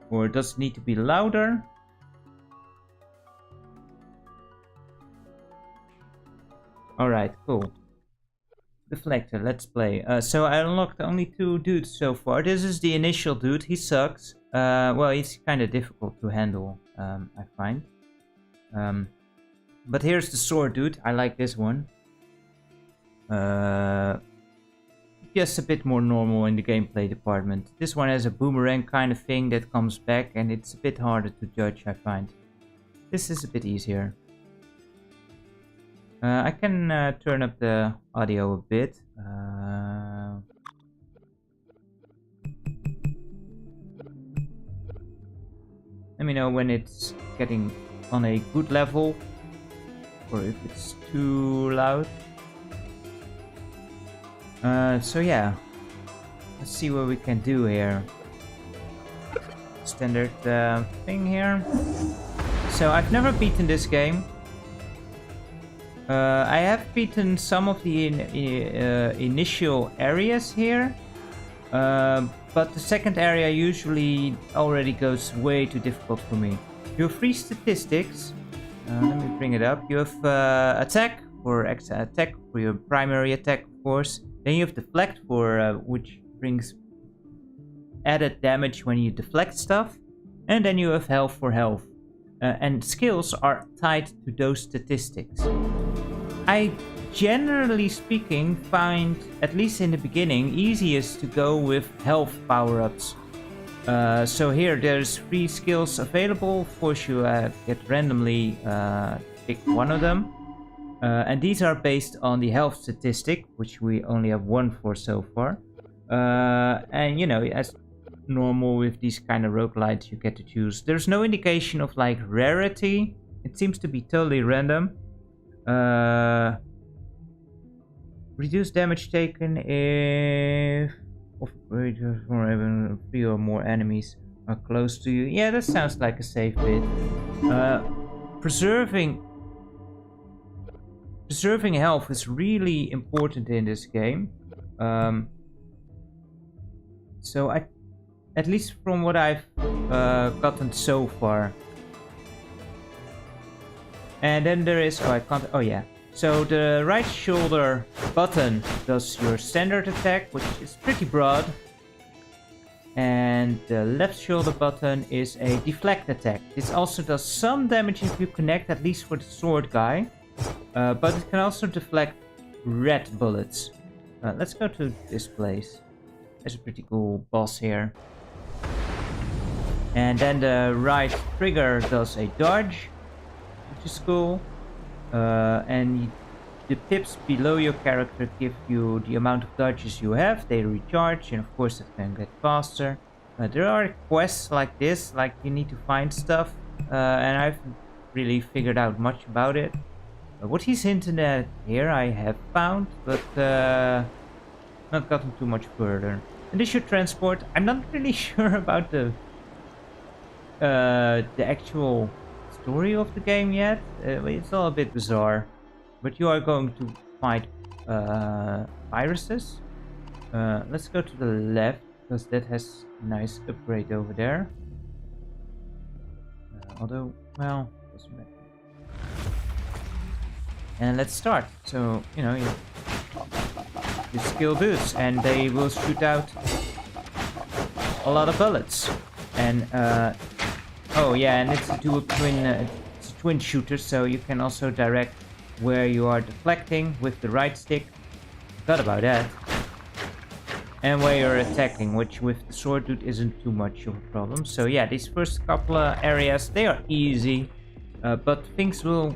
Or does it need to be louder? Alright, cool. Deflector, let's play. So I unlocked only 2 dudes so far. This is the initial dude, he sucks. Well, he's kind of difficult to handle, I find. But here's the sword dude, I like this one. Just a bit more normal in the gameplay department. This one has a boomerang kind of thing that comes back, and it's a bit harder to judge, I find. This is a bit easier. I can turn up the audio a bit. Let me know when it's getting on a good level, or if it's too loud. So yeah, let's see what we can do here. Standard thing here. So I've never beaten this game. I have beaten some of the initial areas here, but the second area usually already goes way too difficult for me. You have 3 statistics. Let me bring it up. You have attack, for extra attack, for your primary attack, of course. Then you have Deflect for which brings added damage when you deflect stuff. And then you have Health for health. And skills are tied to those statistics. I, generally speaking, find, at least in the beginning, easiest to go with health power-ups. So here there's 3 skills available. Of course you get randomly pick one of them. And these are based on the health statistic, which we only have 1 for so far. And you know, as normal with these kind of roguelites, you get to choose. There's no indication of like rarity. It seems to be totally random. Reduce damage taken if for having 3 or more enemies are close to you. Yeah, that sounds like a safe bit. Preserving health is really important in this game. So at least from what I've gotten so far. And then there is, oh I can't, oh yeah. So the right shoulder button does your standard attack, which is pretty broad. And the left shoulder button is a deflect attack. This also does some damage if you connect, at least for the sword guy. But it can also deflect red bullets. Let's go to this place. There's a pretty cool boss here. And then the right trigger does a dodge, which is cool. And the pips below your character give you the amount of dodges you have. They recharge, and of course it can get faster. There are quests like this, like you need to find stuff. And I haven't really figured out much about it. What he's hinting at here I have found, but not gotten too much further. And this should transport. I'm not really sure about the actual story of the game yet. It's all a bit bizarre. But you are going to fight viruses. Let's go to the left, because that has a nice upgrade over there. Although, well, doesn't matter. And let's start. So, you know, you skill boots, and they will shoot out a lot of bullets. And oh yeah, and it's a twin shooter, so you can also direct where you are deflecting with the right stick. Forgot about that. And where you're attacking, which with the sword dude isn't too much of a problem. So yeah, these first couple of areas, they are easy, but things will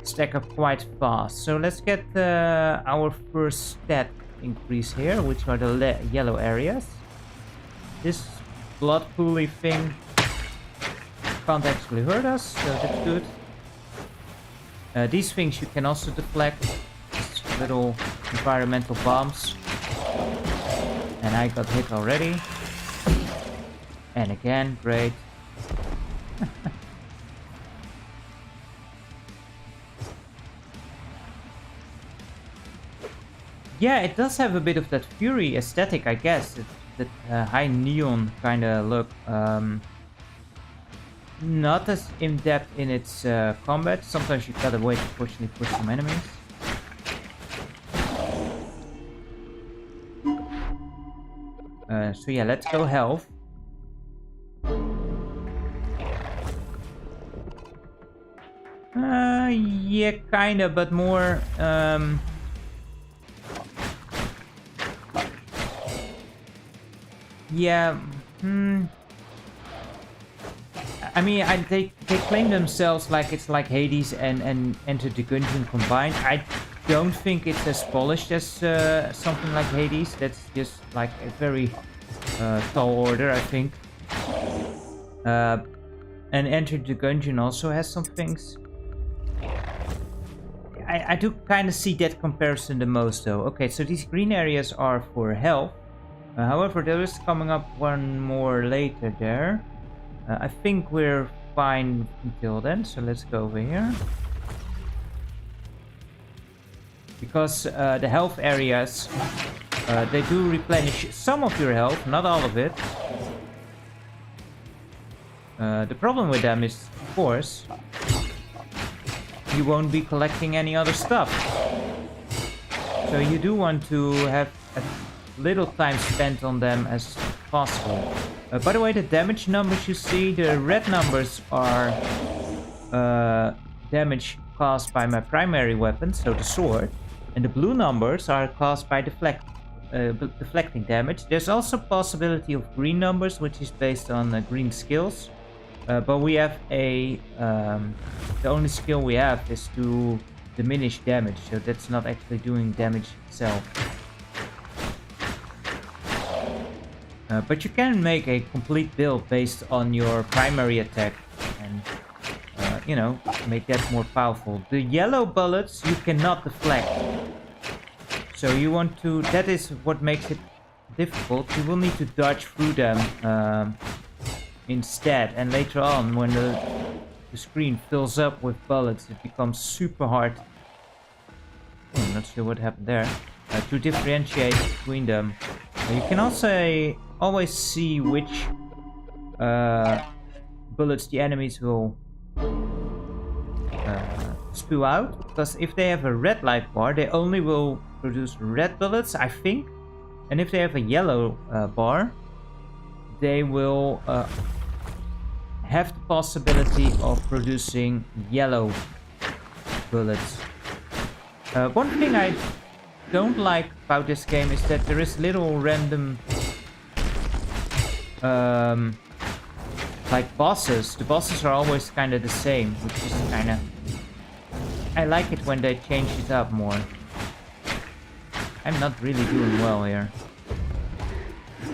stack up quite fast. So let's get our first stat increase here, which are the yellow areas. This blood pooly thing can't actually hurt us, so that's good. These things you can also deflect, just little environmental bombs. And I got hit already. And again, great. Yeah, it does have a bit of that Fury aesthetic, I guess. That high neon kind of look. Not as in-depth in its combat. Sometimes you gotta wait to fortunately push some enemies. So yeah, let's go health. Yeah, kinda, but more yeah, I mean, they claim themselves like it's like Hades and Enter the Gungeon combined. I don't think it's as polished as something like Hades. That's just like a very tall order, I think. And Enter the Gungeon also has some things. I do kind of see that comparison the most, though. Okay, so these green areas are for health. However, there is coming up one more later there. I think we're fine until then, so let's go over here. Because the health areas, they do replenish some of your health, not all of it. The problem with them is, of course, you won't be collecting any other stuff. So you do want to have as little time spent on them as possible. By the way, the damage numbers you see, the red numbers are damage caused by my primary weapon, so the sword. And the blue numbers are caused by deflecting damage. There's also possibility of green numbers, which is based on green skills. But we have the only skill we have is to diminish damage, so that's not actually doing damage itself. But you can make a complete build based on your primary attack and, you know, make that more powerful. The yellow bullets you cannot deflect. So you want to, that is what makes it difficult. You will need to dodge through them instead. And later on, when the screen fills up with bullets, it becomes super hard. I'm not sure what happened there. To differentiate between them. You can also always see which bullets the enemies will spew out, because if they have a red life bar, they only will produce red bullets, I think. And if they have a yellow bar, they will have the possibility of producing yellow bullets. One thing I don't like about this game is that there is little random like bosses. The bosses are always kind of the same, which is kind of, I like it when they change it up more. I'm not really doing well here.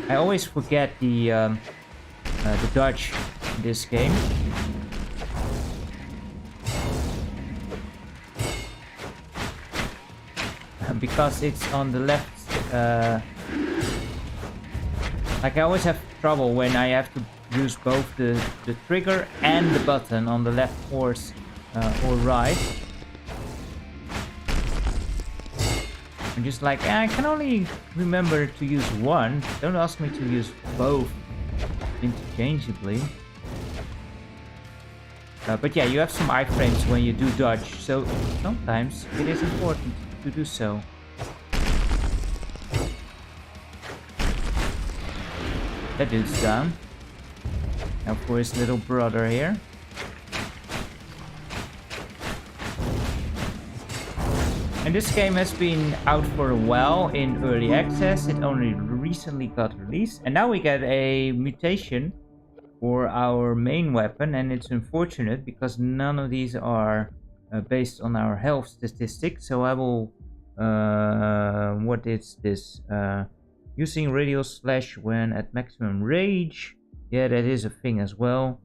I always forget the dodge in this game. Because it's on the left, like I always have trouble when I have to use both the trigger and the button on the left or right. I'm just like, I can only remember to use one. Don't ask me to use both interchangeably. But yeah, you have some iframes when you do dodge, so sometimes it is important to do so. That dude's down. Now for his little brother here. And this game has been out for a while in early access. It only recently got released. And now we get a mutation for our main weapon. And it's unfortunate because none of these are based on our health statistics. So I will... what is this? Using radial slash when at maximum rage. Yeah, that is a thing as well.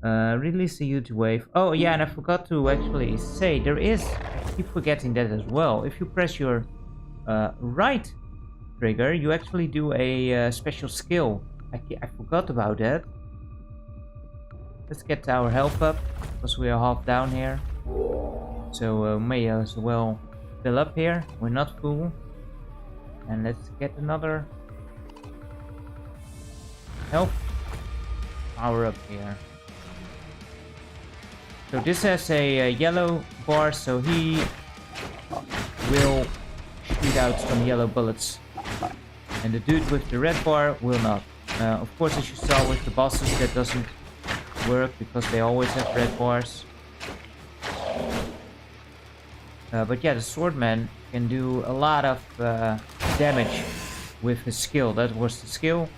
Release the huge wave. Oh yeah, and I forgot to actually say, there is, I keep forgetting that as well. If you press your right trigger, you actually do a special skill. I forgot about that. Let's get our health up, because we are half down here. So may as well fill up here. We're not full. And let's get another health power up here. So this has a yellow bar, so he will shoot out some yellow bullets. And the dude with the red bar will not. Of course, as you saw with the bosses, that doesn't work because they always have red bars. But yeah, the swordman can do a lot of damage with his skill. That was the skill.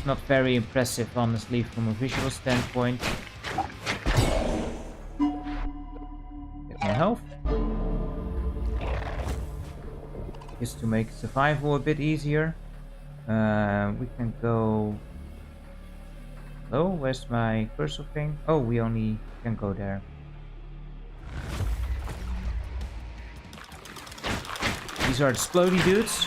Not very impressive, honestly, from a visual standpoint. Get more health. Just to make survival a bit easier. We can go... Oh, where's my cursor thing? Oh, we only can go there. These are the explodey dudes.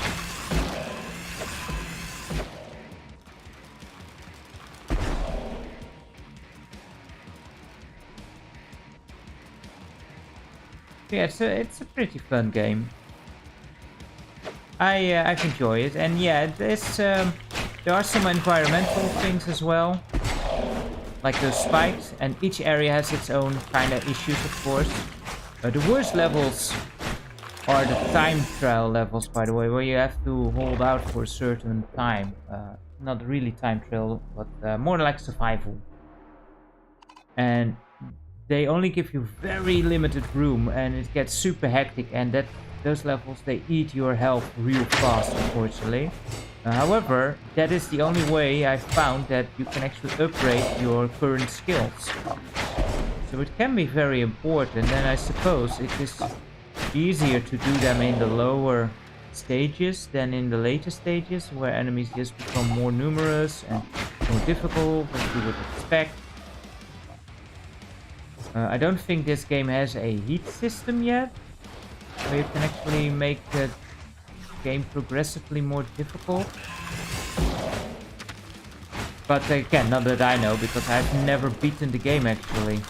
Yeah, it's a pretty fun game. I enjoy it, and yeah, there are some environmental things as well. like those spikes, and each area has its own kind of issues, of course. The worst levels are the time trial levels, by the way, where you have to hold out for a certain time. Not really time trial, but more like survival. And they only give you very limited room, and it gets super hectic, and those levels, they eat your health real fast, unfortunately. However, that is the only way I found that you can actually upgrade your current skills. So it can be very important, and I suppose it is easier to do them in the lower stages than in the later stages, where enemies just become more numerous and more difficult, as you would expect. I don't think this game has a heat system yet, where you can actually make the game progressively more difficult. But again, not that I know, because I've never beaten the game actually.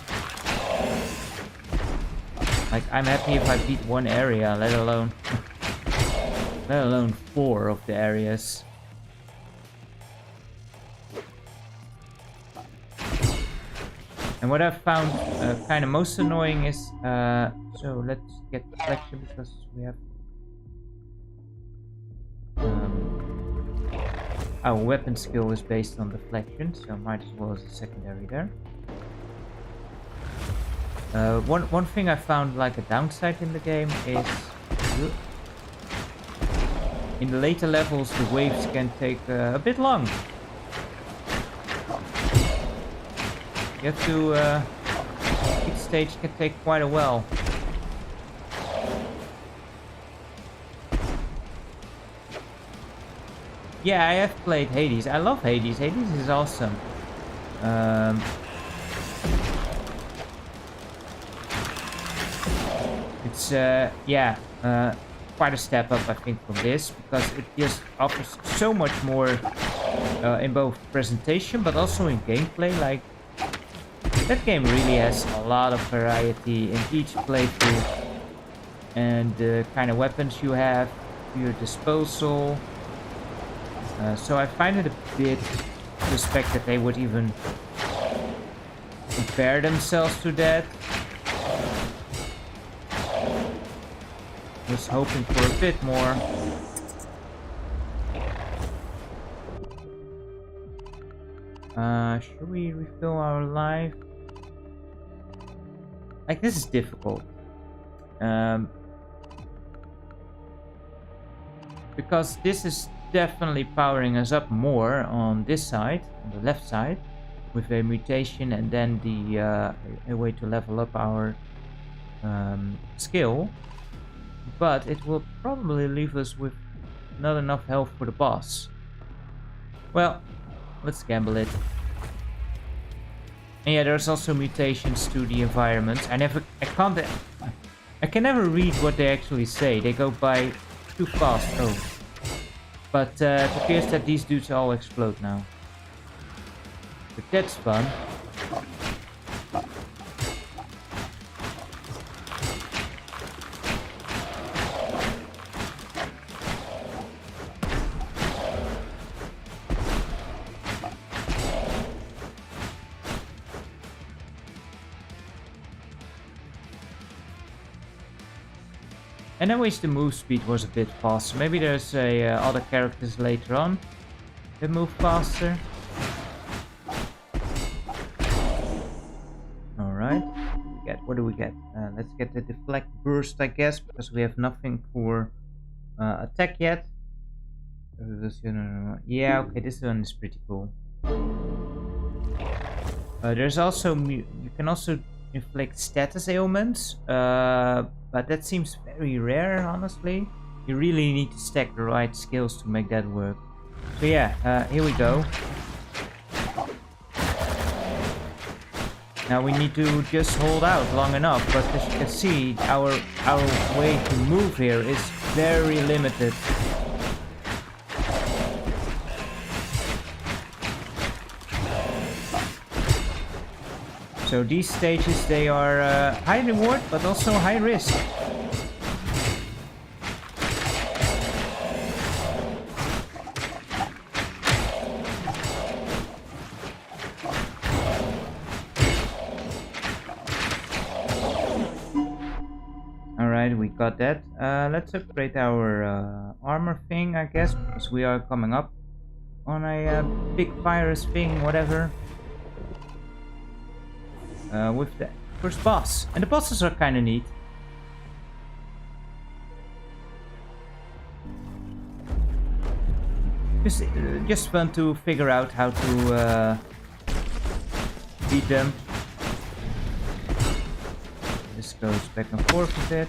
Like, I'm happy if I beat one area, let alone 4 of the areas. And what I've found kind of most annoying is, so let's get Deflector, because we have our weapon skill is based on deflection, so might as well as a secondary there. One thing I found like a downside in the game is in the later levels the waves can take a bit long. You have to each stage can take quite a while. Yeah, I have played Hades. I love Hades. Hades is awesome. It's quite a step up, I think, from this, because it just offers so much more in both presentation but also in gameplay. Like, that game really has a lot of variety in each playthrough, and the kind of weapons you have at your disposal. So I find it a bit suspect that they would even compare themselves to that. Was hoping for a bit more. Should we refill our life? Like, this is difficult. Because this is definitely powering us up more on this side, on the left side, with a mutation, and then a way to level up our skill. But it will probably leave us with not enough health for the boss. Well, let's gamble it. And yeah, there's also mutations to the environment. I can never read what they actually say. They go by too fast. Oh. But it appears that these dudes all explode now. But that's fun. And I wish the move speed was a bit faster. Maybe there's other characters later on that move faster. Alright. What do we get? Let's get the deflect burst, I guess, because we have nothing for attack yet. Yeah, okay, this one is pretty cool. There's also you can also inflict status ailments, but that seems very rare, honestly. You really need to stack the right skills to make that work. So yeah, here we go. Now we need to just hold out long enough, but as you can see, our way to move here is very limited. So these stages, they are high reward, but also high risk. Alright, we got that. Let's upgrade our armor thing, I guess, because we are coming up on a big virus thing, whatever. With the first boss. And the bosses are kind of neat. Just fun to figure out how to beat them. This goes back and forth a bit.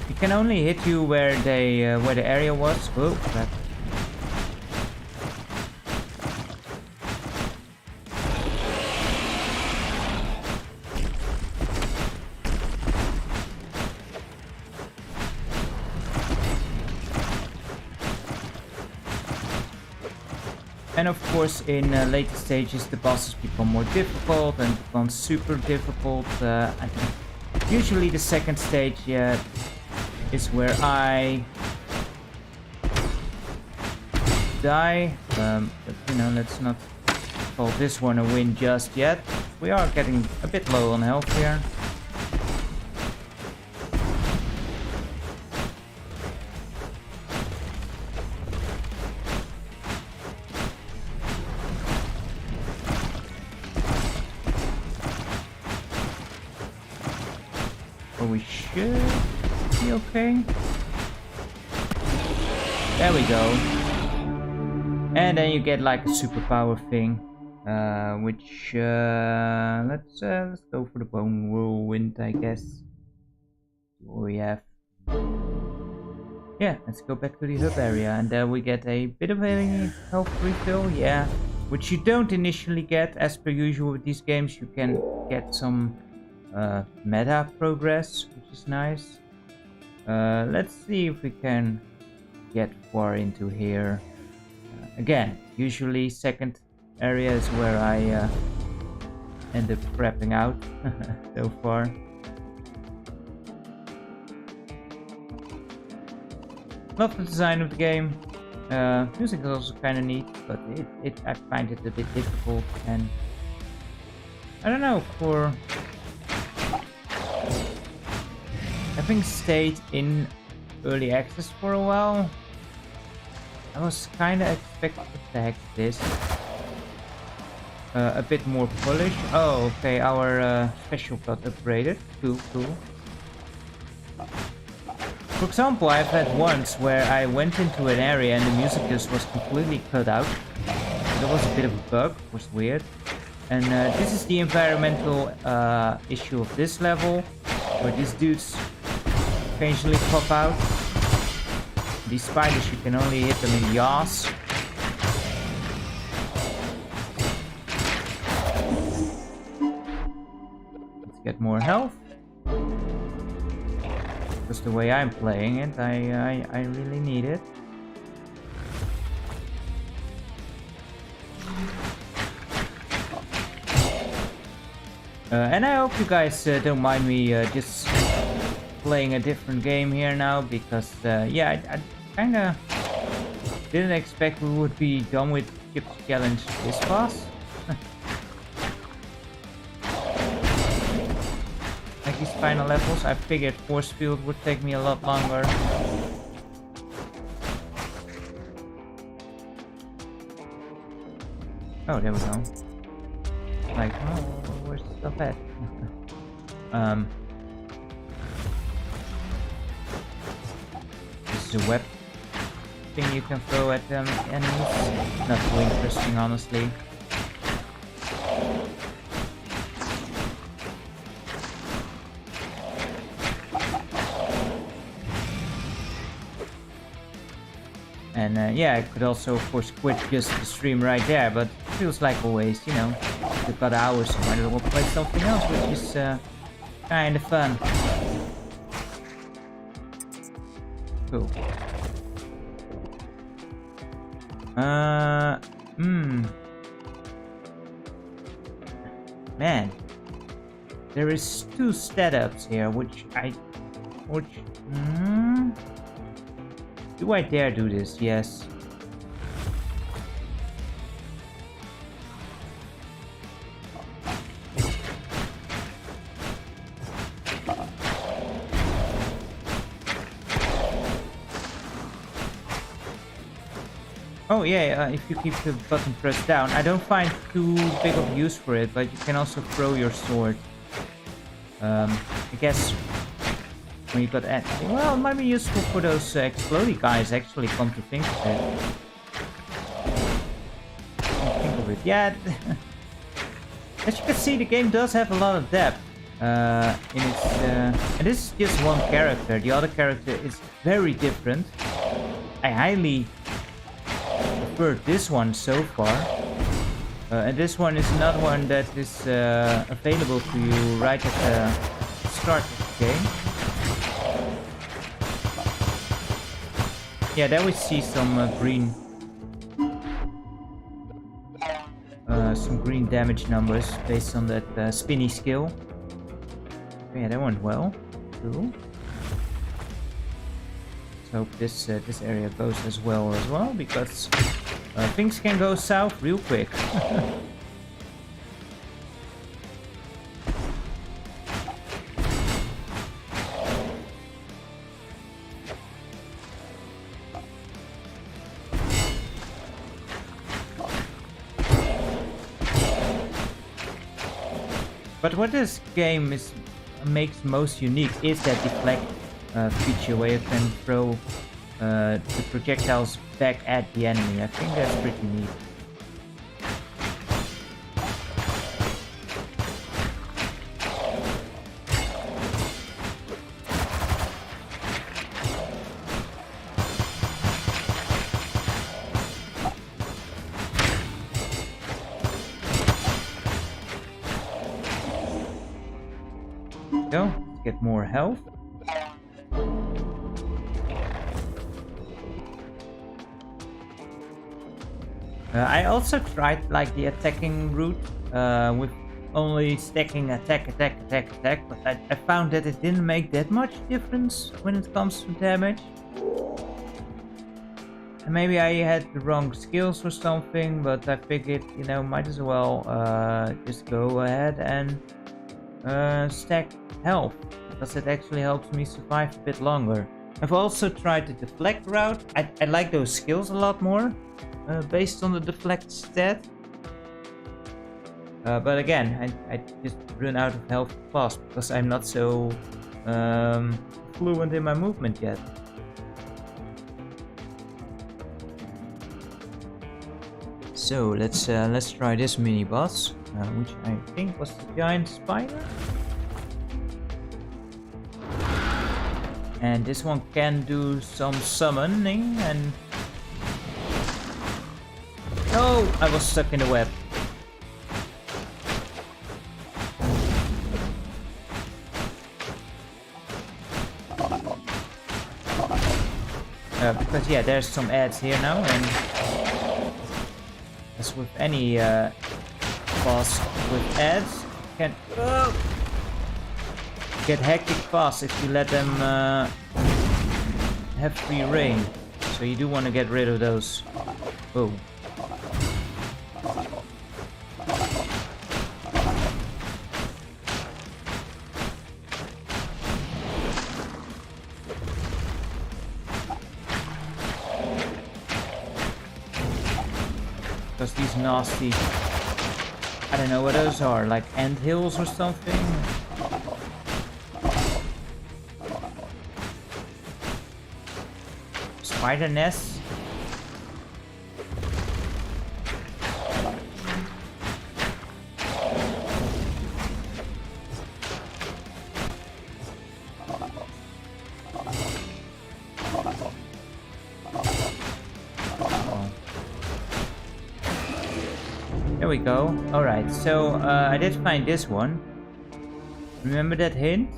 He can only hit you where the area was. Oh, crap. And of course, in later stages, the bosses become more difficult and become super difficult. I think usually the second stage is where I die. But you know, let's not call this one a win just yet. We are getting a bit low on health here. We should be okay. There we go. And then you get like a superpower thing, which let's go for the bone whirlwind, I guess. What we have. Yeah, let's go back to the hub area, and there we get a bit of a health refill. Yeah, which you don't initially get, as per usual with these games. You can get some meta progress, which is nice. Let's see if we can get far into here. Again, usually second area is where I end up crapping out so far. Love the design of the game. Music is also kind of neat, but I find it a bit difficult, and I don't know, for having stayed in early access for a while, I was kinda expecting to have this a bit more polish. Oh, okay, our special got upgraded. Cool. For example, I've had once where I went into an area and the music just was completely cut out. That was a bit of a bug, was weird. And this is the environmental issue of this level, where these dudes occasionally pop out. These spiders, you can only hit them in the ass. Let's get more health. Just the way I'm playing it, I really need it. And I hope you guys don't mind me just playing a different game here now, because yeah, I kinda didn't expect we would be done with Chip's challenge this fast. Like these final levels, I figured force field would take me a lot longer. Oh, there we go. Like, oh, where's the stuff at? This is a web thing you can throw at enemies. Not too interesting, honestly. And yeah, I could also, of course, quit just the stream right there, but it feels like always, you know, we've got hours, so might as well play something else, which is kind of fun. Cool. Man, there is 2 setups here, do I dare do this? Yes. Oh yeah, if you keep the button pressed down. I don't find too big of use for it, but you can also throw your sword. I guess when you got well, it might be useful for those explodey guys. Actually, come to think of it. Yeah. As you can see, the game does have a lot of depth in its. And this is just one character. The other character is very different. I highly prefer this one so far. And this one is another one that is available to you right at the start of the game. Yeah, there we see some green damage numbers based on that spinny skill. Yeah, that went well. Cool. Let's hope this area goes as well because things can go south real quick. But what this game makes most unique is that deflect feature where you can throw the projectiles back at the enemy. I think that's pretty neat. So, let's get more health. I also tried like the attacking route with only stacking attack, but I found that it didn't make that much difference when it comes to damage. And maybe I had the wrong skills or something, but I figured, you know, might as well just go ahead and stack health, because it actually helps me survive a bit longer. I've also tried the deflect route. I like those skills a lot more based on the deflect stat. But again, I just run out of health fast because I'm not so fluent in my movement yet. So let's try this mini boss, which I think was the giant spider. And this one can do some summoning and... Oh, I was stuck in the web. Because yeah, there's some ads here now, and as with any boss with ads, can get hectic fast if you let them have free reign. So you do want to get rid of those. Oh. Because these nasty, I don't know what those are, like ant hills or something. Spider nests. There we go. Alright, so I did find this one. Remember that hint?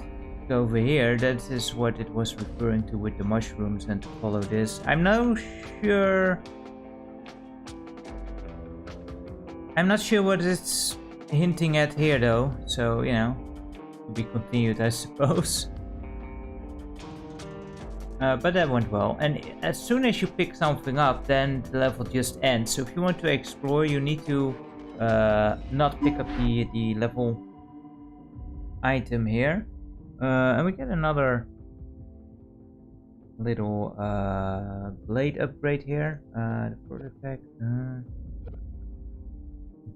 Over here, that is what it was referring to with the mushrooms, and to follow this. I'm not sure what it's hinting at here though, so you know, to be continued, I suppose. But that went well, and as soon as you pick something up, then the level just ends. So if you want to explore, you need to not pick up the level item here. And we get another little blade upgrade here. The further attack.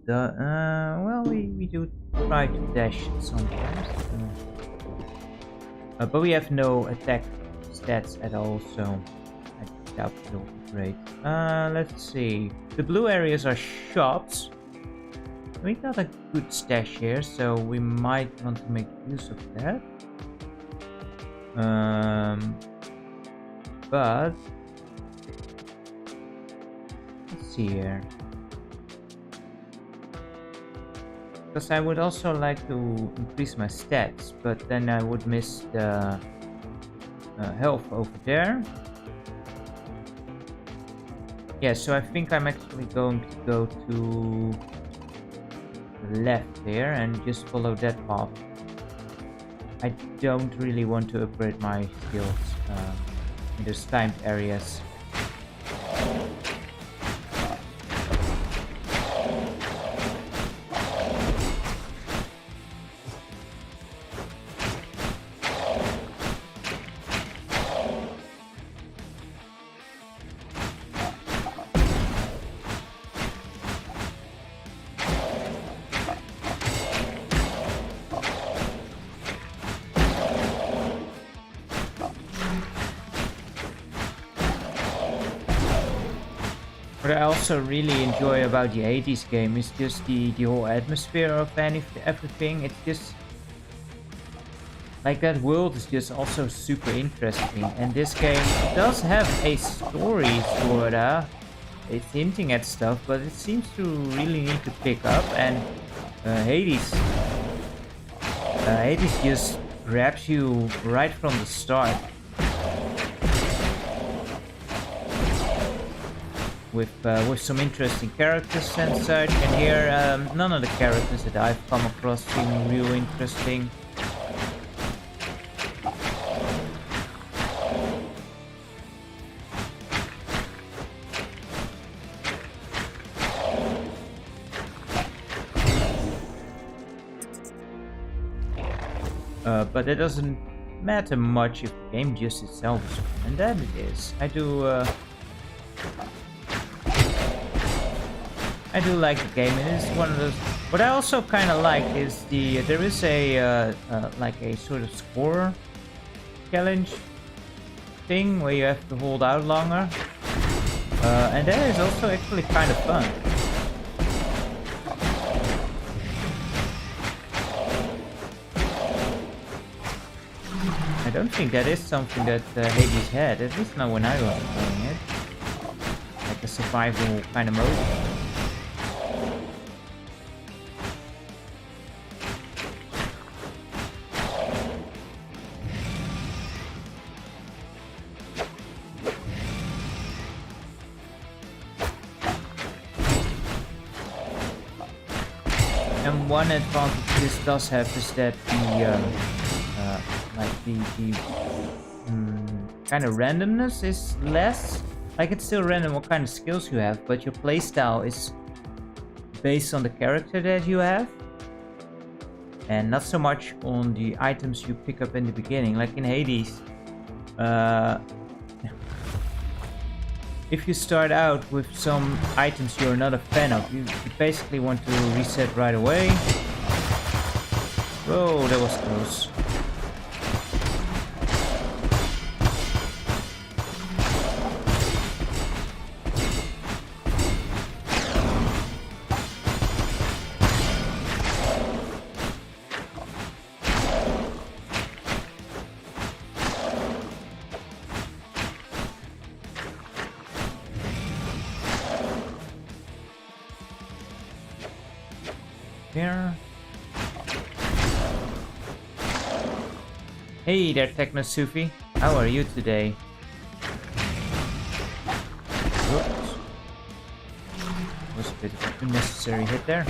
Well, we do try to dash sometimes. But we have no attack stats at all, so I doubt it'll be great. Let's see. The blue areas are shops. We got a good stash here, so we might want to make use of that. But let's see here. Because I would also like to increase my stats, but then I would miss the health over there. Yeah, so I think I'm actually going to go to the left here and just follow that path. I don't really want to upgrade my skills in those timed areas. What I also really enjoy about the 80s game is just the whole atmosphere of everything. It's just like that world is just also super interesting. And this game does have a story, sorta. It's hinting at stuff, but it seems to really need to pick up. And Hades just grabs you right from the start. With some interesting characters and such, and here none of the characters that I've come across seem real interesting. But it doesn't matter much if the game just itself is fun, and that it is. I do like the game, and it's one of those. What I also kind of like is there is a like a sort of score challenge thing where you have to hold out longer, and that is also actually kind of fun. I don't think that is something that Hades had, at least not when I was playing it, like a survival kind of mode. And one advantage this does have is that the kind of randomness is less. Like, it's still random what kind of skills you have, but your playstyle is based on the character that you have, and not so much on the items you pick up in the beginning. Like in Hades, if you start out with some items you're not a fan of, you basically want to reset right away. Whoa, that was close. Here. Hey there, Techno Sufi. How are you today? Whoops. Was a bit of an unnecessary hit there.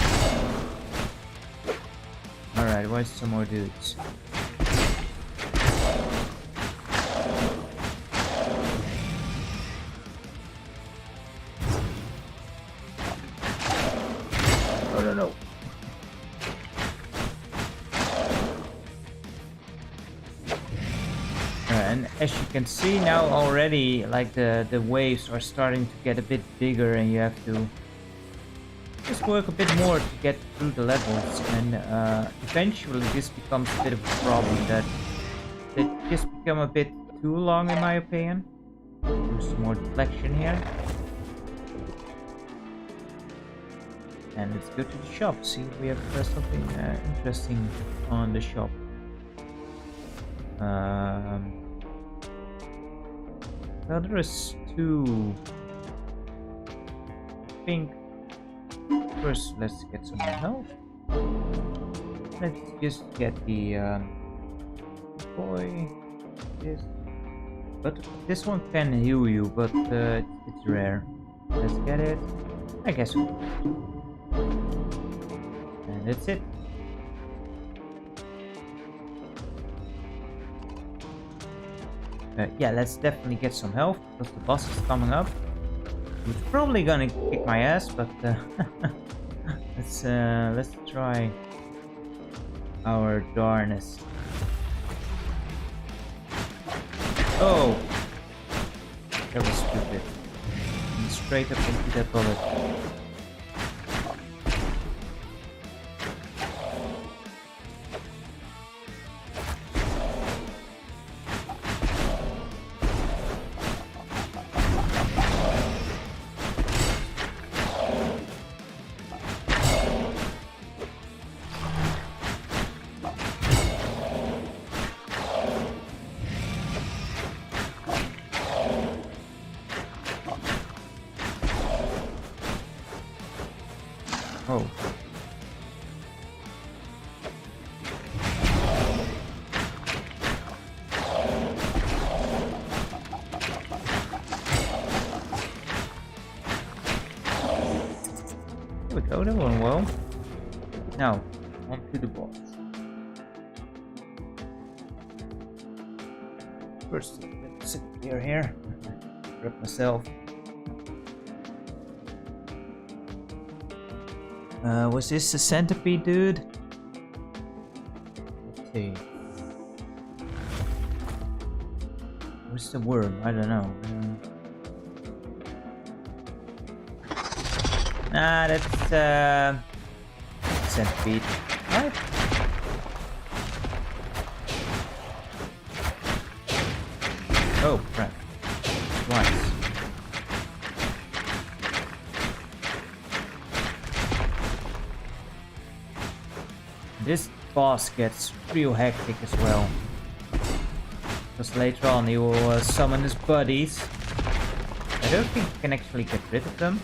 Alright, where's some more dudes? Oh no no. And as you can see now already, like the waves are starting to get a bit bigger, and you have to just work a bit more to get through the levels. And eventually, this becomes a bit of a problem that just become a bit too long, in my opinion. Do some more deflection here. And let's go to the shop, see if we have something interesting on the shop. Well, there is two. I think first let's get some health. Let's just get the boy. This, but this one can heal you, but it's rare. Let's get it. I guess we will. And that's it. Yeah, let's definitely get some health because the boss is coming up. He's probably gonna kick my ass, but let's try our darnest. Oh, that was stupid. And straight up into that bullet. Oh. There we go, that went well. Now, on to the boss. First, let's sit here. Grab myself. Was this a centipede, dude? Let's see. Where's the worm? I don't know. Nah, that's centipede. What? Oh crap! Twice. This boss gets real hectic as well. Because later on he will summon his buddies. I don't think you can actually get rid of them.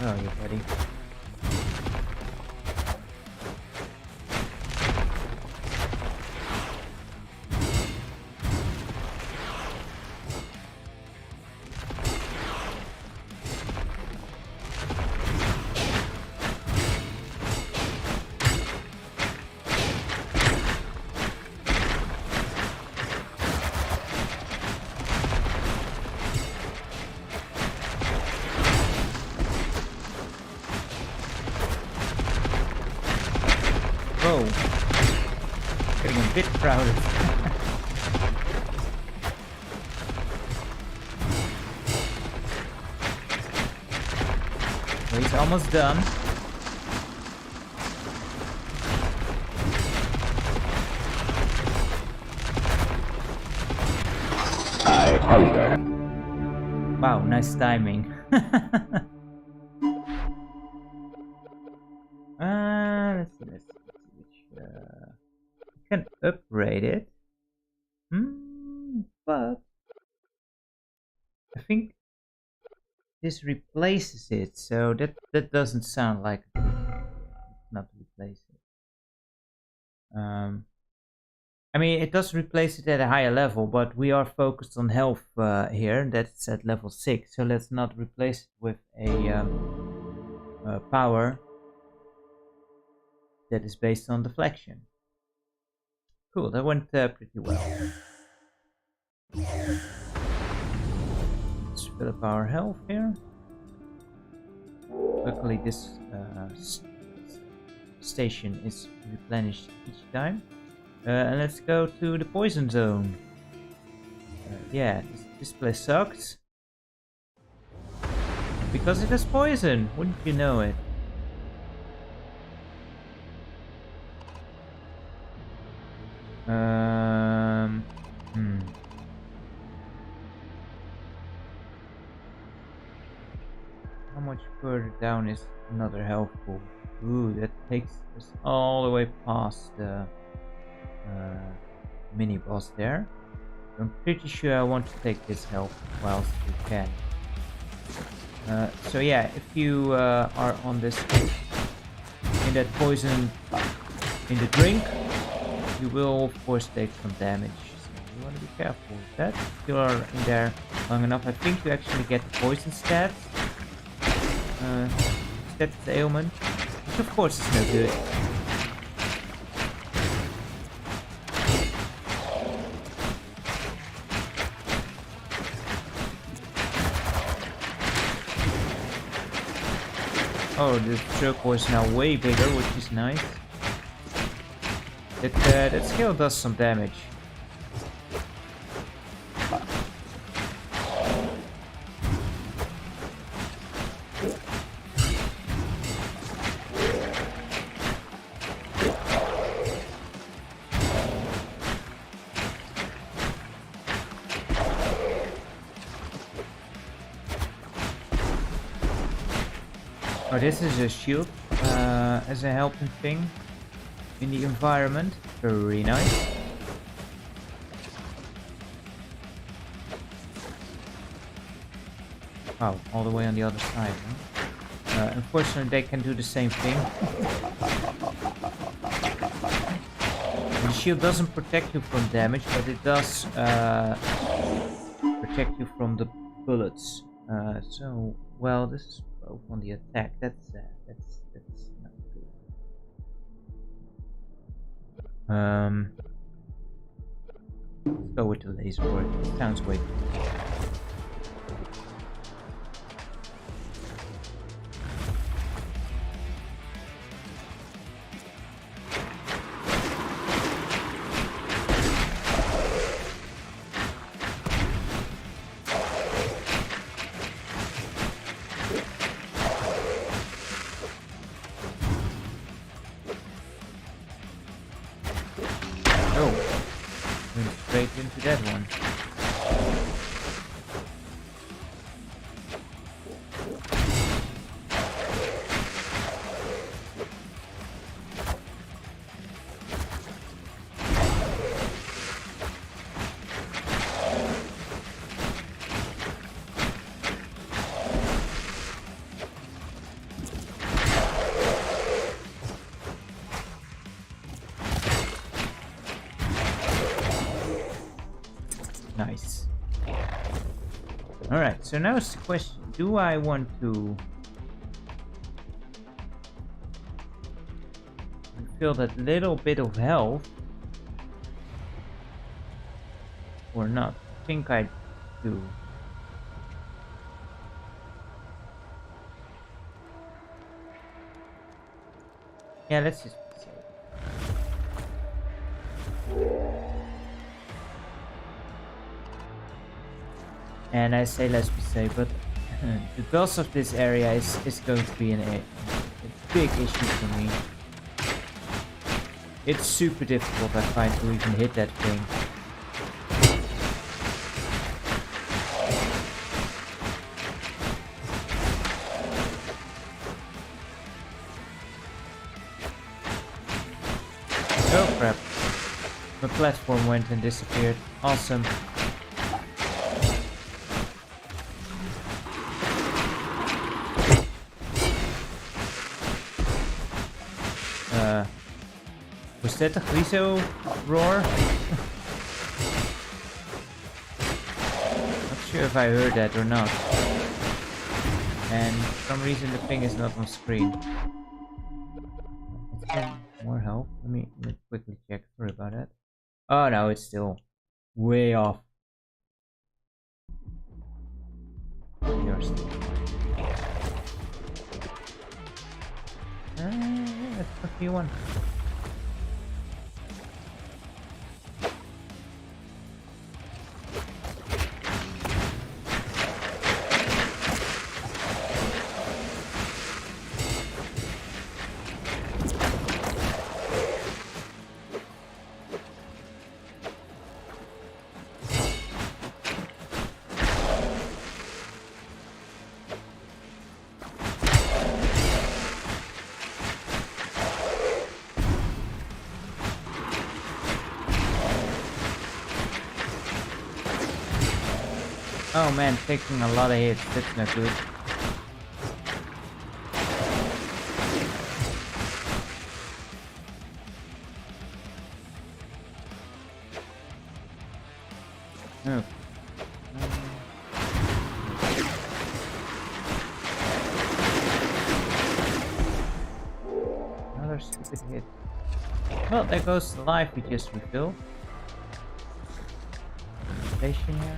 Oh, you're ready. Oh, getting a bit crowded. Well, he's almost done. Wow, nice timing. Let's see which can upgrade it. But I think this replaces it, so that doesn't sound like it. Not replace it. I mean, it does replace it at a higher level, but we are focused on health here. That's at level 6, so let's not replace it with a power that is based on deflection. Cool, that went pretty well. Let's fill up our health here. Luckily this station is replenished each time. And let's go to the poison zone. Yeah, this place sucks. Because it has poison, wouldn't you know it? How much further down is another health pool? Ooh, that takes us all the way past the mini boss there. I'm pretty sure I want to take this health whilst we can. So yeah, if you are on this in that poison in the drink, you will of course take some damage. So you want to be careful with that. If you are in there long enough, I think you actually get the poison stats. That's the ailment, which of course is no good. Oh, the circle is now way bigger, which is nice. That skill does some damage. Oh, this is a shield as a helping thing in the environment. Very nice. Oh, all the way on the other side. Huh? Unfortunately, they can do the same thing. The shield doesn't protect you from damage, but it does protect you from the bullets. So, well, this is both on the attack. That's not good. Let's go with the laser word. It sounds way cool. Straight into that one. Nice. Alright, so now it's the question, do I want to fill that little bit of health or not? I think I do. Yeah, let's just be safe. And I say let's be safe, but the boss of this area is going to be a big issue for me. It's super difficult, I find, to even hit that thing. Oh crap. My platform went and disappeared. Awesome. Was that a Griso roar? Not sure if I heard that or not. And for some reason the thing is not on screen. Let's get more health. Let me quickly check. Sorry about that. Oh no, it's still way off. You're still that's what you want. Oh man, taking a lot of hits, that's not good. Oh. Another stupid hit. Well, there goes the life we just refilled. Station here.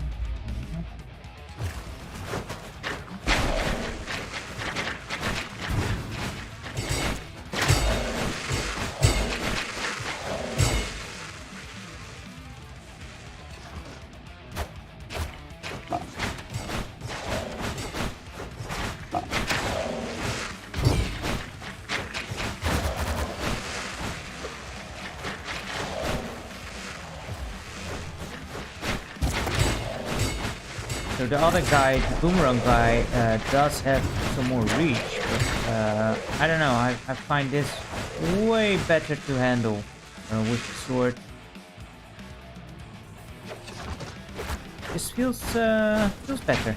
So the other guy, the boomerang guy, does have some more reach, but I don't know, I find this way better to handle with the sword. This feels better.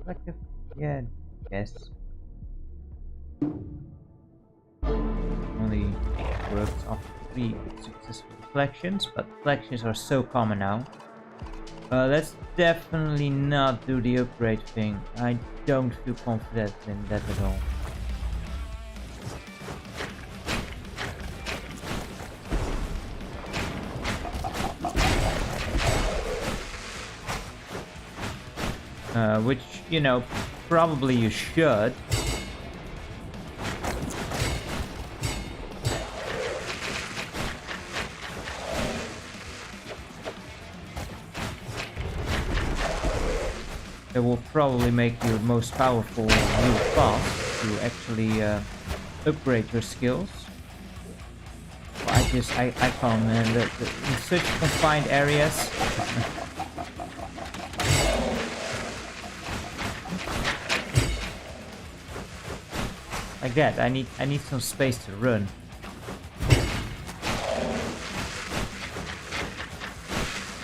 Deflector, yeah, yes. Only worked after 3 successful deflections, but deflections are so common now. Let's definitely not do the upgrade thing. I don't feel confident in that at all. Which, you know, probably you should. That will probably make you most powerful real fast to actually upgrade your skills. But I can't, man. In such confined areas. Like that, I need some space to run.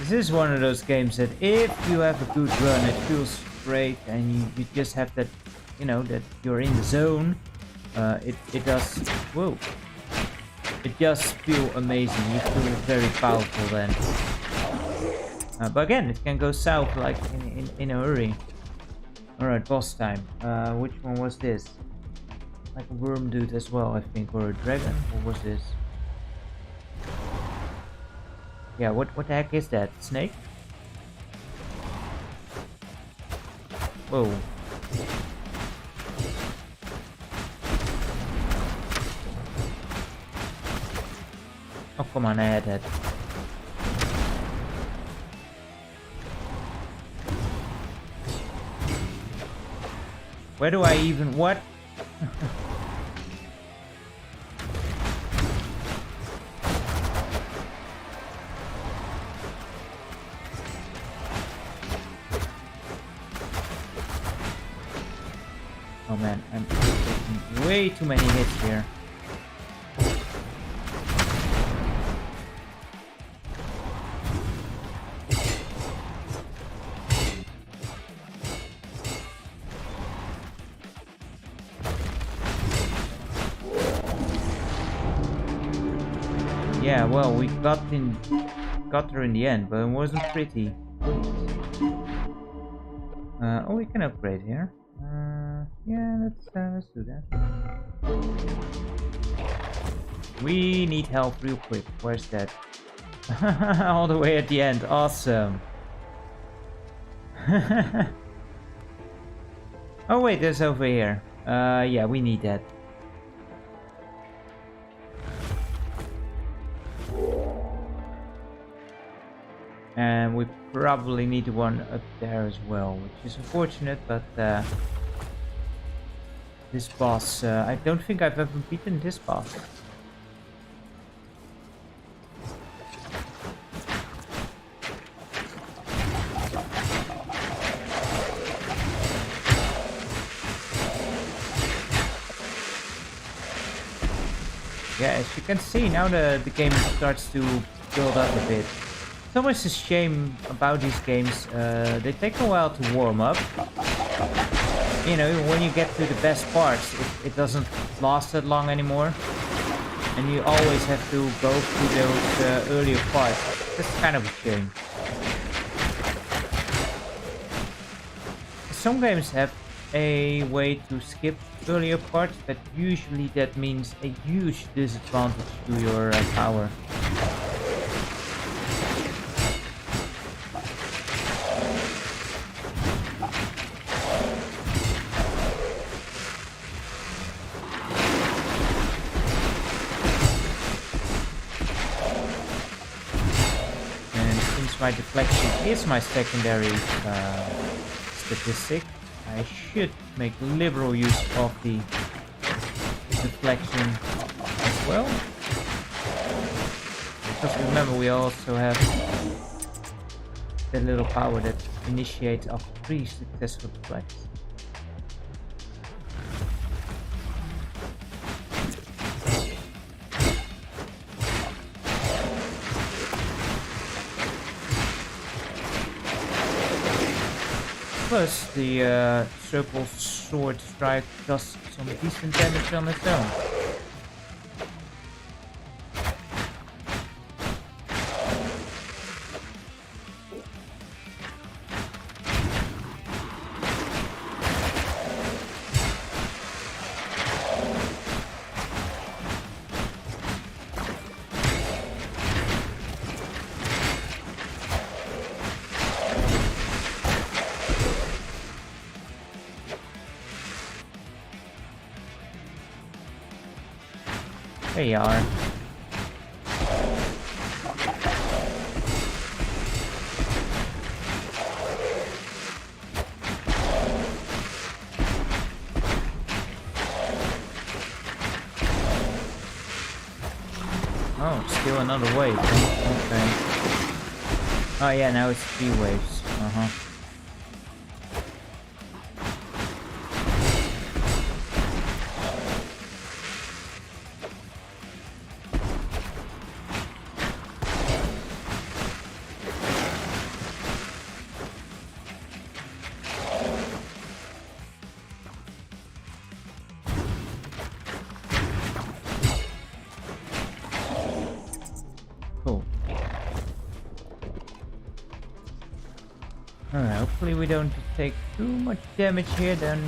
This is one of those games that if you have a good run, it feels great, and you just have that, you know, that you're in the zone. It does. Whoa! It does feel amazing. You feel very powerful then. But again, it can go south like in a hurry. All right, boss time. Which one was this? Like a worm dude as well, I think, or a dragon. What was this? Yeah, what the heck is that? Snake? Whoa. Oh, come on, I had that. Where do I even... what? Oh man, I'm taking way too many hits here. Yeah, well, we got her in the end, but it wasn't pretty. Oh, we can upgrade here. Yeah, let's do that. We need help real quick. Where's that? All the way at the end. Awesome. Oh wait, there's over here. Yeah, we need that. And we probably need one up there as well, which is unfortunate, but this boss, I don't think I've ever beaten this boss. Yeah, as you can see, now the game starts to build up a bit. It's always a shame about these games, they take a while to warm up. You know, when you get to the best parts, it doesn't last that long anymore. And you always have to go through those earlier parts. That's kind of a shame. Some games have a way to skip earlier parts, but usually that means a huge disadvantage to your power. My deflection is my secondary statistic. I should make liberal use of the deflection as well. Because remember, we also have that little power that initiates after 3 successful deflects. Plus, the triple sword strike does some decent damage on its own. There you are. Oh, still another wave. Okay. Oh yeah, now it's 3 waves. Alright, hopefully we don't take too much damage here then.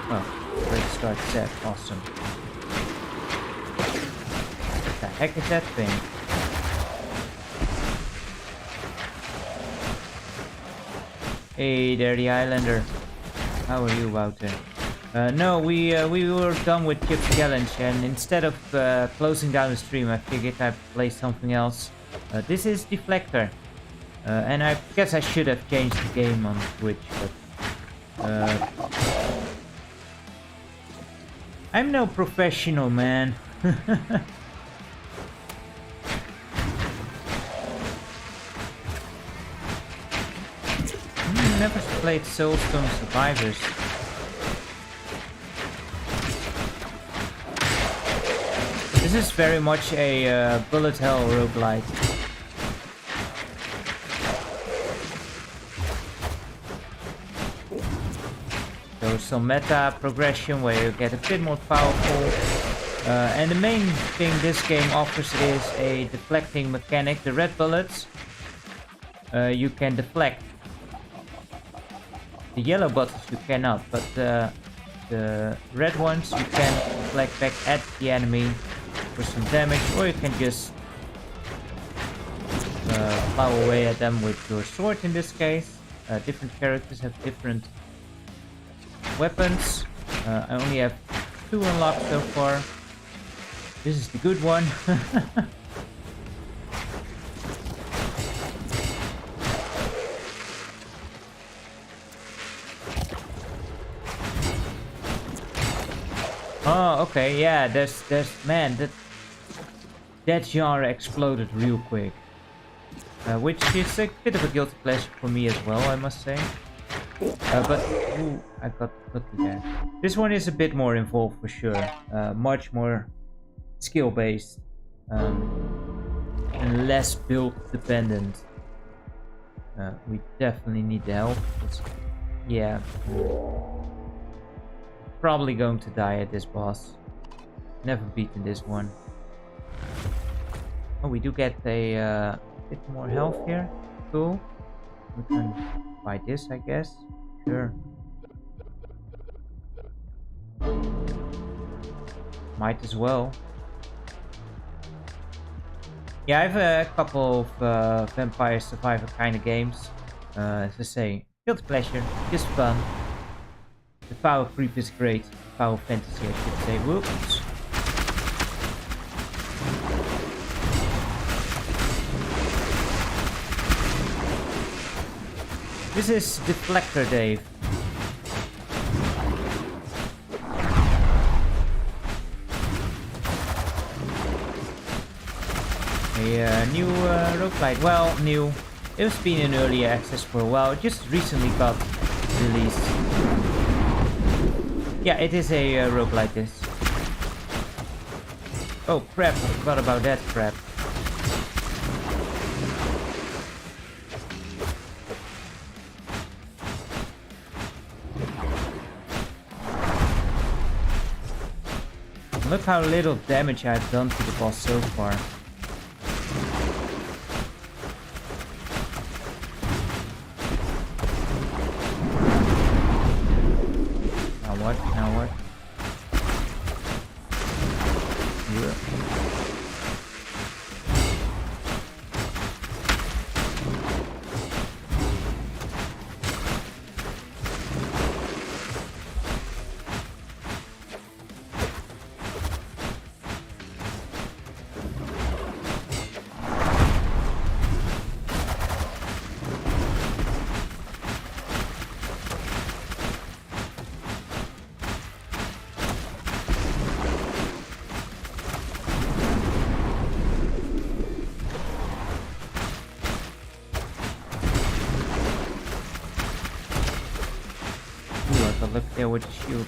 Oh, great start set, awesome. What the heck is that thing? Hey there, the Islander. How are you out there? No, we were done with Chip's challenge, and instead of closing down the stream, I figured I'd play something else. This is Deflector. And I guess I should have changed the game on Twitch, but I'm no professional, man. Never played Soulstone Survivors. This is very much a bullet hell roguelite. So some meta progression where you get a bit more powerful. And the main thing this game offers is a deflecting mechanic. The red bullets you can deflect. The yellow bullets you cannot, but the red ones you can deflect back at the enemy. for some damage, or you can just plow away at them with your sword in this case. Different characters have different weapons. I only have 2 unlocked so far. This is the good one. Oh, okay, yeah, man, that genre exploded real quick. Which is a bit of a guilty pleasure for me as well, I must say. But, ooh, I got lucky there. This one is a bit more involved for sure. Much more skill-based. And less build-dependent. We definitely need the help. Yeah. Probably going to die at this boss. Never beaten this one. Oh, we do get a bit more health here. Cool. We can buy this, I guess. Sure. Might as well. Yeah, I have a couple of Vampire Survivor kind of games. As I say, guilty pleasure, just fun. The power creep is great. Power fantasy, I should say. Whoops. This is Deflector, Dave. A new roguelite. Well, new. It was been in early access for a while. It just recently got released. Yeah, it is a roguelite, this. Oh, crap. I forgot about that crap. Look how little damage I've done to the boss so far. Now what? Now what? Here. Look there with the shield.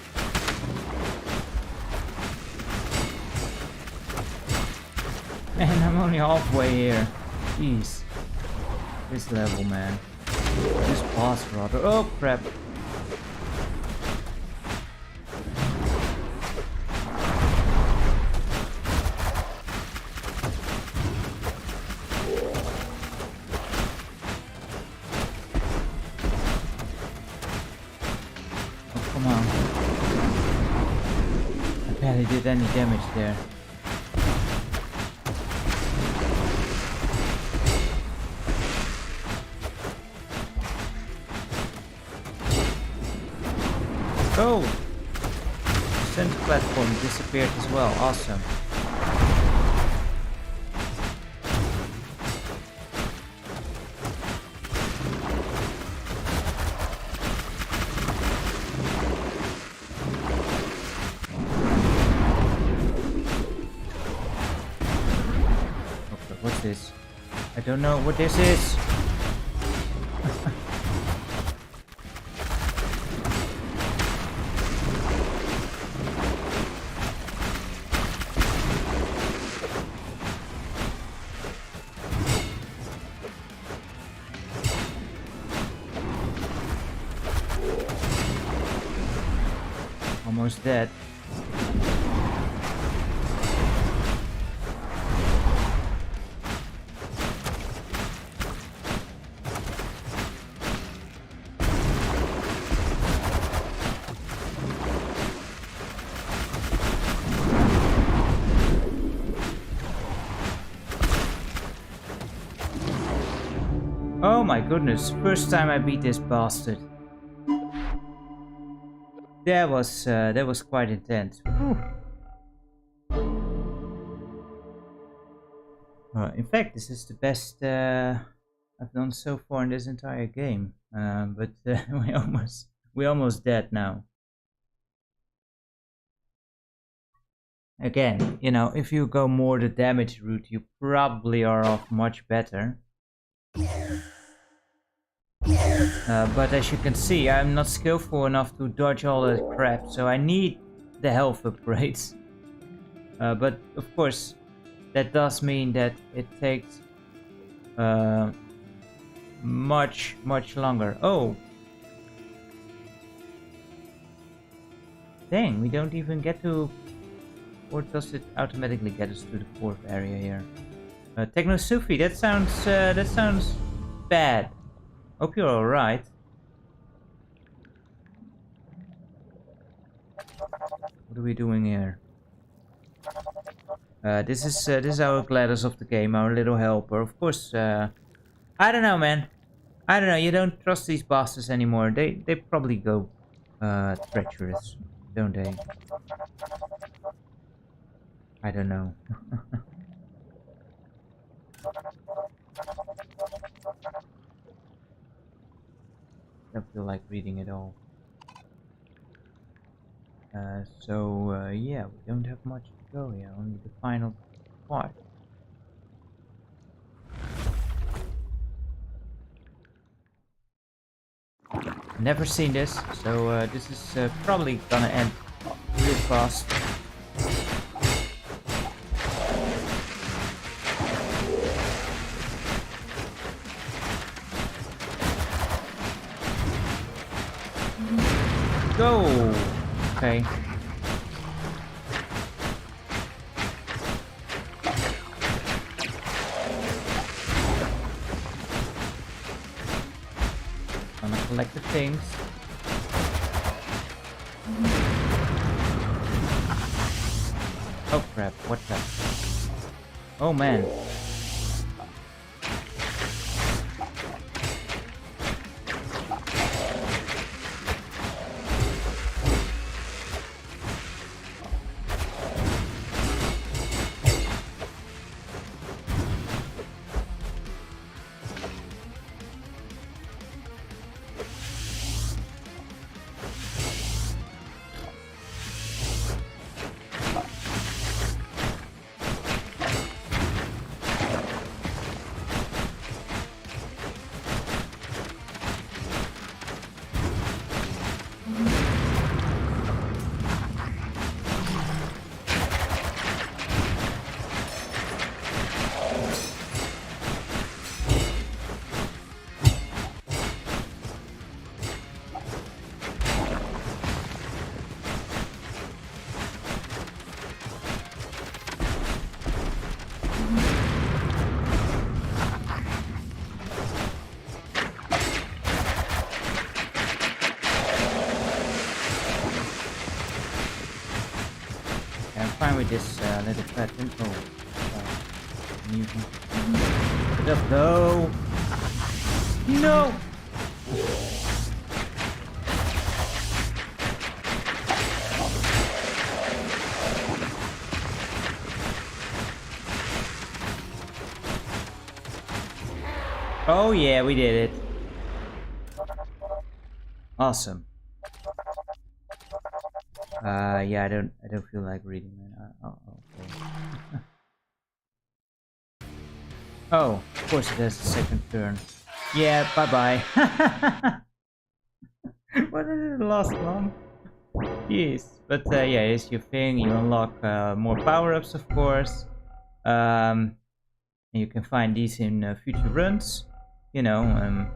Man, I'm only halfway here. Jeez. This level, man. This boss, rather. Oh, crap. Come on. I barely did any damage there. Oh! The center platform disappeared as well. Awesome. What's this? I don't know what this is. Almost dead. Oh my goodness, first time I beat this bastard. That was quite intense. In fact, this is the best I've done so far in this entire game. But we almost dead now. Again, you know, if you go more the damage route, you probably are off much better. But as you can see, I'm not skillful enough to dodge all that crap, so I need the health upgrades. But of course, that does mean that it takes much longer. Oh! Dang, we don't even get to... Or does it automatically get us to the fourth area here? Techno Sufi, that sounds bad. Hope you're alright. What are we doing here? This is our GLaDOS of the game, our little helper. Of course, I don't know, man. I don't know. You don't trust these bosses anymore. They probably go treacherous, don't they? I don't know. Don't feel like reading it all. Yeah, we don't have much to go here. Only the final part. Never seen this, so this is probably gonna end real fast. Go! Okay. Gonna collect the things. Oh crap, what the? Oh man. Fine with this little pattern. Mutant. Just no! No! Oh yeah, we did it. Awesome. Yeah, I don't feel like reading, man. Okay. Oh, of course it has a second turn. Yeah, bye-bye. What did it last long? Yes, but yeah, here's your thing. You unlock more power-ups, of course. And you can find these in future runs. You know,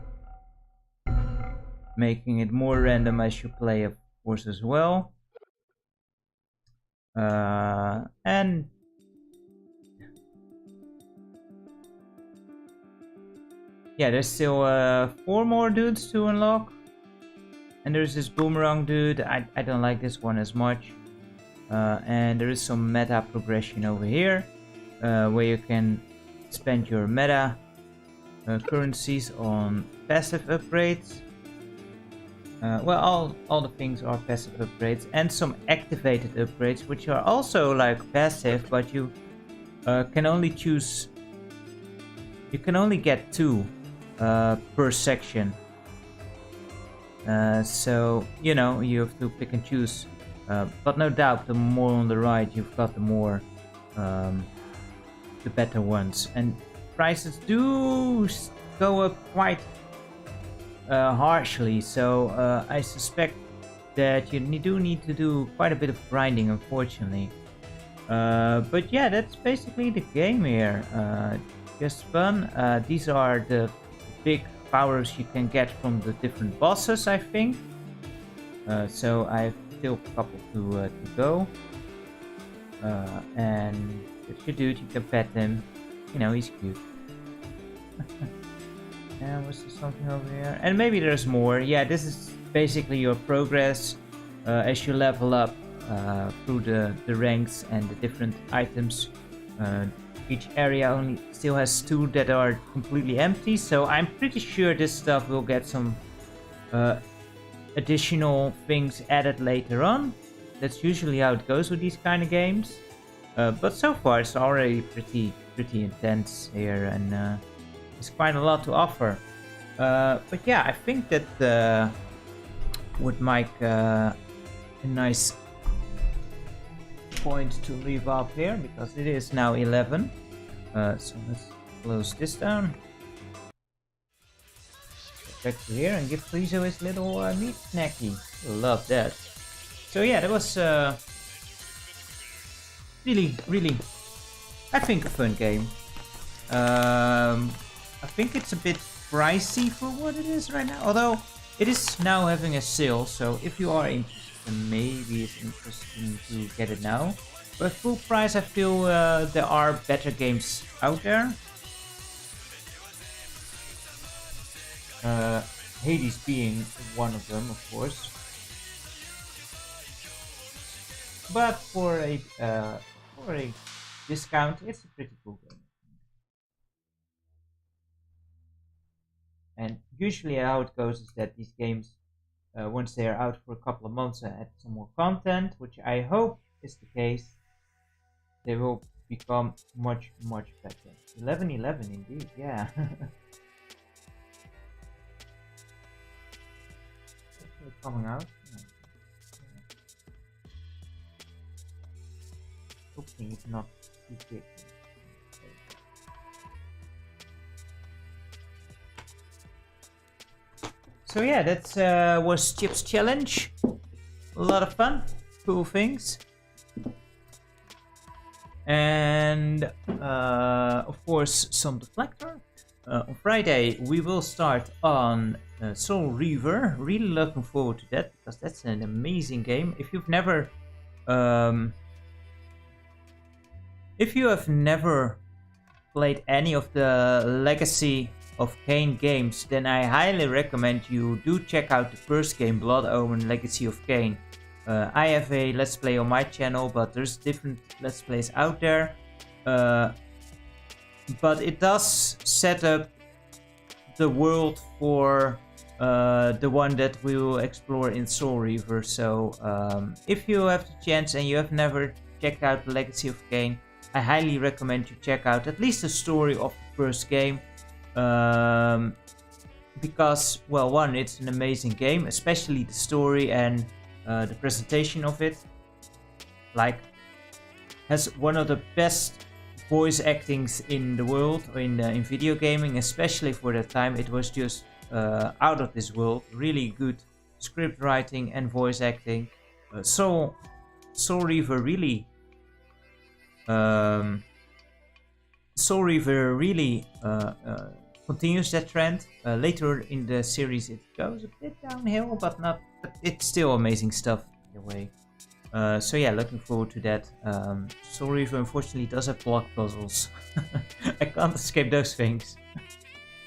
making it more random as you play, of course, as well. And yeah, there's still 4 more dudes to unlock. And there's this boomerang dude. I don't like this one as much. And there is some meta progression over here, where you can spend your meta currencies on passive upgrades. Well, all the things are passive upgrades, and some activated upgrades, which are also like passive, but you can only choose. You can only get 2 per section. So you know you have to pick and choose. But no doubt, the more on the right you've got, the more the better ones. And prices do go up quite harshly, so I suspect that you do need to do quite a bit of grinding, unfortunately. But yeah, that's basically the game here. Just fun. These are the big powers you can get from the different bosses, I think. So I've still a couple to go. And if you do it, you can pet him. You know, he's cute. And was there something over here? And maybe there's more. Yeah, this is basically your progress as you level up through the ranks and the different items. Each area only still has 2 that are completely empty, so I'm pretty sure this stuff will get some additional things added later on. That's usually how it goes with these kind of games. But so far it's already pretty intense here, and there's quite a lot to offer. But yeah, I think that would make a nice point to leave up here, because it is now 11. So let's close this down. Get back to here and give Friso his little meat snacky. Love that. So yeah, that was really, I think, a fun game. I think it's a bit pricey for what it is right now, although it is now having a sale, so if you are interested, maybe it's interesting to get it now. But full price, I feel there are better games out there. Hades being one of them, of course. But for a discount, it's a pretty cool game. And usually how it goes is that these games, once they are out for a couple of months, add some more content, which I hope is the case. They will become much better. 11-11 indeed, yeah. Coming out. Hoping it's not too big. So yeah, that was Chip's challenge. A lot of fun, cool things. And of course some Deflector. On Friday we will start on Soul Reaver. Really looking forward to that, because that's an amazing game. If you have never played any of the Legacy of Kain games, then I highly recommend you do check out the first game, Blood Omen Legacy of Kain. I have a Let's Play on my channel, but there's different Let's Plays out there. But it does set up the world for the one that we will explore in Soul Reaver. So if you have the chance and you have never checked out the Legacy of Kain, I highly recommend you check out at least the story of the first game. Because, well, one, it's an amazing game, especially the story and the presentation of it. Like, has one of the best voice actings in the world, in video gaming, especially for that time. It was just out of this world. Really good script writing and voice acting. Soul Reaver really continues that trend. Later in the series it goes a bit downhill, but it's still amazing stuff in a way. So yeah, looking forward to that. Soul Reaver unfortunately does have block puzzles. I can't escape those things.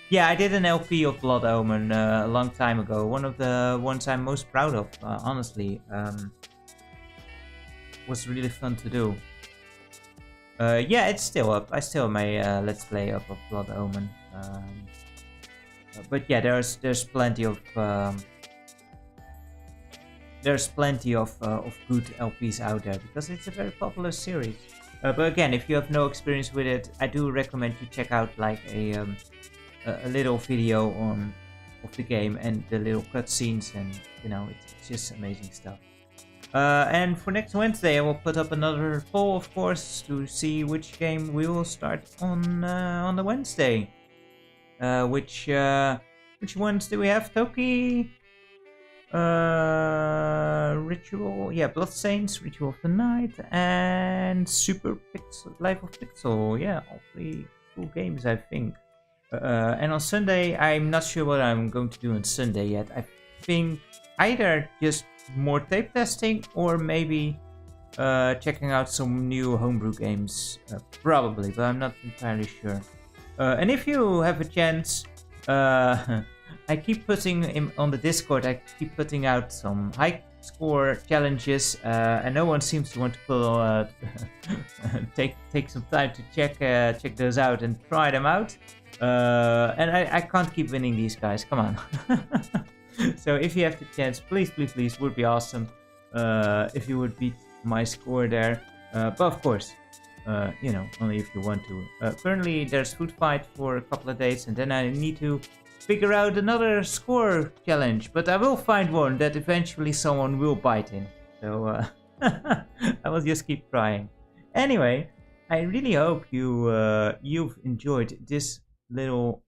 Yeah, I did an LP of Blood Omen a long time ago. One of the ones I'm most proud of, honestly. Was really fun to do. Yeah, it's still up. I still have my Let's Play up of Blood Omen. But yeah, there's plenty of good LPs out there because it's a very popular series. But again, if you have no experience with it, I do recommend you check out like a little video of the game and the little cutscenes, and you know, it's just amazing stuff. And for next Wednesday, I will put up another poll, of course, to see which game we will start on the Wednesday. Which ones do we have? Toki, Ritual, yeah, Bloodstains, Ritual of the Night, and Super Pixel, Life of Pixel. Yeah, all 3 cool games, I think. And on Sunday, I'm not sure what I'm going to do on Sunday yet. I think either just more tape testing or maybe checking out some new homebrew games, probably, but I'm not entirely sure. And if you have a chance, I keep putting on the Discord, I keep putting out some high score challenges, and no one seems to want to take some time to check those out and try them out. And I can't keep winning these guys, come on. So if you have the chance, please, would be awesome if you would beat my score there. But of course, you know, only if you want to. Currently, there's Food Fight for a couple of days, and then I need to figure out another score challenge. But I will find one that eventually someone will bite in. So I will just keep trying. Anyway, I really hope you've enjoyed this little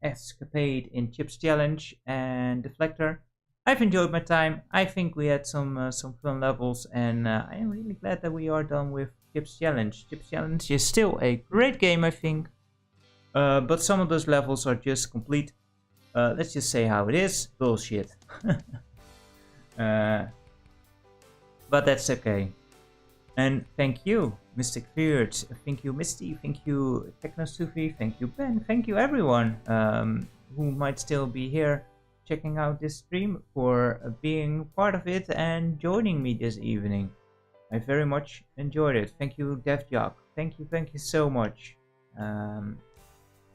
escapade in Chips Challenge and Deflector. I've enjoyed my time. I think we had some fun levels, and I am really glad that we are done with Chips Challenge. Chips Challenge is still a great game, I think, but some of those levels are just complete, let's just say how it is, bullshit. But that's okay. And thank you, Mystic Feared. Thank you, Misty. Thank you, TechnoSufi. Thank you, Ben. Thank you, everyone who might still be here checking out this stream, for being part of it and joining me this evening. I very much enjoyed it. Thank you, DevJock. Thank you so much.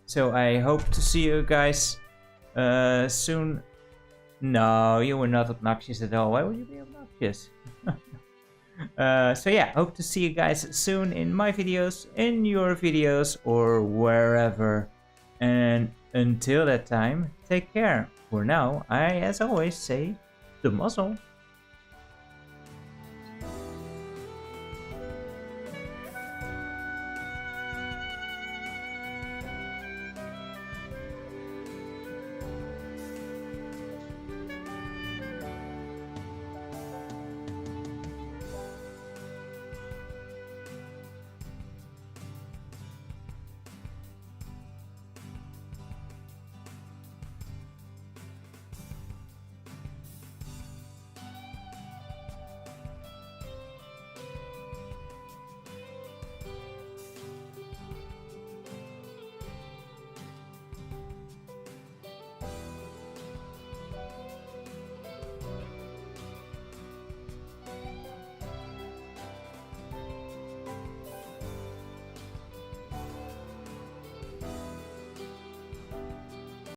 So I hope to see you guys soon. No, you were not obnoxious at all. Why would you be obnoxious? So yeah, hope to see you guys soon in my videos, in your videos, or wherever. And until that time, take care. For now, I, as always, say the muzzle.